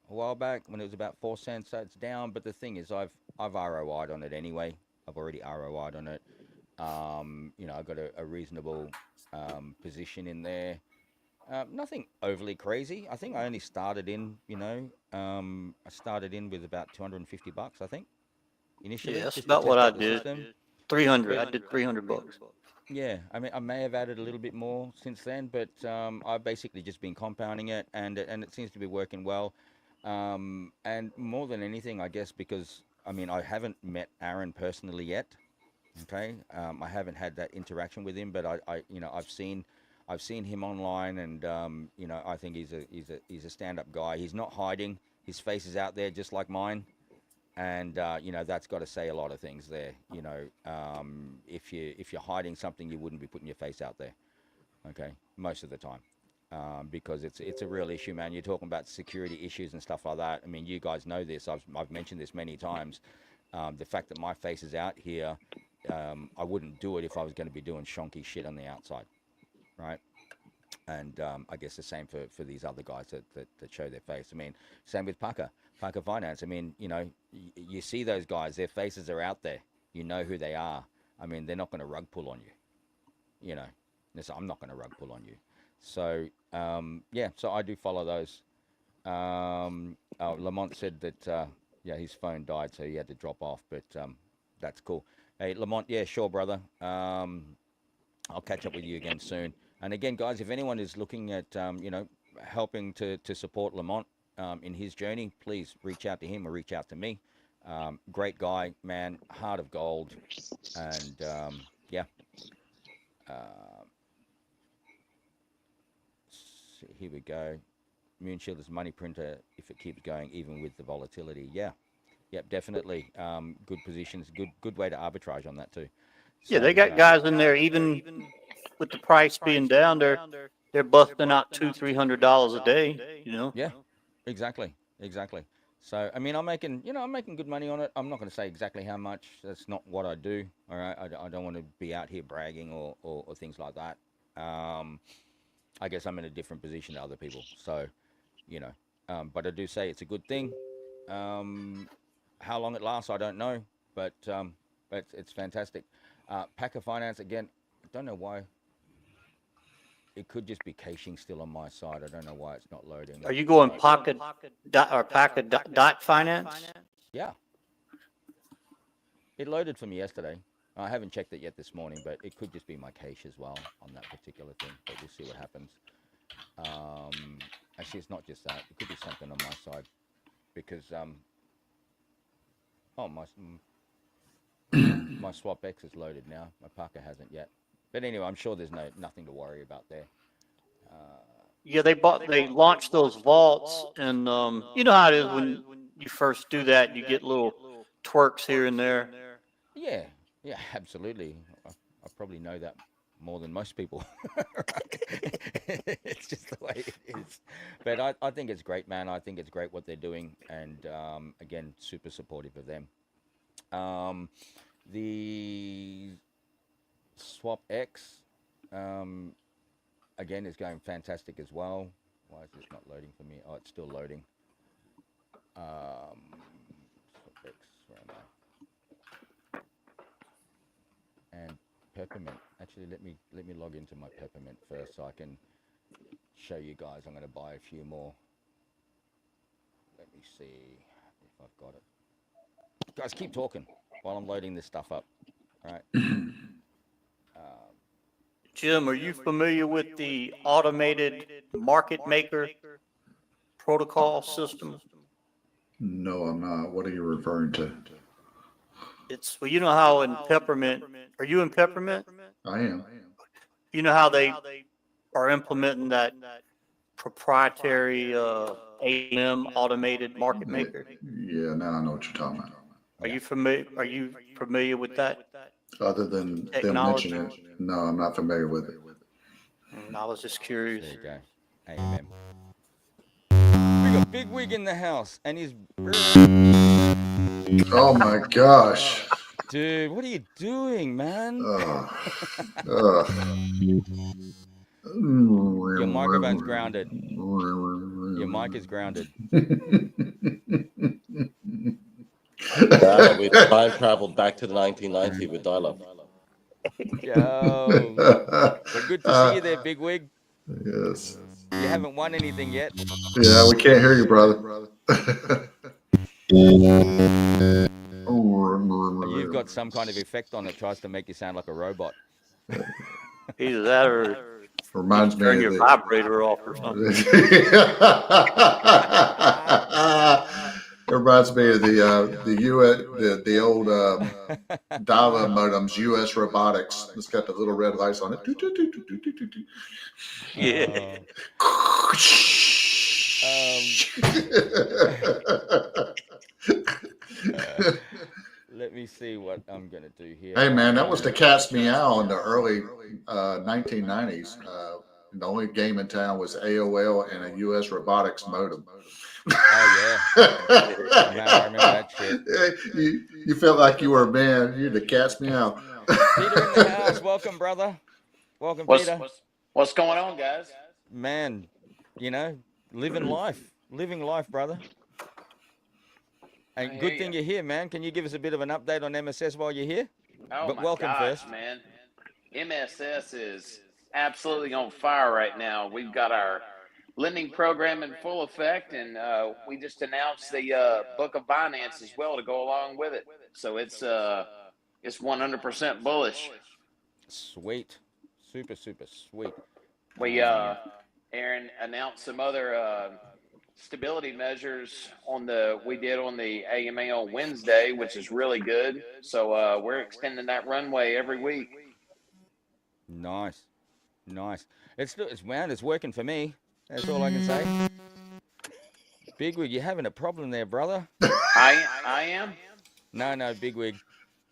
a while back, when it was about 4 cents. So it's down, but the thing is, I've ROI'd on it anyway. I've already ROI'd on it. You know, I've got a reasonable position in there. Nothing overly crazy. I think I only started in, you know, I started in with about $250, I think, initially. Yeah, that's about what I did. 300. I did $300. Yeah, I mean, I may have added a little bit more since then, but I've basically just been compounding it, and it seems to be working well. And more than anything, I guess, because I mean, I haven't met Aaron personally yet. Okay, I haven't had that interaction with him, but I you know, I've seen him online, and you know, I think he's a stand-up guy. He's not hiding. His face is out there, just like mine, and you know, that's got to say a lot of things there. You know, if you're hiding something, you wouldn't be putting your face out there. Okay, most of the time. Because it's a real issue, man. You're talking about security issues and stuff like that. I mean, you guys know this. I've mentioned this many times. The fact that my face is out here, I wouldn't do it if I was going to be doing shonky shit on the outside, right? And I guess the same for these other guys that show their face. I mean, same with Parker Finance. I mean, you know, you see those guys, their faces are out there. You know who they are. I mean, they're not going to rug pull on you. You know, I'm not going to rug pull on you. So, yeah, so I do follow those. Lamont said that, yeah, his phone died, so he had to drop off, but that's cool. Hey, Lamont, yeah, sure, brother. I'll catch up with you again soon. And again, guys, if anyone is looking at, you know, helping to support Lamont in his journey, please reach out to him or reach out to me. Great guy, man, heart of gold. And, yeah. Here we go. Moonshield is money printer if it keeps going, even with the volatility. Yeah. Yep, definitely. Good positions. Good way to arbitrage on that, too. Yeah, they got guys in there, even with the price being down, they're busting out $200-300 a day, you know? Yeah, exactly. So, I mean, I'm making good money on it. I'm not going to say exactly how much. That's not what I do. All right. I don't want to be out here bragging or things like that. I guess I'm in a different position to other people. So, you know, but I do say it's a good thing. How long it lasts, I don't know, but it's fantastic. Packer Finance, again, I don't know why. It could just be caching still on my side. I don't know why it's not loading. Are you going Packer dot finance? Yeah. It loaded for me yesterday. I haven't checked it yet this morning, but it could just be my cache as well on that particular thing. But we'll see what happens. Actually, it's not just that. It could be something on my side because my swap X is loaded now. My Parker hasn't yet. But anyway, I'm sure there's nothing to worry about there. Yeah, they launched those vaults, and you know how it is when you first do that, you get little twerks here and there. Yeah, absolutely. I probably know that more than most people. It's just the way it is. But I think it's great, man. I think it's great what they're doing, and again, super supportive of them. The Swap X, again, is going fantastic as well. Why is this not loading for me? Oh, it's still loading. Swap X, where am I? And Peppermint. Actually, let me log into my Peppermint first so I can show you guys. I'm going to buy a few more. Let me see if I've got it. Guys, keep talking while I'm loading this stuff up. All right. Jim, are you familiar with the automated market maker protocol system? No, I'm not. What are you referring to? Well, you know how in Peppermint, are you in Peppermint? I am. You know how they are implementing that proprietary AMM automated market maker? Yeah, now I know what you're talking about. Are you familiar with that? Other than technology? them mentioning it, no, I'm not familiar with it. I was just curious. There you go. Amen. We got Big Wig in the house, and he's... Oh my gosh. Dude, what are you doing, man? Your microphone's grounded. Your mic is grounded. Yeah, we time traveled back to the 1990s with dial-up. Yo, well, good to see you there, Big Wig. Yes. You haven't won anything yet. Yeah, we can't hear you, brother. You've got some kind of effect on that tries to make you sound like a robot. Either that or reminds me turn of your the vibrator off or something. It reminds me of the US the old dial-up modems, US Robotics. It's got the little red lights on it. Yeah. Let me see what I'm gonna do here. Hey man, that was the cat's meow in the early 1990s. The only game in town was AOL and a US Robotics modem. Oh yeah, man, I remember that shit. You felt like you were a man. You're the cat's meow. Peter in the house, welcome, brother. Welcome, Peter. What's going on, guys? man, you know, living life, brother. And good thing you're here, man. Can you give us a bit of an update on MSS while you're here? Oh But my welcome gosh, first. man. MSS is absolutely on fire right now. We've got our lending program in full effect, and we just announced the book of finance as well to go along with it. So it's 100% bullish. Sweet. Super sweet. We Aaron announced some other stability measures we did on the AMA on Wednesday, which is really good. So we're extending that runway every week. Nice. It's working for me. That's all I can say. Bigwig, you're having a problem there, brother. I am? No, Bigwig.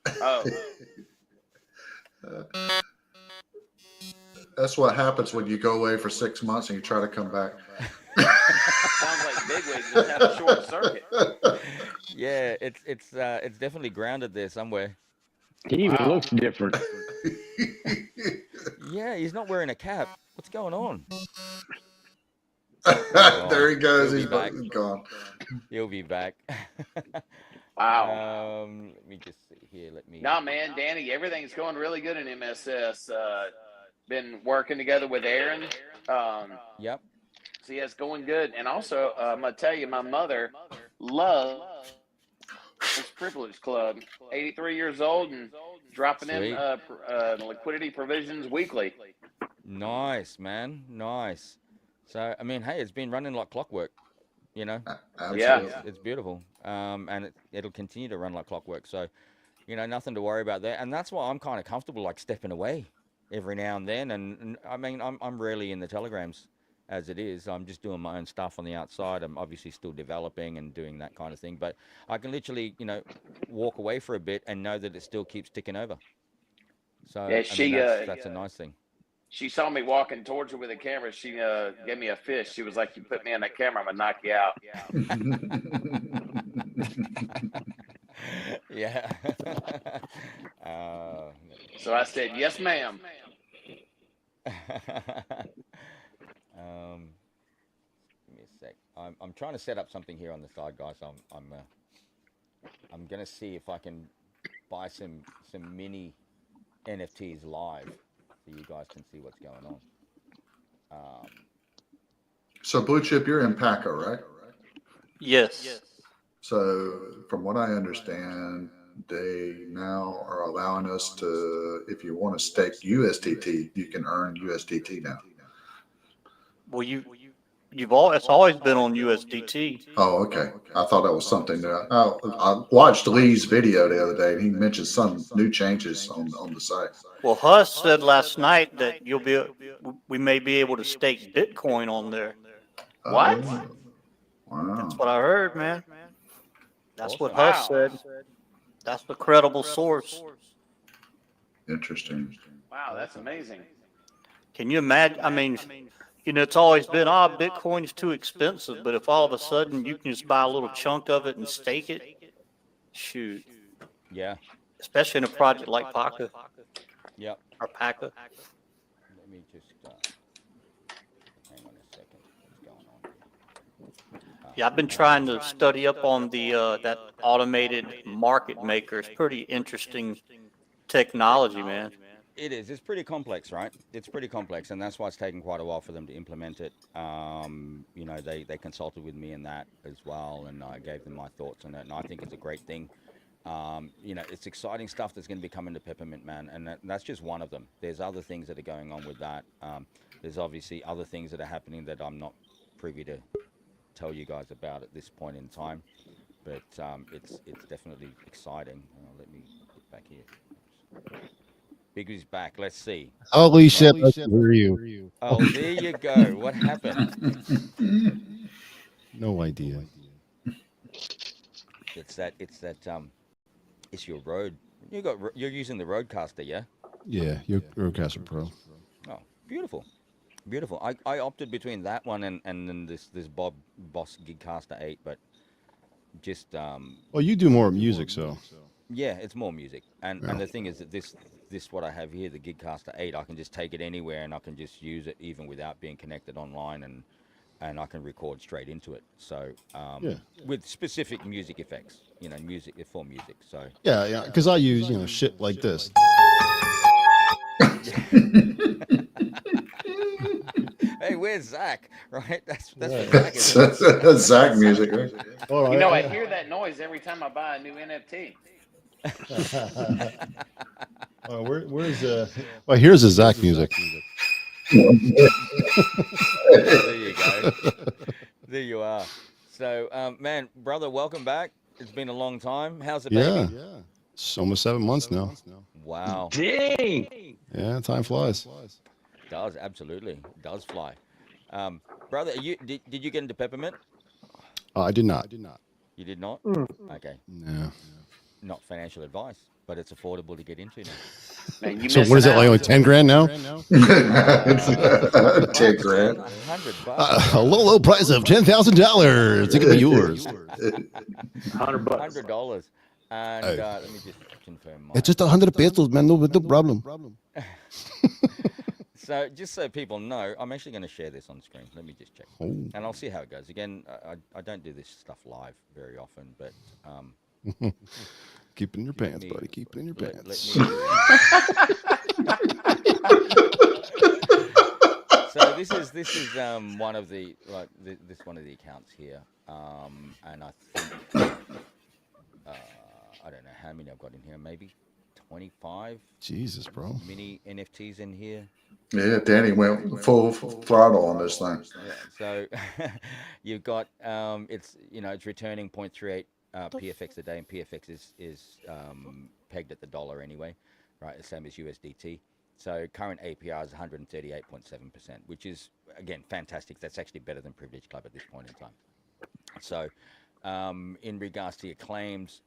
Oh. That's what happens when you go away for 6 months and you try to come back. Sounds like Bigwig just had a short circuit. Yeah, it's definitely grounded there somewhere. He even looks different. Yeah, he's not wearing a cap. What's going on? There he goes. He's gone. He'll be back. Wow. Let me just see here. No, man, Danny, everything's going really good in MSS. Been working together with Aaron. Yep. So yeah, it's going good. And also, I'm gonna tell you, my mother loves this Privilege Club. 83 years old and dropping in liquidity provisions weekly. Nice, man. Nice. So, I mean, hey, it's been running like clockwork, you know? Yeah. It's beautiful. And it'll continue to run like clockwork. So, you know, nothing to worry about there. And that's why I'm kind of comfortable, like, stepping away every now and then. And I mean, I'm rarely in the telegrams as it is. I'm just doing my own stuff on the outside. I'm obviously still developing and doing that kind of thing. But I can literally, you know, walk away for a bit and know that it still keeps ticking over. So, Yeah, I mean, that's a nice thing. She saw me walking towards her with a camera. She gave me a fish. She was like, "You put me on that camera, I'm gonna knock you out." Yeah. So I said, "Yes, ma'am." Give me a sec. I'm trying to set up something here on the side, guys. I'm gonna see if I can buy some mini NFTs live, so you guys can see what's going on. So Blue Chip, you're in PACA, right? Yes. So from what I understand, they now are allowing us to, if you want to stake USDT, you can earn USDT now. Well, it's always been on USDT. Oh, okay. I thought that was something new. I watched Lee's video the other day, and he mentioned some new changes on the site. Well, Huss said last night that we may be able to stake Bitcoin on there. What? Wow. That's what I heard, man. That's what Huss said. That's the credible source. Interesting. Wow, that's amazing. Can you imagine? I mean, you know, it's always been, Bitcoin's too expensive. But if all of a sudden you can just buy a little chunk of it and stake it, shoot. Yeah. Especially in a project like PACA. Yep. Or PACA. Let me just hang on a second. What's going on? Yeah, I've been trying to study up on the that automated market maker. It's pretty interesting technology, man. It is. It's pretty complex, right? It's pretty complex, and that's why it's taken quite a while for them to implement it. You know, they consulted with me in that as well, and I gave them my thoughts on it, and I think it's a great thing. You know, it's exciting stuff that's going to be coming to Peppermint, man, and that's just one of them. There's other things that are going on with that. There's obviously other things that are happening that I'm not privy to tell you guys about at this point in time, but it's definitely exciting. Let me get back here. Biggie's back. Let's see. Holy shit! I hear you. Oh, there you go. What happened? No idea. It's it's your Rode. You're using the Rodecaster, yeah? Yeah, your Rodecaster Pro. Oh, beautiful. I opted between that one and then this Boss Gigcaster 8, but just Well, you do more music, so. Yeah, it's more music, and the thing is that this this what I have here, the Gigcaster 8, I can just take it anywhere and I can just use it even without being connected online, and I can record straight into it. So with specific music effects, music for music. So yeah, because I use shit like this. Hey, where's Zach? Right, that's what Zach is. Zach music. Right? I hear that noise every time I buy a new NFT. Where's well, here's the Zach music. There you go. There you are. So, man, brother, welcome back. It's been a long time. How's the baby? Yeah. It's almost 7 months now. Wow. Dang. Yeah, time flies. Does absolutely does fly. Brother, did you get into peppermint? I did not. You did not? Okay. No. Not financial advice, but it's affordable to get into now. Man, so what is it, like only 10 grand now? 10 grand. $100. A low price of $10,000. It could be yours. $100. $100. And let me just confirm. It's just 100 pesos, man. No problem. So just so people know, I'm actually going to share this on screen. Let me just check. And I'll see how it goes. Again, I don't do this stuff live very often, but... Keep it in your pants, buddy. Keep it in your pants. So this is one of the one of the accounts here, and I think I don't know how many I've got in here. Maybe 25. Jesus, bro. Mini NFTs in here. Yeah, Danny went full throttle on this thing. Yeah, so you've got it's returning 0.38 PFX a day, and PFX is pegged at the dollar anyway, right? The same as USDT. So current APR is 138.7%, which is again fantastic. That's actually better than Privilege Club at this point in time. So in regards to your claims,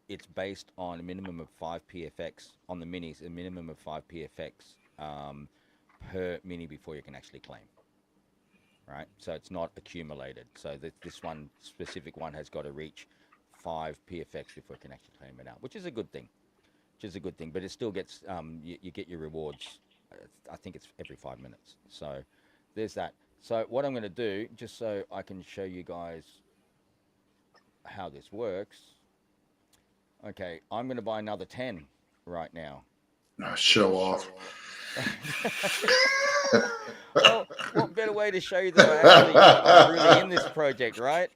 it's based on a minimum of 5 PFX on the minis, a minimum of 5 PFX per mini before you can actually claim. Right, so it's not accumulated. So this one specific one has got to reach 5 PFX before it can actually claim it out, which is a good thing. But it still gets you get your rewards. I think it's every 5 minutes. So there's that. So what I'm going to do, just so I can show you guys how this works. Okay, I'm going to buy another 10 right now. Show off. Well, what better way to show you that I'm really in this project, right?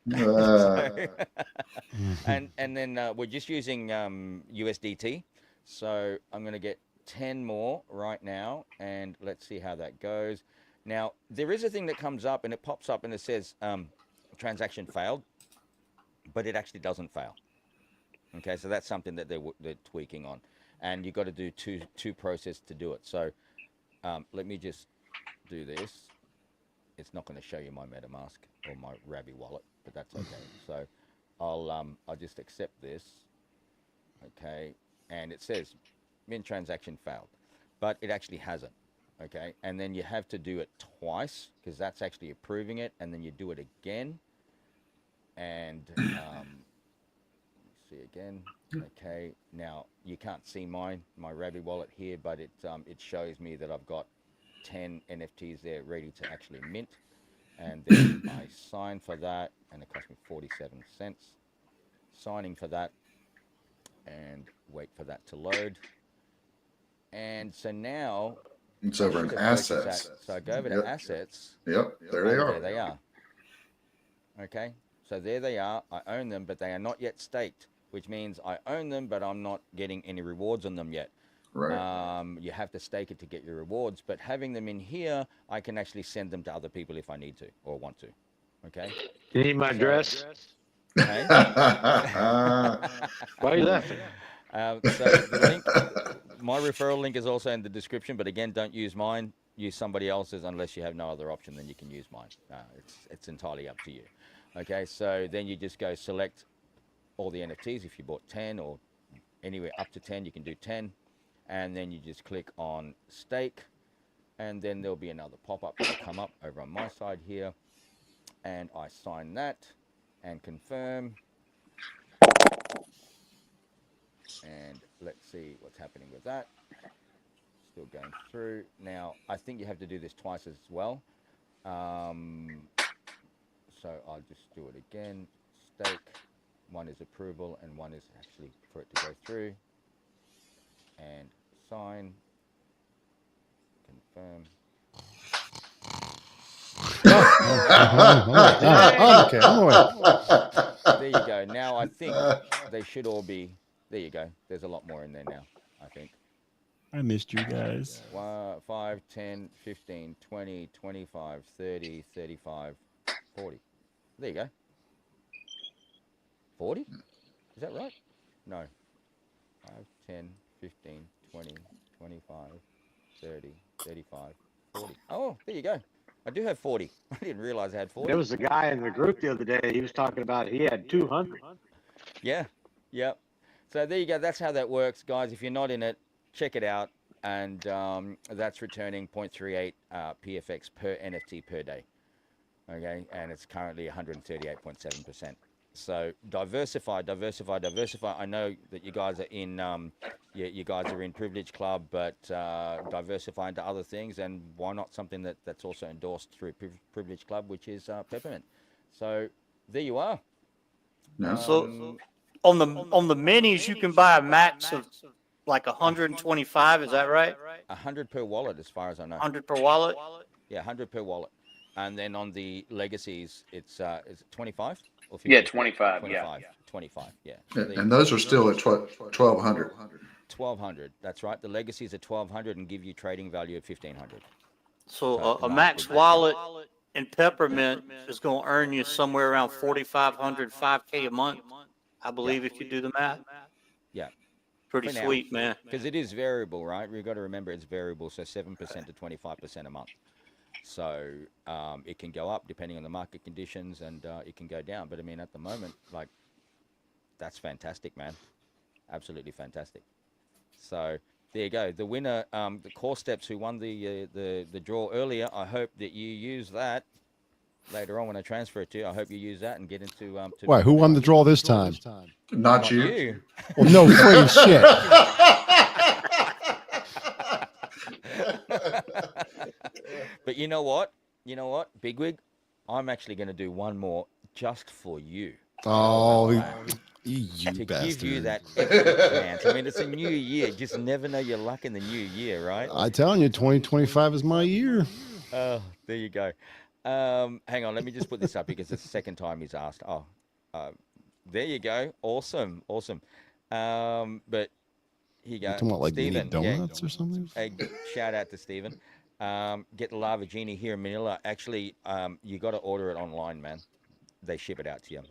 And then we're just using USDT. So I'm going to get 10 more right now, and let's see how that goes. Now, there is a thing that comes up, and it pops up, and it says transaction failed, but it actually doesn't fail. Okay, so that's something that they're tweaking on, and you've got to do two processes to do it. So let me just do this. It's not going to show you my MetaMask or my Rabby wallet, but that's okay. So I'll just accept this. Okay, and it says min transaction failed, but it actually hasn't. Okay, and then you have to do it twice because that's actually approving it, and then you do it again, and see again. Okay, now you can't see my Rabby wallet here, but it shows me that I've got 10 NFTs there ready to actually mint, and then I sign for that, and it cost me 47 cents signing for that, and wait for that to load. And so now it's over in assets. So I go over to assets. Yep, there they are. There they are. Okay, so there they are. I own them, but they are not yet staked, which means I own them, but I'm not getting any rewards on them yet. Right. You have to stake it to get your rewards, but having them in here, I can actually send them to other people if I need to or want to. Okay. You need my address? Okay. Why are you laughing? So the link, my referral link is also in the description, but again, don't use mine. Use somebody else's unless you have no other option. Then you can use mine. It's entirely up to you. Okay. So then you just go select all the NFTs. If you bought 10 or anywhere up to 10, you can do 10. And then you just click on stake, and then there'll be another pop-up that'll come up over on my side here, and I sign that and confirm, And let's see what's happening with that. Still going through. Now, I think you have to do this twice as well. So I'll just do it again. Stake. One is approval and one is actually for it to go through. And sign. Confirm. Okay, I'm away. There you go. Now I think they should all be. There you go. There's a lot more in there now, I think. I missed you guys. 5, 10, 15, 20, 25, 30, 35, 40. There you go. 40? Is that right? No. 5, 10, 15, 20, 25, 30, 35, 40. Oh, there you go. I do have 40. I didn't realize I had 40. There was a guy in the group the other day. He was talking about he had 200. Yeah. Yep. So there you go. That's how that works, guys. If you're not in it, check it out. And that's returning 0.38 PFX per NFT per day. Okay. And it's currently 138.7%. So diversify. I know that you guys are in, you guys are in Privilege Club, but diversify into other things, and why not something that's also endorsed through Privilege Club, which is peppermint. So there you are. No. So on the minis, you can buy a max of like 125. Is that right? 100 per wallet, as far as I know. 100 per wallet. Yeah, 100 per wallet. And then on the legacies, it's is it 25 or 50? Yeah, 25. 25. Yeah. 25. Yeah. And those are still at 1,200. 1,200. That's right. The legacies are 1,200 and give you trading value of 1,500. So a max wallet in peppermint is going to earn you somewhere around 4,500, 5K a month, I believe, if you do the math. Yeah. Pretty sweet, man. Because it is variable, right? We've got to remember it's variable, so 7% to 25% a month. So it can go up depending on the market conditions, and it can go down. But I mean, at the moment, like, that's fantastic, man. Absolutely fantastic. So there you go. The winner, the Core Steps, who won the draw earlier. I hope that you use that later on when I transfer it to you. I hope you use that and get into. Why? Who won the draw this time? Not you. Well, no friggin' shit. But you know what? Bigwig, I'm actually going to do one more just for you. Oh, you to bastard. give you that extra chance. I mean, it's a new year. Just never know your luck in the new year, right? I'm telling you, 2025 is my year. Oh, there you go. Hang on, let me just put this up because it's the second time he's asked. Oh, there you go. Awesome. But here you go. Talking about like Stephen, donuts or something? Shout out to Stephen. Get the Lava Genie here in Manila. Actually, you got to order it online, man. They ship it out to you.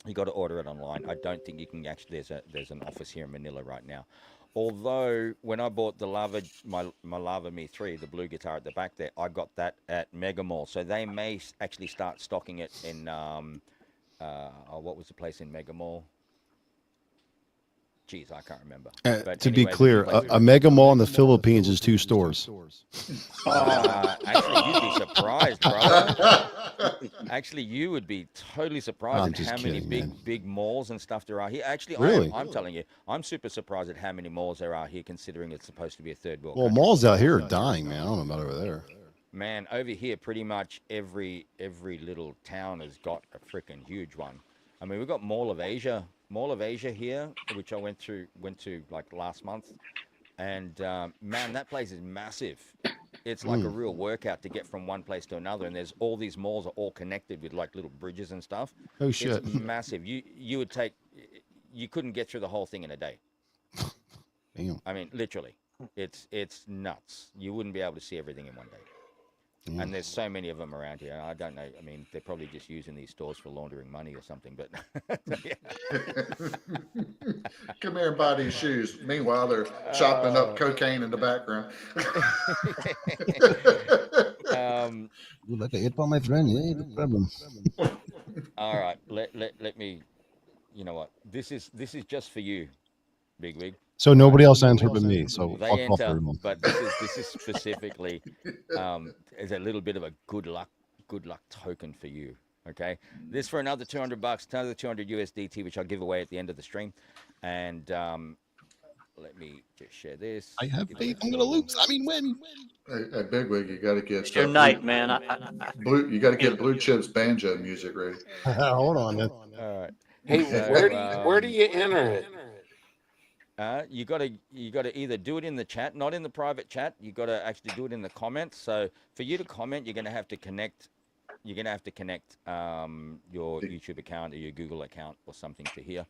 You got to order it online. I don't think you can actually. There's an office here in Manila right now. Although when I bought the my Lava Me 3, the blue guitar at the back there, I got that at Mega Mall. So they may actually start stocking it in what was the place in Mega Mall? Geez, I can't remember. To be clear, a Mega Mall in the Philippines is 2 stores. Actually, you'd be surprised, brother. Actually, you would be totally surprised at how many big malls and stuff there are here. Actually, really? I'm telling you, I'm super surprised at how many malls there are here, considering it's supposed to be a third world country. Malls out here are dying, man. I don't know about over there. Man, over here, pretty much every little town has got a freaking huge one. I mean, we've got Mall of Asia here, which I went to like last month, and man, that place is massive. It's like a real workout to get from one place to another, and there's all these malls are all connected with like little bridges and stuff. Oh shit! It's massive. You couldn't get through the whole thing in a day. Damn. I mean, literally, it's nuts. You wouldn't be able to see everything in one day. And there's so many of them around here. I don't know. I mean, they're probably just using these stores for laundering money or something. But come here and buy these shoes. Meanwhile, they're chopping up cocaine in the background. You like it for my friend? Yeah, no problem. All right, let me. You know what? This is just for you, Bigwig. So nobody else entered but me. So they enter, but this is specifically as a little bit of a good luck token for you. Okay, this for another $200, another 200 USDT, which I'll give away at the end of the stream, and let me just share this. I have faith I'm going to lose. I mean, win. Hey, Bigwig, you got to get Your night, man. blue. You got to get Blue Chips banjo music ready. Hold on. All right. Hey, So, where do you enter it? you gotta either do it in the chat, not in the private chat. You gotta actually do it in the comments. So for you to comment, you're gonna have to connect. You're gonna have to connect your YouTube account or your Google account or something to here.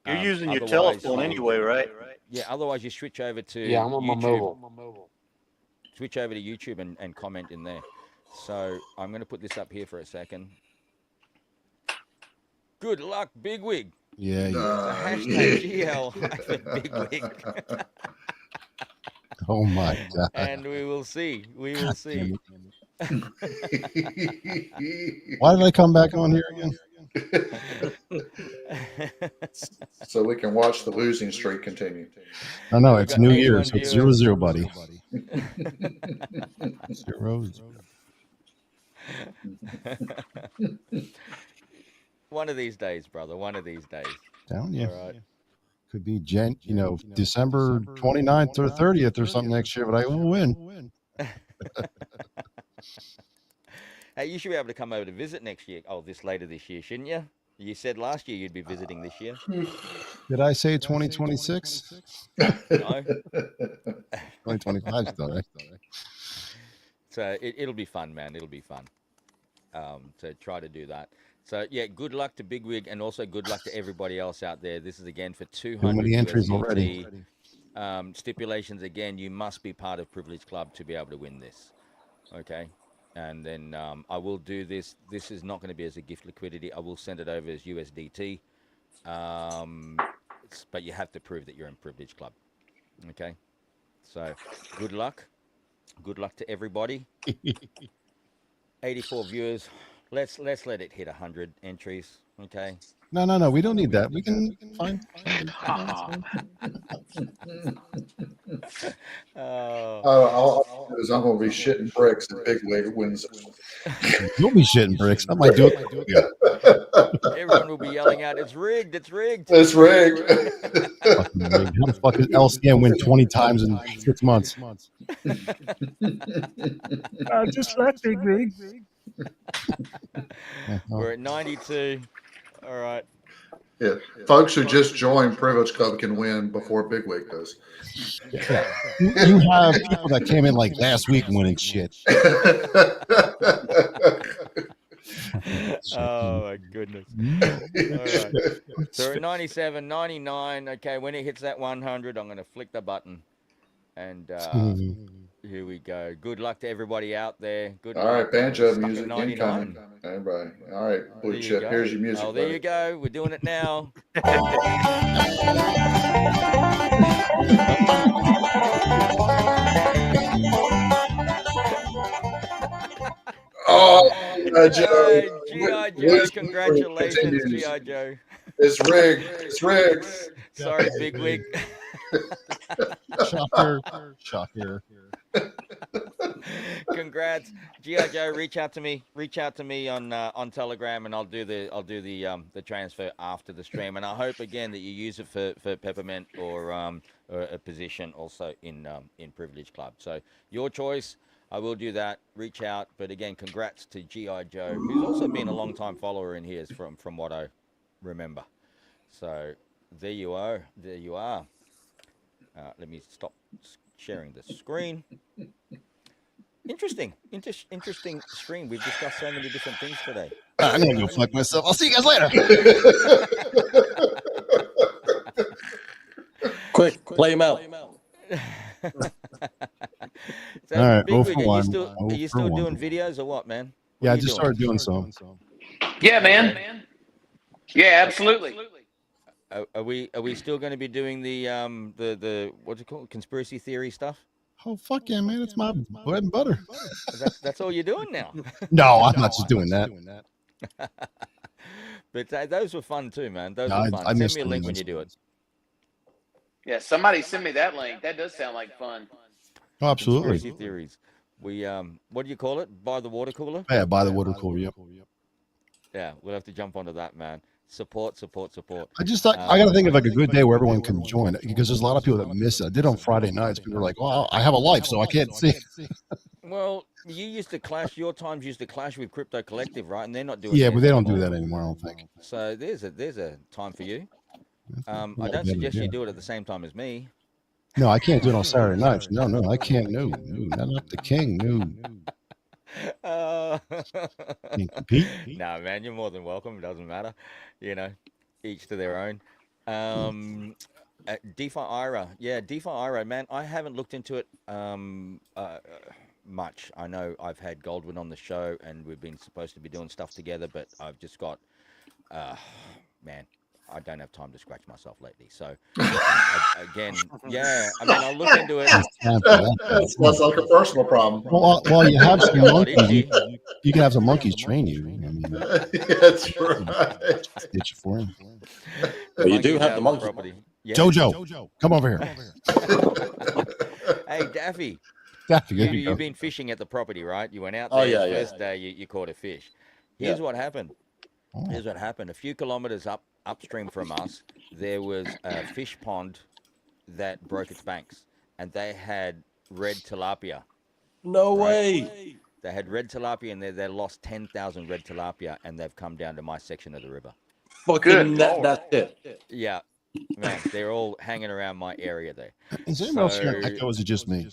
You're using your Otherwise, telephone anyway, right? Yeah. Otherwise, you switch over to Yeah, I'm on my YouTube. mobile. Switch over to YouTube and comment in there. So I'm gonna put this up here for a second. Good luck, Bigwig. Yeah. So hashtag GL-Bigwig. Oh my God. And we will see. We will see. Why did I come back on here again? So we can watch the losing streak continue. I know it's New Year's. So it's 0-0, buddy. 0. One of these days, brother. One of these days. Down, yeah. All right. Could be December 29th or 30th or something next year, but I will win. Hey, you should be able to come over to visit next year. Oh, later this year, shouldn't you? You said last year you'd be visiting this year. Did I say 2026? No. 2025 still, right? So it'll be fun, man. It'll be fun. So try to do that. So yeah, good luck to Bigwig, and also good luck to everybody else out there. This is again for 200 Too many entries USDT. already. Stipulations again. You must be part of Privilege Club to be able to win this. Okay. And then I will do this. This is not going to be as a gift liquidity. I will send it over as USDT. But you have to prove that you're in Privilege Club. Okay. So good luck. Good luck to everybody. 84 viewers. Let's let it hit 100 entries. Okay. No. We don't need that. We can find. I'm going to be shitting bricks and Bigwig wins. You'll be shitting bricks. I might do it. Yeah. Everyone will be yelling out, "It's rigged! It's rigged! It's rigged!" Fucking rigged. How the fuck is LCM win 20 times in 6 months? Just let Bigwig. We're at 92. All right. Yeah, folks who just joined Privilege Club can win before Bigwig does. Yeah. You have people that came in like last week winning shit. Oh my goodness. All right. So we're at 97, 99. Okay, when it hits that 100, I'm going to flick the button. And here we go. Good luck to everybody out there. Good luck. All right, banjo Stuck at music 99. incoming. Everybody. All right, Blue Chip, go. here's your music. Oh, there buddy. you go. We're doing it now. Oh, Joe. G.I. Joe, congratulations, G.I. Joe. It's rigged. It's rigged. Sorry, Bigwig. Shocker. Congrats, G.I. Joe. Reach out to me. Reach out to me on Telegram, and I'll do the transfer after the stream. And I hope again that you use it for Peppermint or a position also in Privilege Club. So your choice. I will do that. Reach out. But again, congrats to G.I. Joe, who's also been a long-time follower in here from what I remember. So there you are. There you are. Let me stop sharing the screen. Interesting stream. We've discussed so many different things today. I'm going to go fuck myself. I'll see you guys later. Quick, play him out. So, all right, Bigwig, are you still doing videos or what, man? Yeah, I just started doing some. Yeah, man. Yeah, absolutely. Are we still going to be doing the what's it called, conspiracy theory stuff? Oh fuck yeah, man! It's my bread and butter. That's all you're doing now. No, I'm not just doing that. But those were fun too, man. Those were fun. I Send me a link when you do it. Yeah, somebody send me that link. That does sound like fun. Oh, absolutely. Conspiracy theories. We what do you call it? By the water cooler? Yeah, by the water cooler. Yep. Yeah, we'll have to jump onto that, man. Support. I just thought I got to think of like a good day where everyone can join, because there's a lot of people that miss it. I did on Friday nights. People are like, "Well, I have a life, so I can't see." Well, you used to clash. Your times used to clash with Crypto Collective, right? And they're not doing. Yeah, but theirs they don't do anymore. that anymore. I don't think. So there's a time for you. I Yeah, don't yeah, suggest yeah. you do it at the same time as me. No, I can't do it on Saturday nights. No, I can't. No, not the king. No. Can't compete. No, man, you're more than welcome. It doesn't matter. You know, each to their own. DeFi IRA. Yeah, DeFi IRA, man. I haven't looked into it much. I know I've had Goldwyn on the show and we've been supposed to be doing stuff together, but I've just got, man, I don't have time to scratch myself lately. So, again, yeah, I mean, I'll look into it. That's like a personal problem. Well, you have some Yeah, well, monkeys. You can have some monkeys train you. I mean, That's right. Stitch it for him. Well, you do have the monkey monkey. property. Yeah. Jojo, come over here. Hey, Daffy. Daffy, there you go. You've been fishing at the property, right? You went out Oh, there yeah, the yeah. first day, you caught a fish. Here's Yeah. what happened. Here's what happened. A few kilometers upstream from us, there was a fish pond that broke its banks, and they had red tilapia. No way. They had red tilapia, and they lost 10,000 red tilapia, and they've come down to my section of the river. Fucking that's it. Yeah, man, they're all hanging around my area there. Is anyone else hearing echo? Is it just me?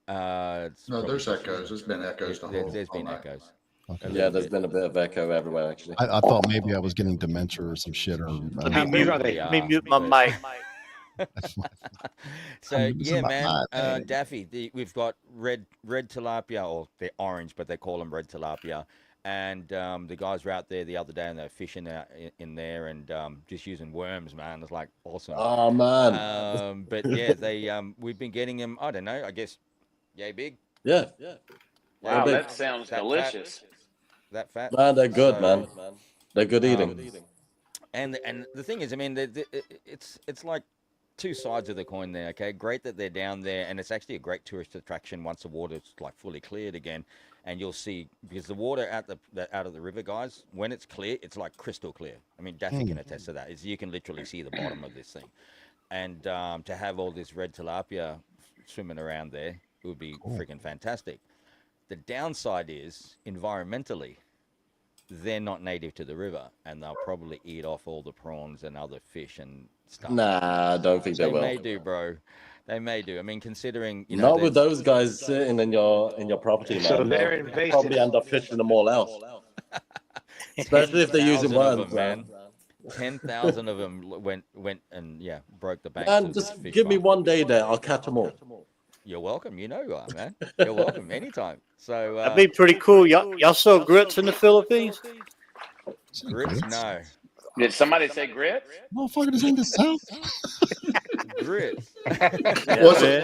No, there's echoes. There's been echoes the whole. There's been all night. echoes. Okay. Yeah, there's been a bit of echo everywhere, actually. I thought maybe I was getting dementia or some shit. Or Let me mute my mic. So yeah, man, Daffy, we've got red tilapia, or they're orange, but they call them red tilapia. And the guys were out there the other day, and they're fishing out in there, and just using worms, man. It's like awesome. Oh man. But yeah, we've been getting them. I don't know. I guess, yay big. Yeah. Wow, big. that sounds delicious. That fat. Man, they're good, So, man. They're good eating. And the thing is, I mean, it's like two sides of the coin there. Okay, great that they're down there, and it's actually a great tourist attraction once the water's like fully cleared again, and you'll see, because the water out of the river, guys, when it's clear, it's like crystal clear. I mean, Daffy can attest to that. You can literally see the bottom of this thing, and to have all this red tilapia swimming around there, it would be freaking fantastic. The downside is, environmentally, they're not native to the river, and they'll probably eat off all the prawns and other fish and stuff. Nah, I don't think they will. They may do, bro. They may do. I mean, considering, you know, Not with those guys sitting in your property, man. So they're They'll invasive. probably end up fishing them all out. Especially if they're using 10,000 of worms, them, man. 10,000 of them went and broke the banks. And of just the fish give me farm. one day there, I'll catch them all. You're welcome. You know you are, man. You're welcome anytime. So That'd be pretty cool. Y'all sell grits in the Philippines? grits? No. Did somebody say grits? Motherfucker, this ain't the South. Grits.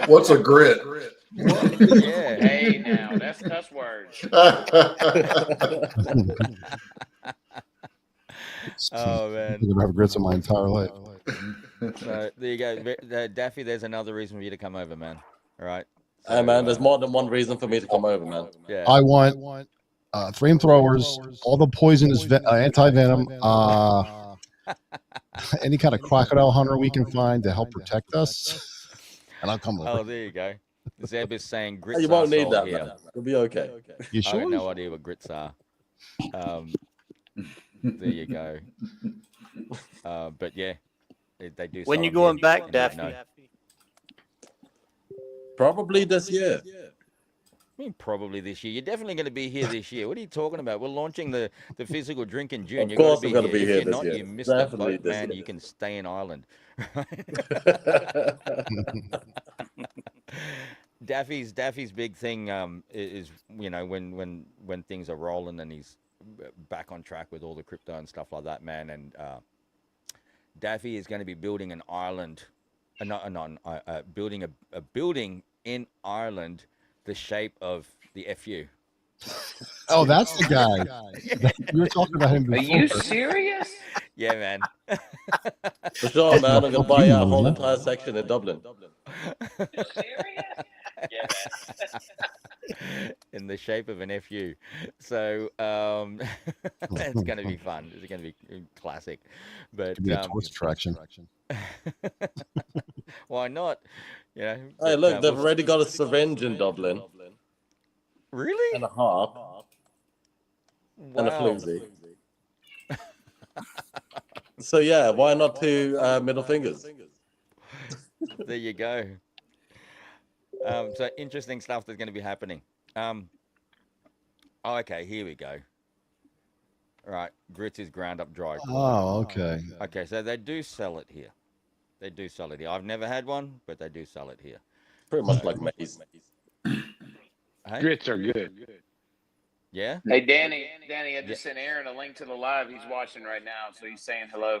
What's a grit? Yeah. Hey, now that's cuss words. Oh man. I've never had grits in my entire life. So there you go, Daffy. There's another reason for you to come over, man. All right. So, Hey, man, there's more than one reason for me to come over, man. Yeah. I want flamethrowers, all the poisonous anti-venom, any kind of crocodile hunter we can find to help protect us, and I'll come over. Oh, there you go. Zeb is saying grits. You won't are need sold that, here. man. You'll be okay. You I sure? have no idea what grits are. There you go. But yeah, they do. When sell you them going here, back, and Daffy? no. Probably this year. I mean, probably this year. You're definitely going to be here this year. What are you talking about? We're launching the physical drink in June. Of You're course going I'm to gonna be If here you're this not, year. you missed Definitely the boat, this man. year. You can stay in Ireland. Daffy's big thing is, you know, when things are rolling and he's back on track with all the crypto and stuff like that, man. And Daffy is going to be building an island, building a building in Ireland, the shape of the FU. Oh, that's the guy. We were talking about him Are before. you serious? Yeah, man. For sure, man. I'm going to buy a whole entire section in Dublin. You serious? Yeah, man. In the shape of an FU. So it's going to be fun. It's going to be classic. But Could be a tourist attraction. why not? You know. Hey, But, look, they've already got a syringe in Dublin. Really? And a harp. And a Wow. floozy. So yeah, why not two middle fingers? There you go. So interesting stuff that's going to be happening. Okay, here we go. All right, grits is ground up dry. Oh, okay. Okay, so they do sell it here. They do sell it here. I've never had one, but they do sell it here. Pretty much like maize. Hey? Grits are good. Yeah? Hey, Danny, I just sent Aaron a link to the live. He's watching right now, so he's saying hello.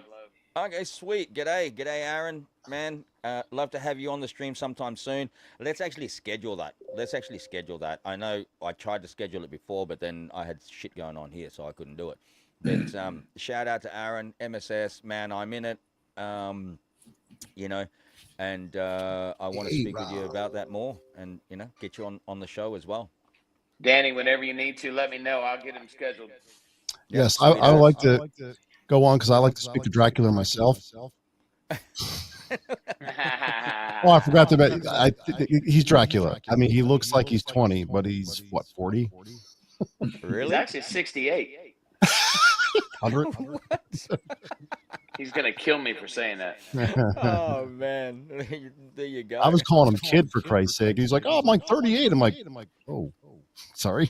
Okay, sweet. G'day, Aaron. Man, love to have you on the stream sometime soon. Let's actually schedule that. I know I tried to schedule it before, but then I had shit going on here, so I couldn't do it. But shout out to Aaron, MSS. Man, I'm in it. You know, and I want to speak with you about that more, and you know, get you on the show as well. Danny, whenever you need to, let me know. I'll get him scheduled. Yes, I would like to go on because I like to speak to Dracula myself. Oh, I forgot to mention, he's Dracula. I mean, he looks like he's 20, but he's what, 40? Really? He's actually 68. 100? He's gonna kill me for saying that. Oh man, there you go. I was calling him kid for Christ's sake. He's like, "Oh, I'm like 38." I'm like, "Oh, sorry."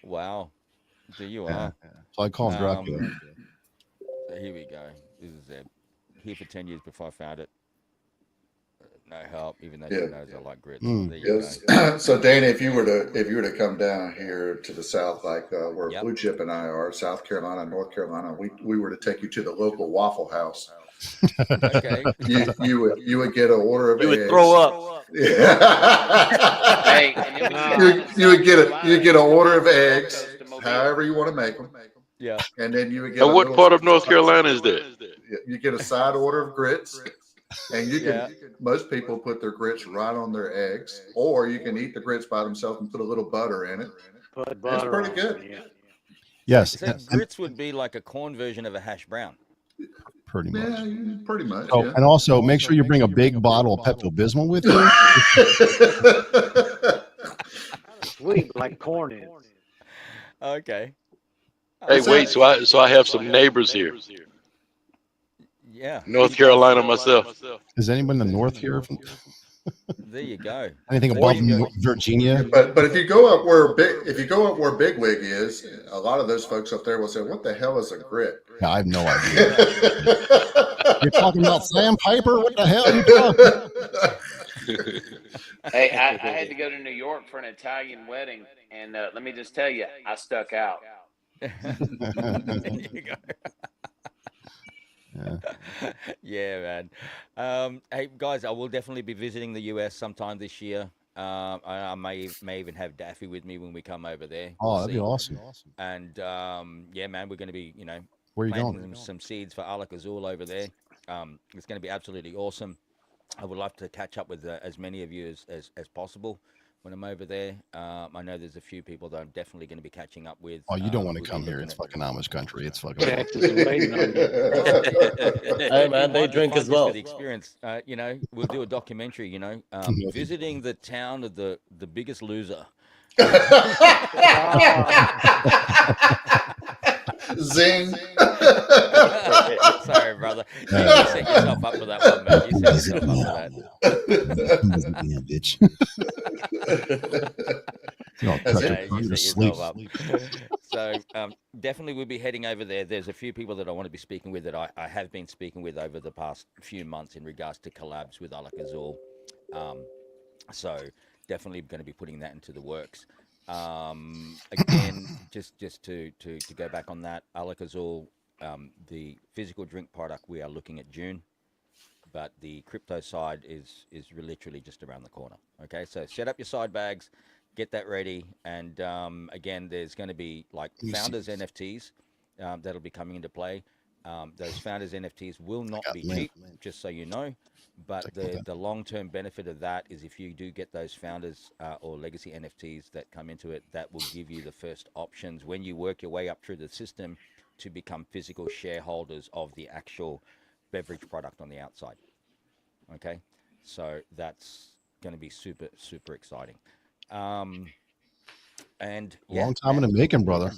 Wow, there you are. Yeah. So I call him Dracula. Here we go. This is it. Here for 10 years before I found it. No help, even though she knows I like grits. There you go. So Dana, if you were to come down here to the south, like where Blue Chip and I are, South Carolina, North Carolina, we were to take you to the local Waffle House. Okay. You would get an order of eggs. You would throw up. Yeah. Hey, you would get an order of eggs, however you want to make them. Yeah. And then you would get. And what part of North Carolina is that? You get a side order of grits. And you can, most people put their grits right on their eggs, or you can eat the grits by themselves and put a little butter in it. It's pretty good. Yeah. Yes. So grits would be like a corn version of a hash brown. Pretty much. Yeah, pretty much. Oh, and also make sure you bring a big bottle of Pepto-Bismol with you. Sweet, like corn is. Okay. Hey, wait, so I have some neighbors here. Yeah. North Carolina myself. Is anyone in the north here? There you go. Anything above Virginia? But if you go up where Bigwig is, a lot of those folks up there will say, "What the hell is a grit?" Yeah, I have no idea. You're talking about sandpaper? What the hell are you talking? Hey, I had to go to New York for an Italian wedding, and let me just tell you, I stuck out. There you go. Yeah, man. Hey, guys, I will definitely be visiting the US sometime this year. I may even have Daffy with me when we come over there. Oh, that'd be awesome. And yeah, man, we're going to be, you know, where are you planting going? some seeds for Alak-Azul over there. It's going to be absolutely awesome. I would love to catch up with as many of you as possible when I'm over there. I know there's a few people that I'm definitely going to be catching up with. Oh, you don't want to come here. It's fucking Amish country. It's fucking. Texas is waiting on you. Hey, man, they drink as well. For the experience, you know, we'll do a documentary, you know, visiting the town of the biggest loser. Zing. Sorry, brother. You set yourself up for that one, man. You set yourself up for that. Yeah, bitch. You set yourself up. So definitely we'll be heading over there. There's a few people that I want to be speaking with that I have been speaking with over the past few months in regards to collabs with Alak-Azul. So definitely going to be putting that into the works. Again, just to go back on that, Alak-Azul, the physical drink product, we are looking at June, but the crypto side is literally just around the corner. Okay, so set up your side bags, get that ready, and again, there's going to be like founders NFTs that'll be coming into play. Those founders NFTs will not be cheap, just so you know. But the long-term benefit of that is if you do get those founders or legacy NFTs that come into it, that will give you the first options when you work your way up through the system to become physical shareholders of the actual beverage product on the outside. Okay, so that's going to be super, super exciting. And yeah, long time in the making, brother.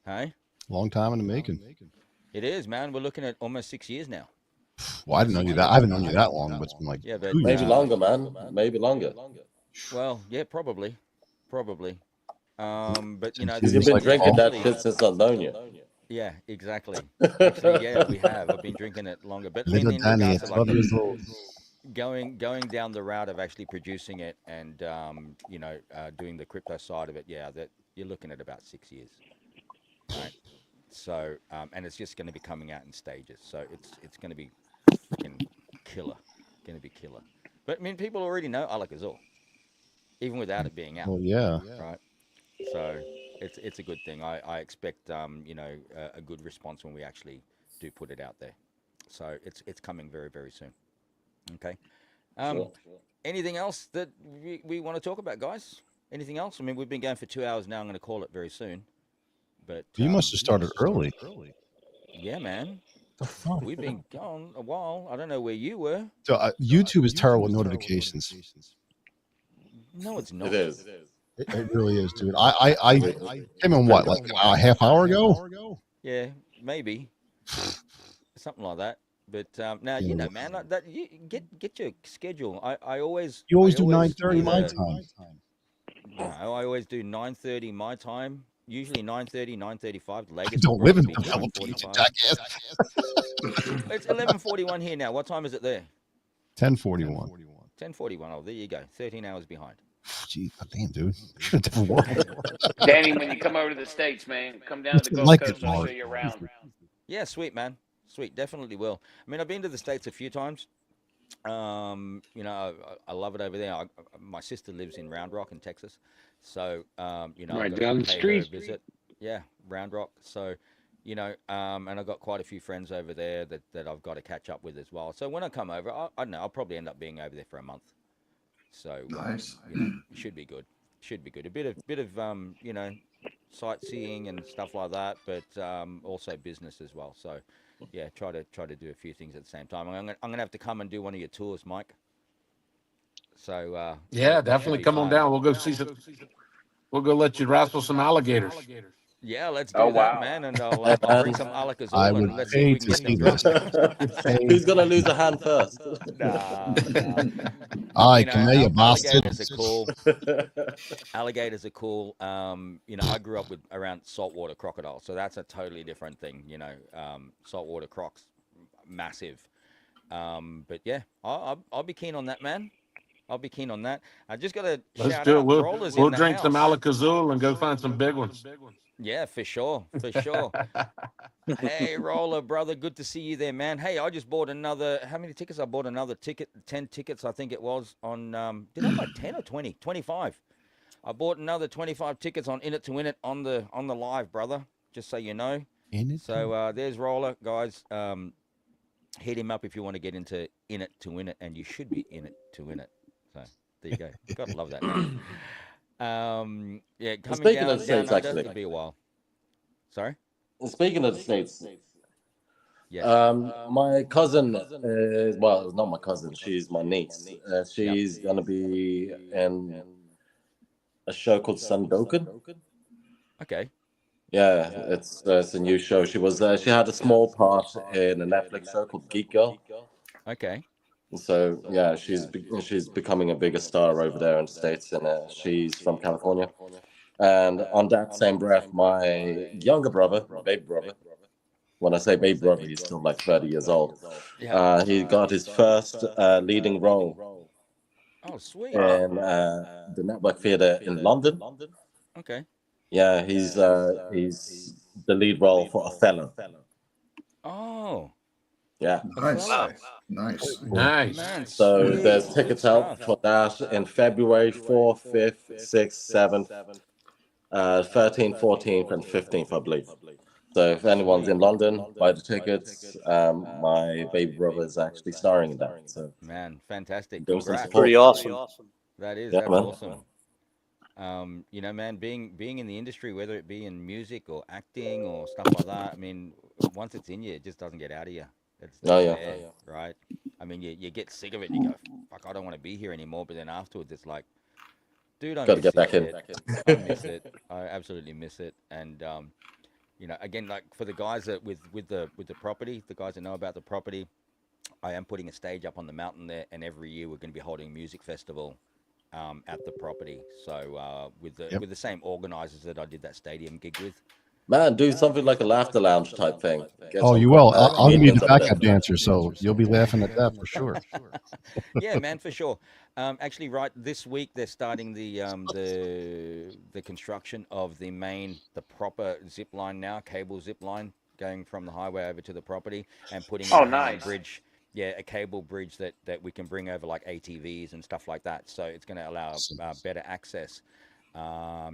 Hey, long time in the making. It is, man. We're looking at almost 6 years now. Well, I didn't know you that. I haven't known you that long, but it's been like 2 years. Maybe longer, man. Maybe longer. Well, yeah, probably. But you know, you've been drinking that shit since I've known you. Yeah, exactly. Actually, yeah, we have. I've been drinking it longer, but in regards to like going down the route of actually producing it and doing the crypto side of it, yeah, that you're looking at about 6 years, right? So, and it's just going to be coming out in stages. So it's going to be freaking killer, But I mean, people already know Alak-Azul, even without it being out. Well, yeah. Right. So it's a good thing. I expect a good response when we actually do put it out there. So it's coming very, very soon. Okay. Sure. Anything else that we want to talk about, guys? Anything else? I mean, we've been going for 2 hours now. I'm going to call it very soon. But you must have started early. Yeah, man. We've been gone a while. I don't know where you were. So YouTube is terrible with notifications. No, it's not. It is. It really is, dude. I came in what, like a half hour ago? Yeah, maybe something like that. But now you know, man, like that you get your schedule. I always do 9:30 my time. No, I always do 9:30 my time. Usually 9:30, 9:35. Latest. I don't live in the Philippines, jackass. It's 11:41 here now. What time is it there? 10:41. 10:41. Oh, there you go. 13 hours behind. Jeez, damn, dude. Should have different world. Danny, when you come over to the States, man, come down to the Gulf Coast. I'll show you around. Yeah, sweet, man. Sweet, definitely will. I mean, I've been to the States a few times. I love it over there. My sister lives in Round Rock in Texas, so right down the street. Visit. Yeah, Round Rock. So, and I've got quite a few friends over there that I've got to catch up with as well. So when I come over, I don't know, I'll probably end up being over there for a month. So nice. It should be good. A bit of sightseeing and stuff like that, but also business as well. So yeah, try to do a few things at the same time. I'm gonna have to come and do one of your tours, Mike. So yeah, definitely come on down. We'll go see some. We'll go let you wrestle some alligators. Yeah, let's do that, man, and I'll bring some Alak-Azul. I would pay to see this. Who's gonna lose a hand first? Nah. I can you bastard. Alligators are cool. I grew up around saltwater crocodiles, so that's a totally different thing. Saltwater crocs, massive. But yeah, I'll be keen on that, man. I'll be keen on that. I just got to shout out Rollers. We'll drink some Alak-Azul and go find some big ones. Yeah, for sure. Hey, Roller, brother, good to see you there, man. Hey, I just bought another. How many tickets? I bought another 10 tickets, I think it was on. Did I buy 10 or 20? 25. I bought another 25 tickets on In It to Win It on the live, brother. Just so you know. So there's Roller, guys. Hit him up if you want to get into In It to Win It, and you should be in it to win it. So there you go. Gotta love that, man. Yeah, coming down the States, actually, it'll be a while. Sorry? Speaking of the States, yeah. My cousin is, well, not my cousin, she's my niece. She's going to be in a show called Sandokan. Okay. Yeah, it's a new show. She had a small part in a Netflix show called Geek Girl. Okay. So yeah, she's becoming a bigger star over there in the States, and she's from California. And on that same breath, my younger brother, baby brother, when I say baby brother, he's still like 30 years old. He got his first leading role. Oh, sweet. In the Network Theatre in London. Okay. Yeah, he's the lead role for Othello. Oh. Yeah. Nice. Man, so there's tickets out for that in February 4th, 5th, 6th, 7th, 13th, 14th, and 15th, I believe. So if anyone's in London, buy the tickets. My baby brother is actually starring in that. So Man, fantastic. do some Congrats. support. Pretty awesome. Yeah, That's man. awesome. You know, man, being in the industry, whether it be in music or acting or stuff like that, I mean, once it's in you, it just doesn't get out of you. Oh It's yeah. there, right? I mean, you get sick of it and you go, fuck, I don't want to be here anymore. But then afterwards, it's like, dude, I Got to miss get this back in. shit. I miss it. I absolutely miss it. And you know, again, like for the guys that with the property, the guys that know about the property, I am putting a stage up on the mountain there, and every year we're going to be holding a music festival at the property. So with the same organizers that I did that stadium gig with. Man, do something like a laughter lounge type thing. Get Oh, some you will. I'm gonna be the comedians up there. backup dancer, so you'll be laughing at that for sure. Yeah, man, for sure. Actually, right this week they're starting the construction of the proper zip line now, cable zip line going from the highway over to the property and putting in Oh, a hanging nice. bridge. Yeah, a cable bridge that we can bring over like ATVs and stuff like that. So it's going to allow better access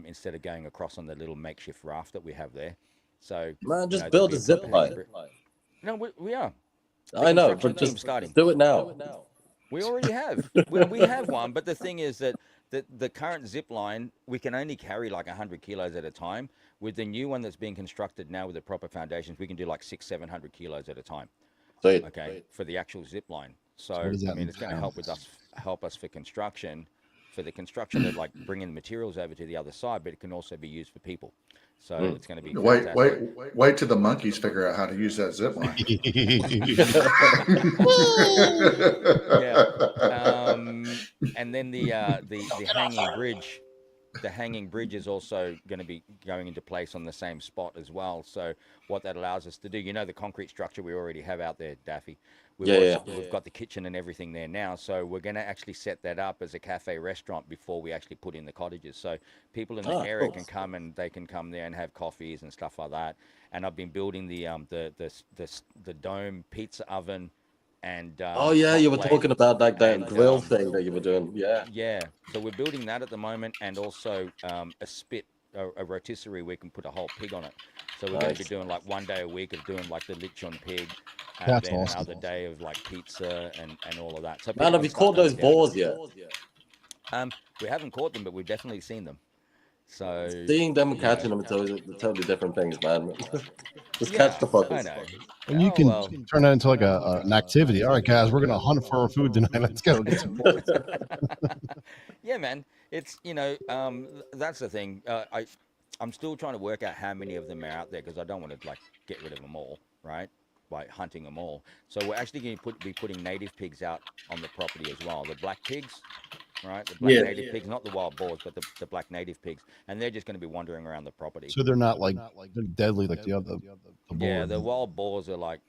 instead of going across on the little makeshift raft that we have there. So Man, you just know, there'll build be a a zip proper hanging line. bridge. No, we are. The I know, construction but team's just starting. do it now. We already have. We have one, but the thing is that the current zip line, we can only carry like 100 kilos at a time. With the new one that's being constructed now with the proper foundations, we can do like 700 kilos at a time. Sweet. Okay, for the actual zip line. So So what does I that mean, mean it's going for to pounds? help us for construction, of like bringing the materials over to the other side, but it can also be used for people. So Mm. it's going to be Wait, fantastic. wait till the monkeys figure out how to use that zip line. Yeah. And then the hanging bridge, is also going to be going into place on the same spot as well. So what that allows us to do, you know, the concrete structure we already have out there, Daffy. Yeah. We've got the kitchen and everything there now. So we're going to actually set that up as a cafe restaurant before we actually put in the cottages. So people in the area Cool. can come and they can come there and have coffees and stuff like that. And I've been building the dome pizza oven and Oh yeah, hot you were plate talking about like that and grill thing that you were doing. Yeah. yeah, so we're building that at the moment, and also a rotisserie we can put a whole pig on it. So we're going to be Nice. doing like one day a week of doing like the lechon pig, and That's then awesome. another day of like pizza and all of that. So Man, people have can you start caught those coming down. boars yet? We haven't caught them, but we've definitely seen them. So Seeing them and you know, catching them are totally different things, man. Just yeah, catch the I fuckers. know. And you Oh can well. turn that into like an activity. All right, guys, we're gonna hunt for our food tonight. Let's go get some boys. Yeah, man. It's that's the thing. I'm still trying to work out how many of them are out there because I don't want to like get rid of them all, right? By hunting them all. So we're actually going to be putting native pigs out on the property as well. The black pigs, right? The black native pigs, not the wild boars, but the black native pigs, and they're just going to be wandering around the property. So they're not like they're deadly like the other the Yeah, boar. the wild boars are like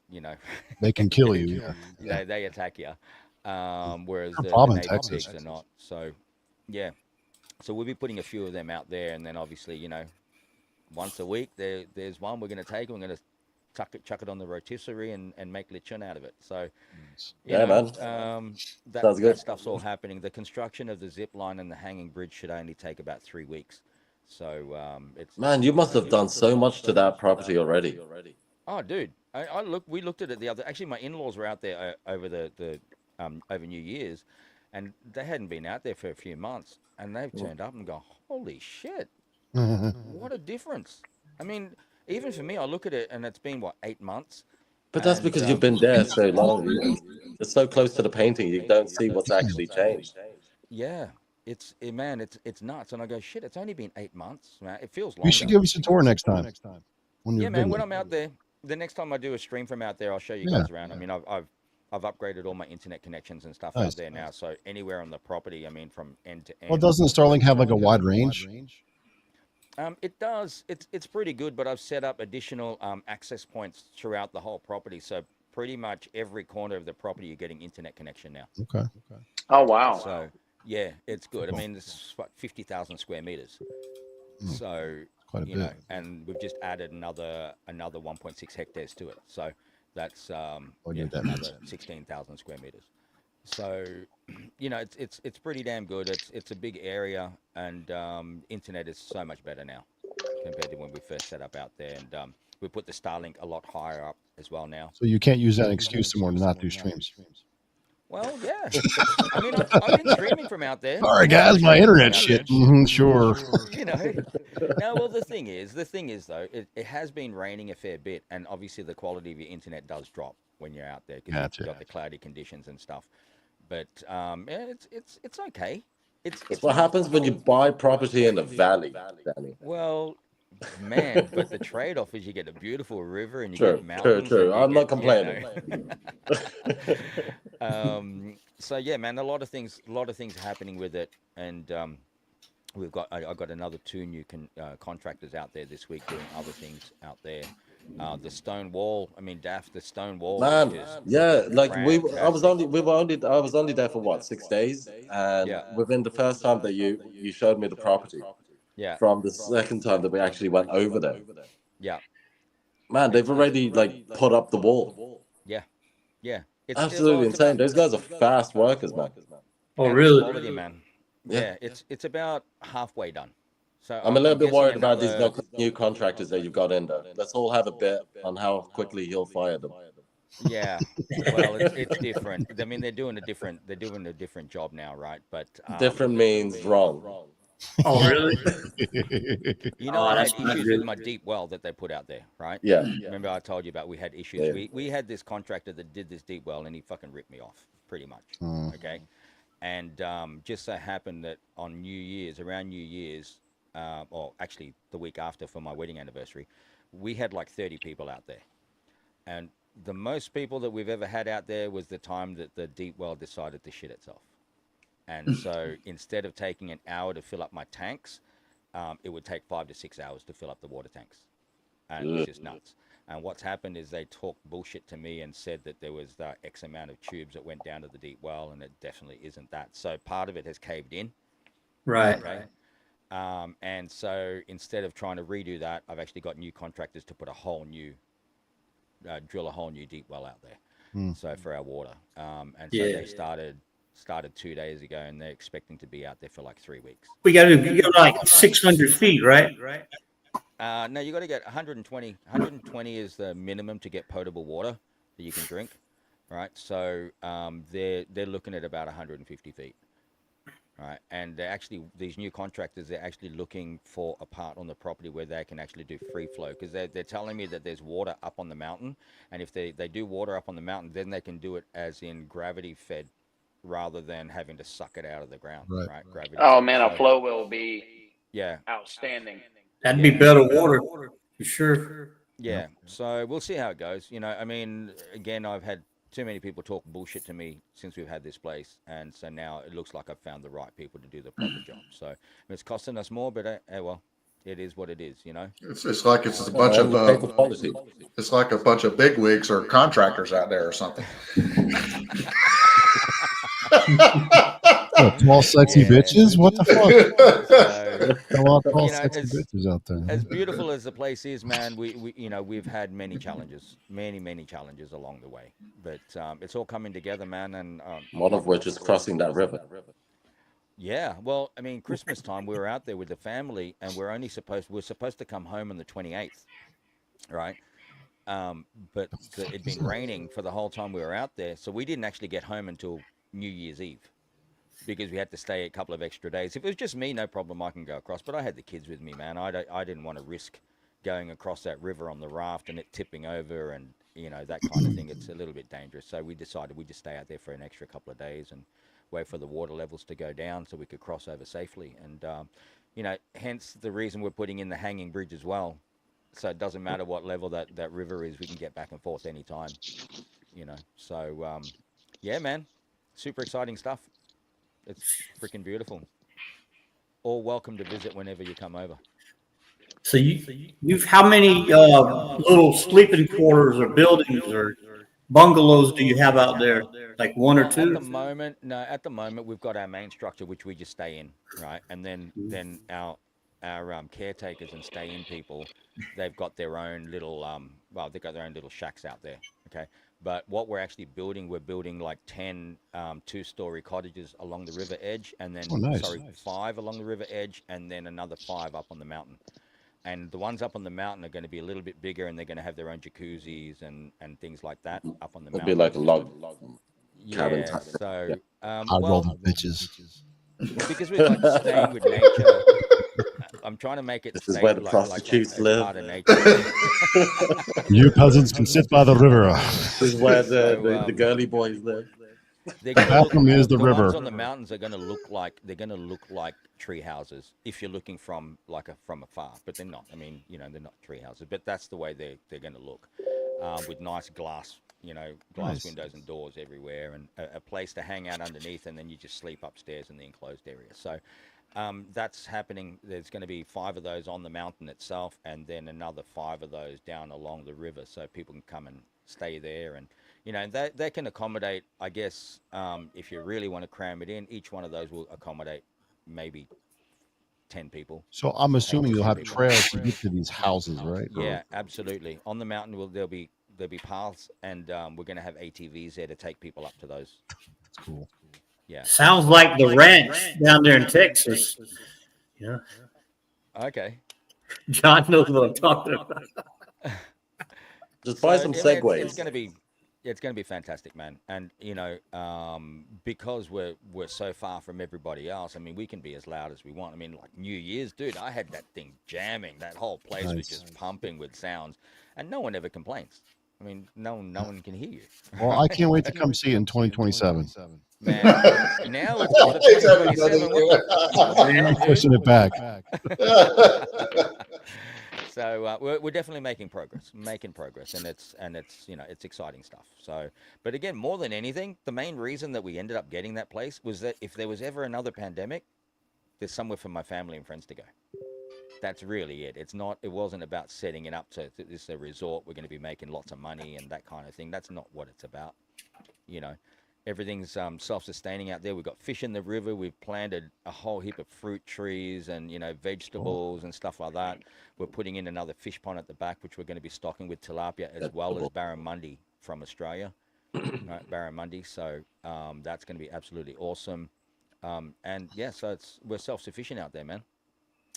They can kill you. Yeah. they attack you, whereas No the problem in native Texas. pigs are not. So yeah, so we'll be putting a few of them out there, and then obviously once a week there's one we're going to take, and we're going to chuck it on the rotisserie and make lechon out of it. So Yeah, man. Sounds good. that stuff's all happening. The construction of the zip line and the hanging bridge should only take about 3 weeks. So Man, you must have done so much to that property already. Oh, dude, we looked at it the other. Actually, my in-laws were out there over over New Year's, and they hadn't been out there for a few months, and they've turned up and go, holy shit, what a difference! I mean, even for me, I look at it, and it's been what 8 months. But that's because you've been there so long. It's so close to the painting, you don't see what's actually changed. Yeah, man, it's nuts, and I go, shit, it's only been 8 months, man. It feels You longer. should give us a tour next time. When you're Yeah, man. visiting. When I'm out there, the next time I do a stream from out there, I'll show you guys around. I mean, I've upgraded all my internet connections and stuff out there now. So anywhere on the property, I mean, from end to end. Well, doesn't Starlink have like a wide range? It does. It's pretty good, but I've set up additional access points throughout the whole property. So pretty much every corner of the property, you're getting internet connection now. Okay. Oh wow. So yeah, it's good. I mean, it's what 50,000 square meters. So Quite a bit. and we've just added another 1.6 hectares to it. So that's another 16,000 square meters. So it's pretty damn good. It's a big area, and internet is so much better now compared to when we first set up out there. And we put the Starlink a lot higher up as well now. So you can't use that excuse anymore to not do streams. Well, yeah. I mean, I've been streaming from out there. Sorry, guys, my internet shit. Sure. You know. No, well, the thing is though, it has been raining a fair bit, and obviously the quality of your internet does drop when you're out there because you've got the cloudy conditions and stuff. But yeah, it's okay. It's what happens when you buy property in the valley, Danny. Well, man, but the trade-off is you get a beautiful river and you True, get mountains. true. I'm not You complaining. know. So yeah, man, a lot of things happening with it, and I got another 2 new contractors out there this week doing other things out there. The stone wall, I mean, the stone wall. Man, yeah, like I was fantastic. only there for what, 6 days, and within the first time that you showed me the property, from the second time that we actually went over there, man, they've already like put up the wall. Yeah, it's absolutely insane. Those guys are fast workers, man. Oh, really? Quality, man. Yeah, it's about halfway done. So I'm a little bit worried about these new contractors that you've got in there. Let's all have a bet on how quickly he'll fire them. Yeah, well, it's different. I mean, they're doing a different job now, right? But different means wrong. Oh, really? You know, I had issues with my deep well that they put out there, right? Yeah. Remember I told you about we had issues. Yeah. We had this contractor that did this deep well, and he fucking ripped me off, pretty much. Okay, and just so happened that on around New Year's, or actually the week after for my wedding anniversary, we had like 30 people out there, and the most people that we've ever had out there was the time that the deep well decided to shit itself. And so instead of taking an hour to fill up my tanks, it would take 5 to 6 hours to fill up the water tanks. And it was just nuts. And what's happened is they talked bullshit to me and said that there was the X amount of tubes that went down to the deep well, and it definitely isn't that. So part of it has caved in. Right. Okay? And so instead of trying to redo that, I've actually got new contractors to put drill a whole new deep well out there. So for our water. And so they started 2 days ago, and they're expecting to be out there for like 3 weeks. You got like 600 feet, right? No, you got to get 120. 120 is the minimum to get potable water that you can drink, right? So they're looking at about 150 feet, right? And they're actually, these new contractors, they're actually looking for a part on the property where they can actually do free flow, because they're telling me that there's water up on the mountain, and if they do water up on the mountain, then they can do it as in gravity fed, rather than having to suck it out of the ground, right? Gravity. Oh man, a flow will be outstanding. That'd be better water for sure. Yeah, so we'll see how it goes. You know, I mean, again, I've had too many people talk bullshit to me since we've had this place, and so now it looks like I've found the right people to do the proper job. So it's costing us more, but well, it is what it is, you know. It's like it's a bunch of it's like a bunch of bigwigs or contractors out there or something. Tall, sexy bitches? What the fuck? A lot of tall, sexy bitches out there. As beautiful as the place is, man, we've had many challenges along the way, but it's all coming together, man. And one of which is crossing that river. Yeah, well, I mean, Christmas time we were out there with the family, and we're supposed to come home on the 28th, right? But it'd been raining for the whole time we were out there, so we didn't actually get home until New Year's Eve, because we had to stay a couple of extra days. If it was just me, no problem, I can go across. But I had the kids with me, man. I didn't want to risk going across that river on the raft and it tipping over and, you know, that kind of thing. It's a little bit dangerous. So we decided we'd just stay out there for an extra couple of days and wait for the water levels to go down so we could cross over safely. And, you know, hence the reason we're putting in the hanging bridge as well. So it doesn't matter what level that river is, we can get back and forth anytime, you know. So, yeah, man. Super exciting stuff. It's freaking beautiful. All welcome to visit whenever you come over. So you've how many little sleeping quarters or buildings or bungalows do you have out there? Like one or two? At the moment we've got our main structure, which we just stay in, right? And then our caretakers and stay in people, they've got their own little they've got their own little shacks out there. Okay. But what we're actually building, we're building like 10 two-story cottages along the river edge, and then 5 along the river edge, and then another 5 up on the mountain. And the ones up on the mountain are going to be a little bit bigger, and they're going to have their own jacuzzis and things like that up on the It'd mountain. be like a log cabin Yeah. type thing. So, I roll well, the bitches. well, because we're like staying with nature, I'm trying to make it This is stay where the like prostitutes as live. part of nature. You peasants can sit by the river. This is where the So, girly boys live. they're The going to look. bathroom is the The ones river. on the mountains are going to look like tree houses if you're looking from from afar, but they're not. I mean, they're not tree houses, but that's the way they're going to look, with nice glass, glass Nice. windows and doors everywhere, and a place to hang out underneath, and then you just sleep upstairs in the enclosed area. So. That's happening. There's going to be 5 of those on the mountain itself, and then another 5 of those down along the river, so people can come and stay there. And they can accommodate, I guess, if you really want to cram it in, each one of those will accommodate maybe 10 people. So I'm 8 assuming to you'll 10 have people. trails to get to these houses, right? Yeah, absolutely. On the mountain, there'll be paths, and we're going to have ATVs there to take people up to those. That's cool. Yeah. Sounds like the ranch down there in Texas. Yeah. Okay. John knows what I'm talking about. Just buy some Segways. It's going to be fantastic, man. And because we're so far from everybody else, I mean, we can be as loud as we want. I mean, like New Year's, dude, I had that thing jamming. That whole place was just pumping with sounds, and no one ever complains. I mean, no one can hear you. Well, I can't wait to come see it in 2027. Man, now it's for 2027. I'm pushing it back. So we're definitely making progress, and it's exciting stuff. So, but again, more than anything, the main reason that we ended up getting that place was that if there was ever another pandemic, there's somewhere for my family and friends to go. That's really it. It wasn't about setting it up to this is a resort. We're going to be making lots of money and that kind of thing. That's not what it's about. Everything's self-sustaining out there. We've got fish in the river. We've planted a whole heap of fruit trees and vegetables and stuff like that. We're putting in another fish pond at the back, which we're going to be stocking with tilapia as well as barramundi from Australia, right, barramundi. So that's going to be absolutely awesome. And yeah, so we're self-sufficient out there, man.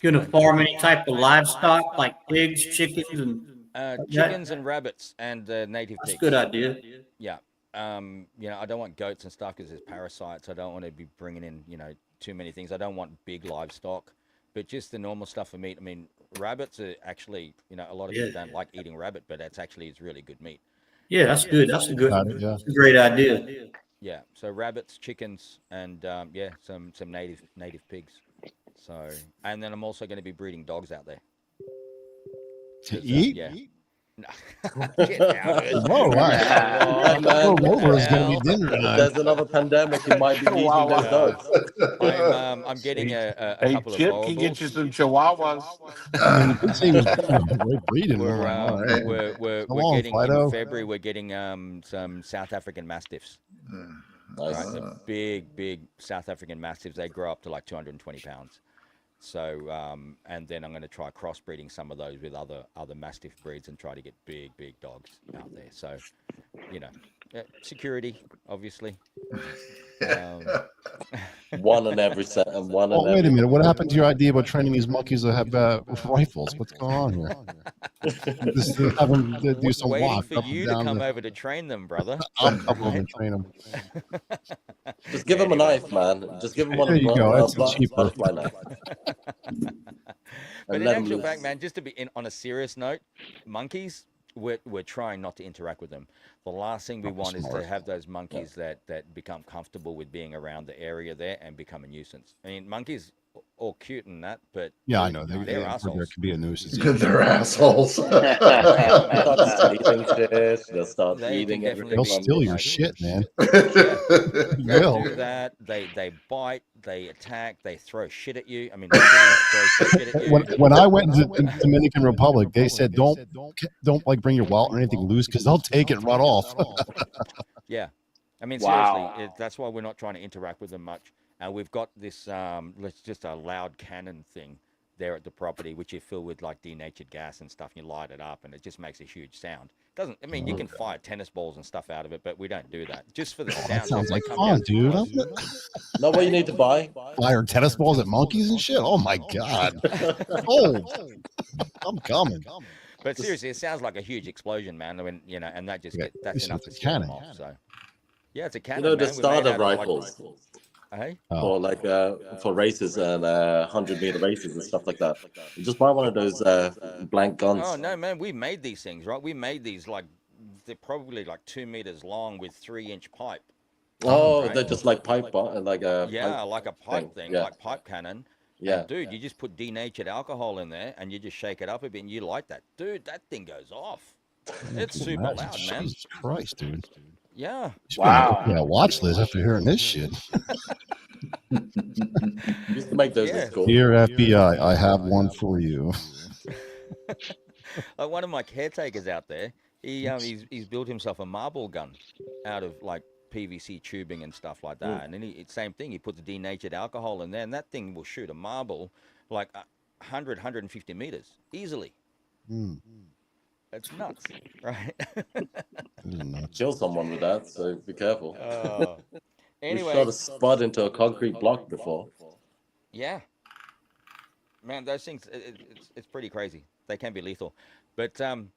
You gonna farm any type of livestock like pigs, chickens, and chickens and rabbits and native pigs. That's a good idea. Yeah. I don't want goats and stuff because there's parasites. I don't want to be bringing in, too many things. I don't want big livestock, but just the normal stuff for meat. I mean, rabbits are actually, a lot of people don't like eating rabbit, but it's really good meat. Yeah, that's good. That's a great idea. Yeah. So rabbits, chickens, and some native pigs. So, and then I'm also going to be breeding dogs out there. To eat? Yeah. No. Get out of it. Whoa, wow. Rover is going to be dinner If tonight. there's another pandemic, you might be eating those dogs. I'm getting a couple of Chip can get you some chihuahuas. I mean, good thing we're breeding. We're getting in February. We're getting some South African Mastiffs. Nice. Right, the big South African Mastiffs. They grow up to like 220 pounds. So, and then I'm going to try crossbreeding some of those with other Mastiff breeds and try to get big dogs out there. So, security, obviously. One in every set and one. Oh, wait a minute! What happened to your idea about training these monkeys to have rifles? What's going on here? Just have them do some waiting walk for up you and to down. come over to train them, brother. I'll come over and train them. Just give him a knife, man. Just give him one There of you go. That's the cheaper. butterfly knife. But in let 'em actual loose. fact, man, just to be on a serious note, monkeys, we're trying not to interact with them. The last thing we want is to have those monkeys that become comfortable with being around the area there and become a nuisance. I mean, monkeys all cute and that, but Yeah, I know. they're assholes. There could be a nuisance. They're assholes. They'll start eating shit. They'll start They eating can definitely They'll everything. steal your shit, man. They'll Will. do that. They bite. They attack. They throw shit at you. I mean, they throw shit at you. When I went into the Dominican Republic, they said don't like bring your wallet or anything loose because they'll take it and run off. Yeah, I mean, Wow. seriously, that's why we're not trying to interact with them much. We've got this, just a loud cannon thing there at the property, which you fill with like denatured gas and stuff. And you light it up, and it just makes a huge sound. Doesn't. I mean, you can fire tennis balls and stuff out of it, but we don't do that. Just for the sound. That sounds like come fun, down dude. close. Know what you need to buy? Fire tennis balls at monkeys and shit. Oh my god. Oh, I'm coming. But seriously, it sounds like a huge explosion, man. When and that just that's it's enough a to scare them cannon. off. So, yeah, it's a You cannon. know, the man. We made starter out of, like, rifles hey? for like for races and 100-meter races and stuff like that. You just buy one of those blank guns. Oh no, man, we made these things, right? We made these like they're probably like 2 meters long with 3-inch pipe. Oh, right? they're just like pipe, like a like a pipe thing, Yeah. like pipe cannon. Yeah. And dude, you just put denatured alcohol in there and you just shake it up a bit and you light that. Dude, that thing goes off. It's super loud, man. Jesus Christ, dude. Yeah. Wow. Yeah, watch this after hearing this shit. Used to make those Yeah. at school. Dear FBI, I have one for you. Like one of my caretakers out there, he's built himself a marble gun out of like PVC tubing and stuff like that. And then same thing, he puts denatured alcohol in there and that thing will shoot a marble like 100, 150 meters easily. That's nuts, right? Kill someone with that, so be careful. Anyway. We shot a spud into a concrete block before. Yeah. Man, those things, it's pretty crazy. They can be lethal. But I'm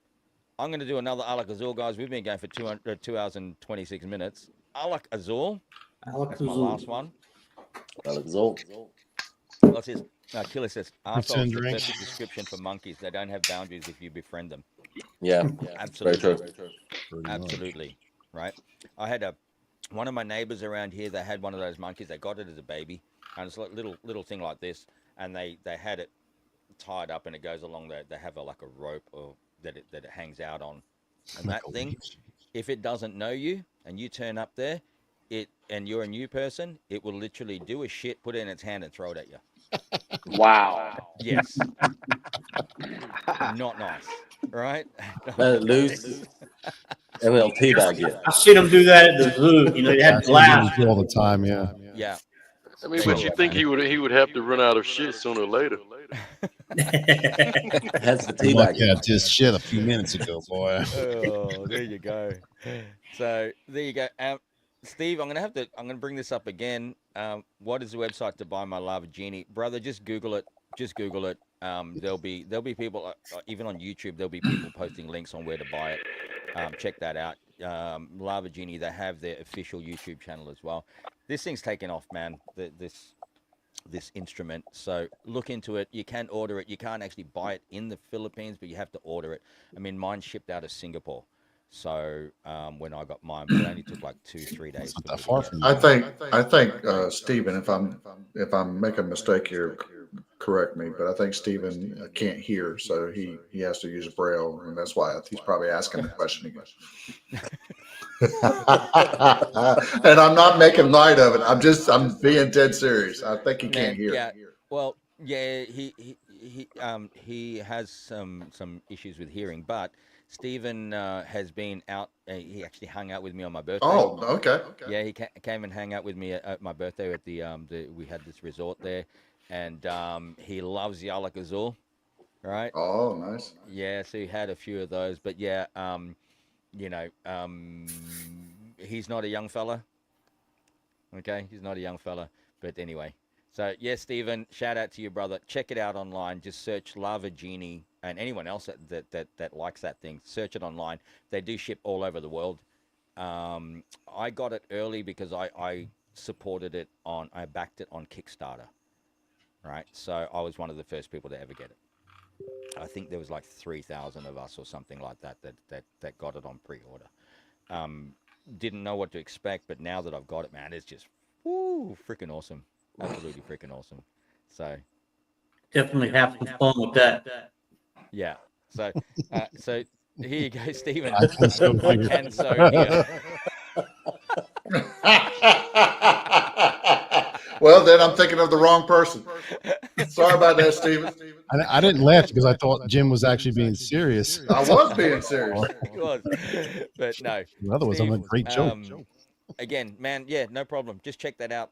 going to do another Alak-Azul, guys. We've been going for 2 hours and 26 minutes. Alak-Azul. That's my last one. Alak-Azul. What's this? Killer says, arseholes the drink. perfect description for monkeys. They don't have boundaries if you befriend them. Yeah, Absolutely. very true. Absolutely. Right? I had one of my neighbors around here, they had one of those monkeys. They got it as a baby. And it's like little thing like this. And they had it tied up and it goes along there. They have like a rope or that it hangs out on. And that thing, if it doesn't know you and you turn up there, and you're a new person, it will literally do a shit, put it in its hand and throw it at you. Wow. Yes. Not nice, right? Let it loose, and they'll teabag you. I've seen them do that at the zoo. You know, they had glass. All the time, yeah. Yeah. I mean, but you think he would have to run out of shit sooner or later? Hence the Look teabag. at this shit a few minutes ago, boy. Oh, there you go. So there you go. Steve, I'm gonna bring this up again. What is the website to buy my Lava Genie, brother? Just Google it. There'll be people even on YouTube. There'll be people posting links on where to buy it. Check that out. Lava Genie, they have their official YouTube channel as well. This thing's taken off, man. This instrument. So look into it. You can order it. You can't actually buy it in the Philippines, but you have to order it. I mean, mine shipped out of Singapore. So when I got mine, but it only took like 2-3 days. It's not that far from I think Stephen, if I'm making a mistake here, correct me, but I think Stephen can't hear, so he has to use Braille, and that's why he's probably asking the question again. And I'm not making light of it. I'm being dead serious. I think he can't hear. Yeah. Well, yeah, he has some issues with hearing, but Stephen has been out. He actually hung out with me on my birthday. Oh, okay. Yeah, he came and hung out with me at my birthday at the we had this resort there, and he loves the Alak-Azul, right? Oh, nice. Yeah, so he had a few of those, but yeah, he's not a young fella. Okay, he's not a young fella, but anyway. So, yeah, Stephen, shout out to you, brother. Check it out online. Just search Lava Genie, and anyone else that likes that thing, search it online. They do ship all over the world. I got it early because I supported it I backed it on Kickstarter, right? So I was one of the first people to ever get it. I think there was like 3,000 of us or something like that got it on pre-order. Didn't know what to expect, but now that I've got it, man, it's just freaking awesome. Absolutely freaking awesome. So Definitely have some fun with that. yeah. So here you go, Stephen. I can sew here. I can sew here. Well, then I'm thinking of the wrong person. Sorry about that, Stephen. I didn't laugh because I thought Jim was actually being serious. I was being serious. He was. But no. Otherwise, I'm a great joke. Again, man, yeah, no problem. Just check that out.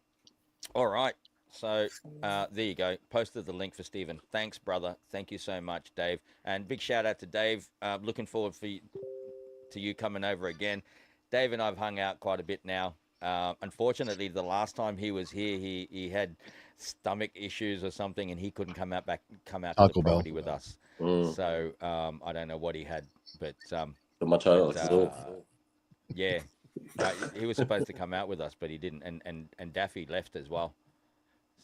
All right. So there you go. Posted the link for Stephen. Thanks, brother. Thank you so much, Dave. And big shout out to Dave. Looking forward for to you coming over again. Dave and I've hung out quite a bit now. Unfortunately, the last time he was here, he had stomach issues or something, and he couldn't come out to the property with us. So I don't know what he had, but yeah, he was supposed to come out with us, but he didn't, and Daffy left as well.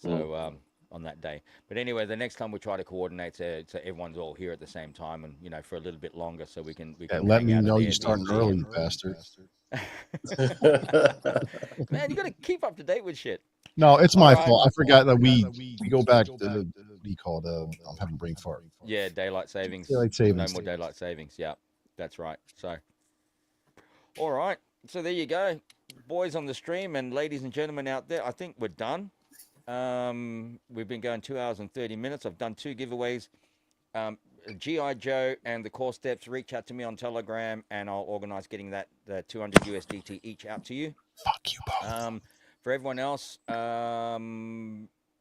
So on that day, but anyway, the next time we try to coordinate so everyone's all here at the same time, and for a little bit longer, so we can let me know you're starting early, you bastard. Man, you got to keep up to date with shit. No, it's my fault. I forgot that we go back to the, what do you call it? I'm having brain fart. Yeah, daylight savings. Daylight savings. No more daylight savings. Yeah, that's right. So, all right. So there you go, boys on the stream and ladies and gentlemen out there. I think we're done. We've been going 2 hours and 30 minutes. I've done 2 giveaways. G.I. Joe and the Core Steps, reach out to me on Telegram, and I'll organize getting that 200 USDT each out to you. Fuck you both. For everyone else,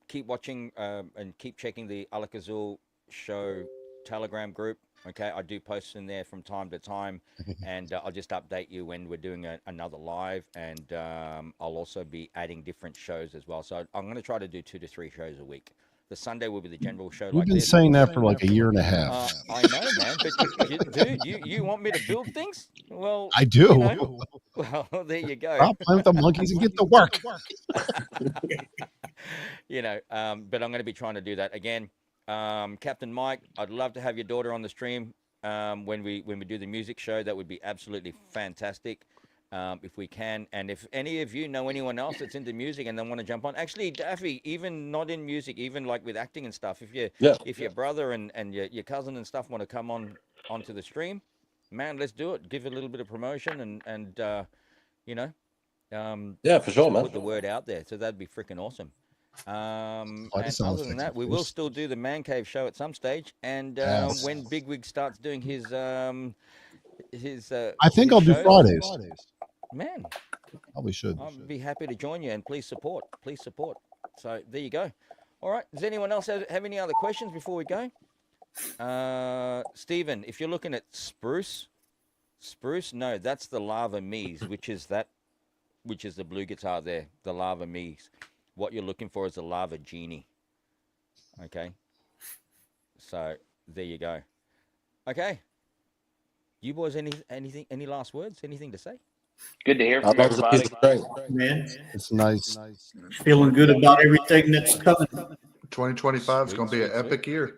keep watching and keep checking the Alak-Azul Show Telegram group. Okay, I do post in there from time to time, and I'll just update you when we're doing another live, and I'll also be adding different shows as well. So I'm going to try to do 2 to 3 shows a week. The Sunday will be the general show. You've been saying that for like a year and a half. I know, man. But dude, you want me to build things? Well, I do. Well, there you go. Stop playing with the monkeys and get to work. But I'm going to be trying to do that again. Captain Mike, I'd love to have your daughter on the stream when we do the music show. That would be absolutely fantastic. If we can, and if any of you know anyone else that's into music and they want to jump on, actually, Daffy, even not in music, even like with acting and stuff, if your brother and your cousin and stuff want to come onto the stream, man, let's do it. Give a little bit of promotion and yeah, for sure, man. Put the word out there, so that'd be freaking awesome. And other than that, we will still do the Man Cave show at some stage, and when Bigwig starts doing his I think I'll do Fridays. Man, probably should. I'll be happy to join you, and please support. So there you go. All right. Does anyone else have any other questions before we go? Stephen, if you're looking at spruce, no, that's the Lava Mies, which is the blue guitar there, the Lava Mies. What you're looking for is the Lava Genie. Okay. So there you go. Okay. You boys, any last words? Anything to say? Good to hear from everybody. Man, it's nice. Feeling good about everything that's coming. 2025 is going to be an epic year.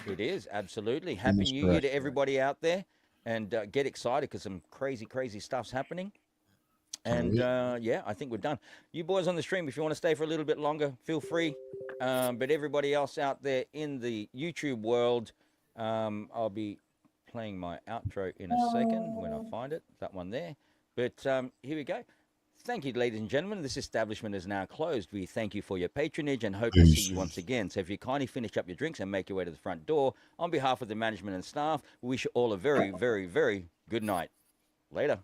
It is, absolutely. Happy New Year to everybody out there, and get excited because some crazy stuff's happening. And yeah, I think we're done. You boys on the stream, if you want to stay for a little bit longer, feel free. But everybody else out there in the YouTube world, I'll be playing my outro in a second when I find it, that one there. But here we go. Thank you, ladies and gentlemen. This establishment is now closed. We thank you for your patronage and hope to see you once again. So if you kindly finish up your drinks and make your way to the front door, on behalf of the management and staff, we wish you all a very, very, very good night. Later.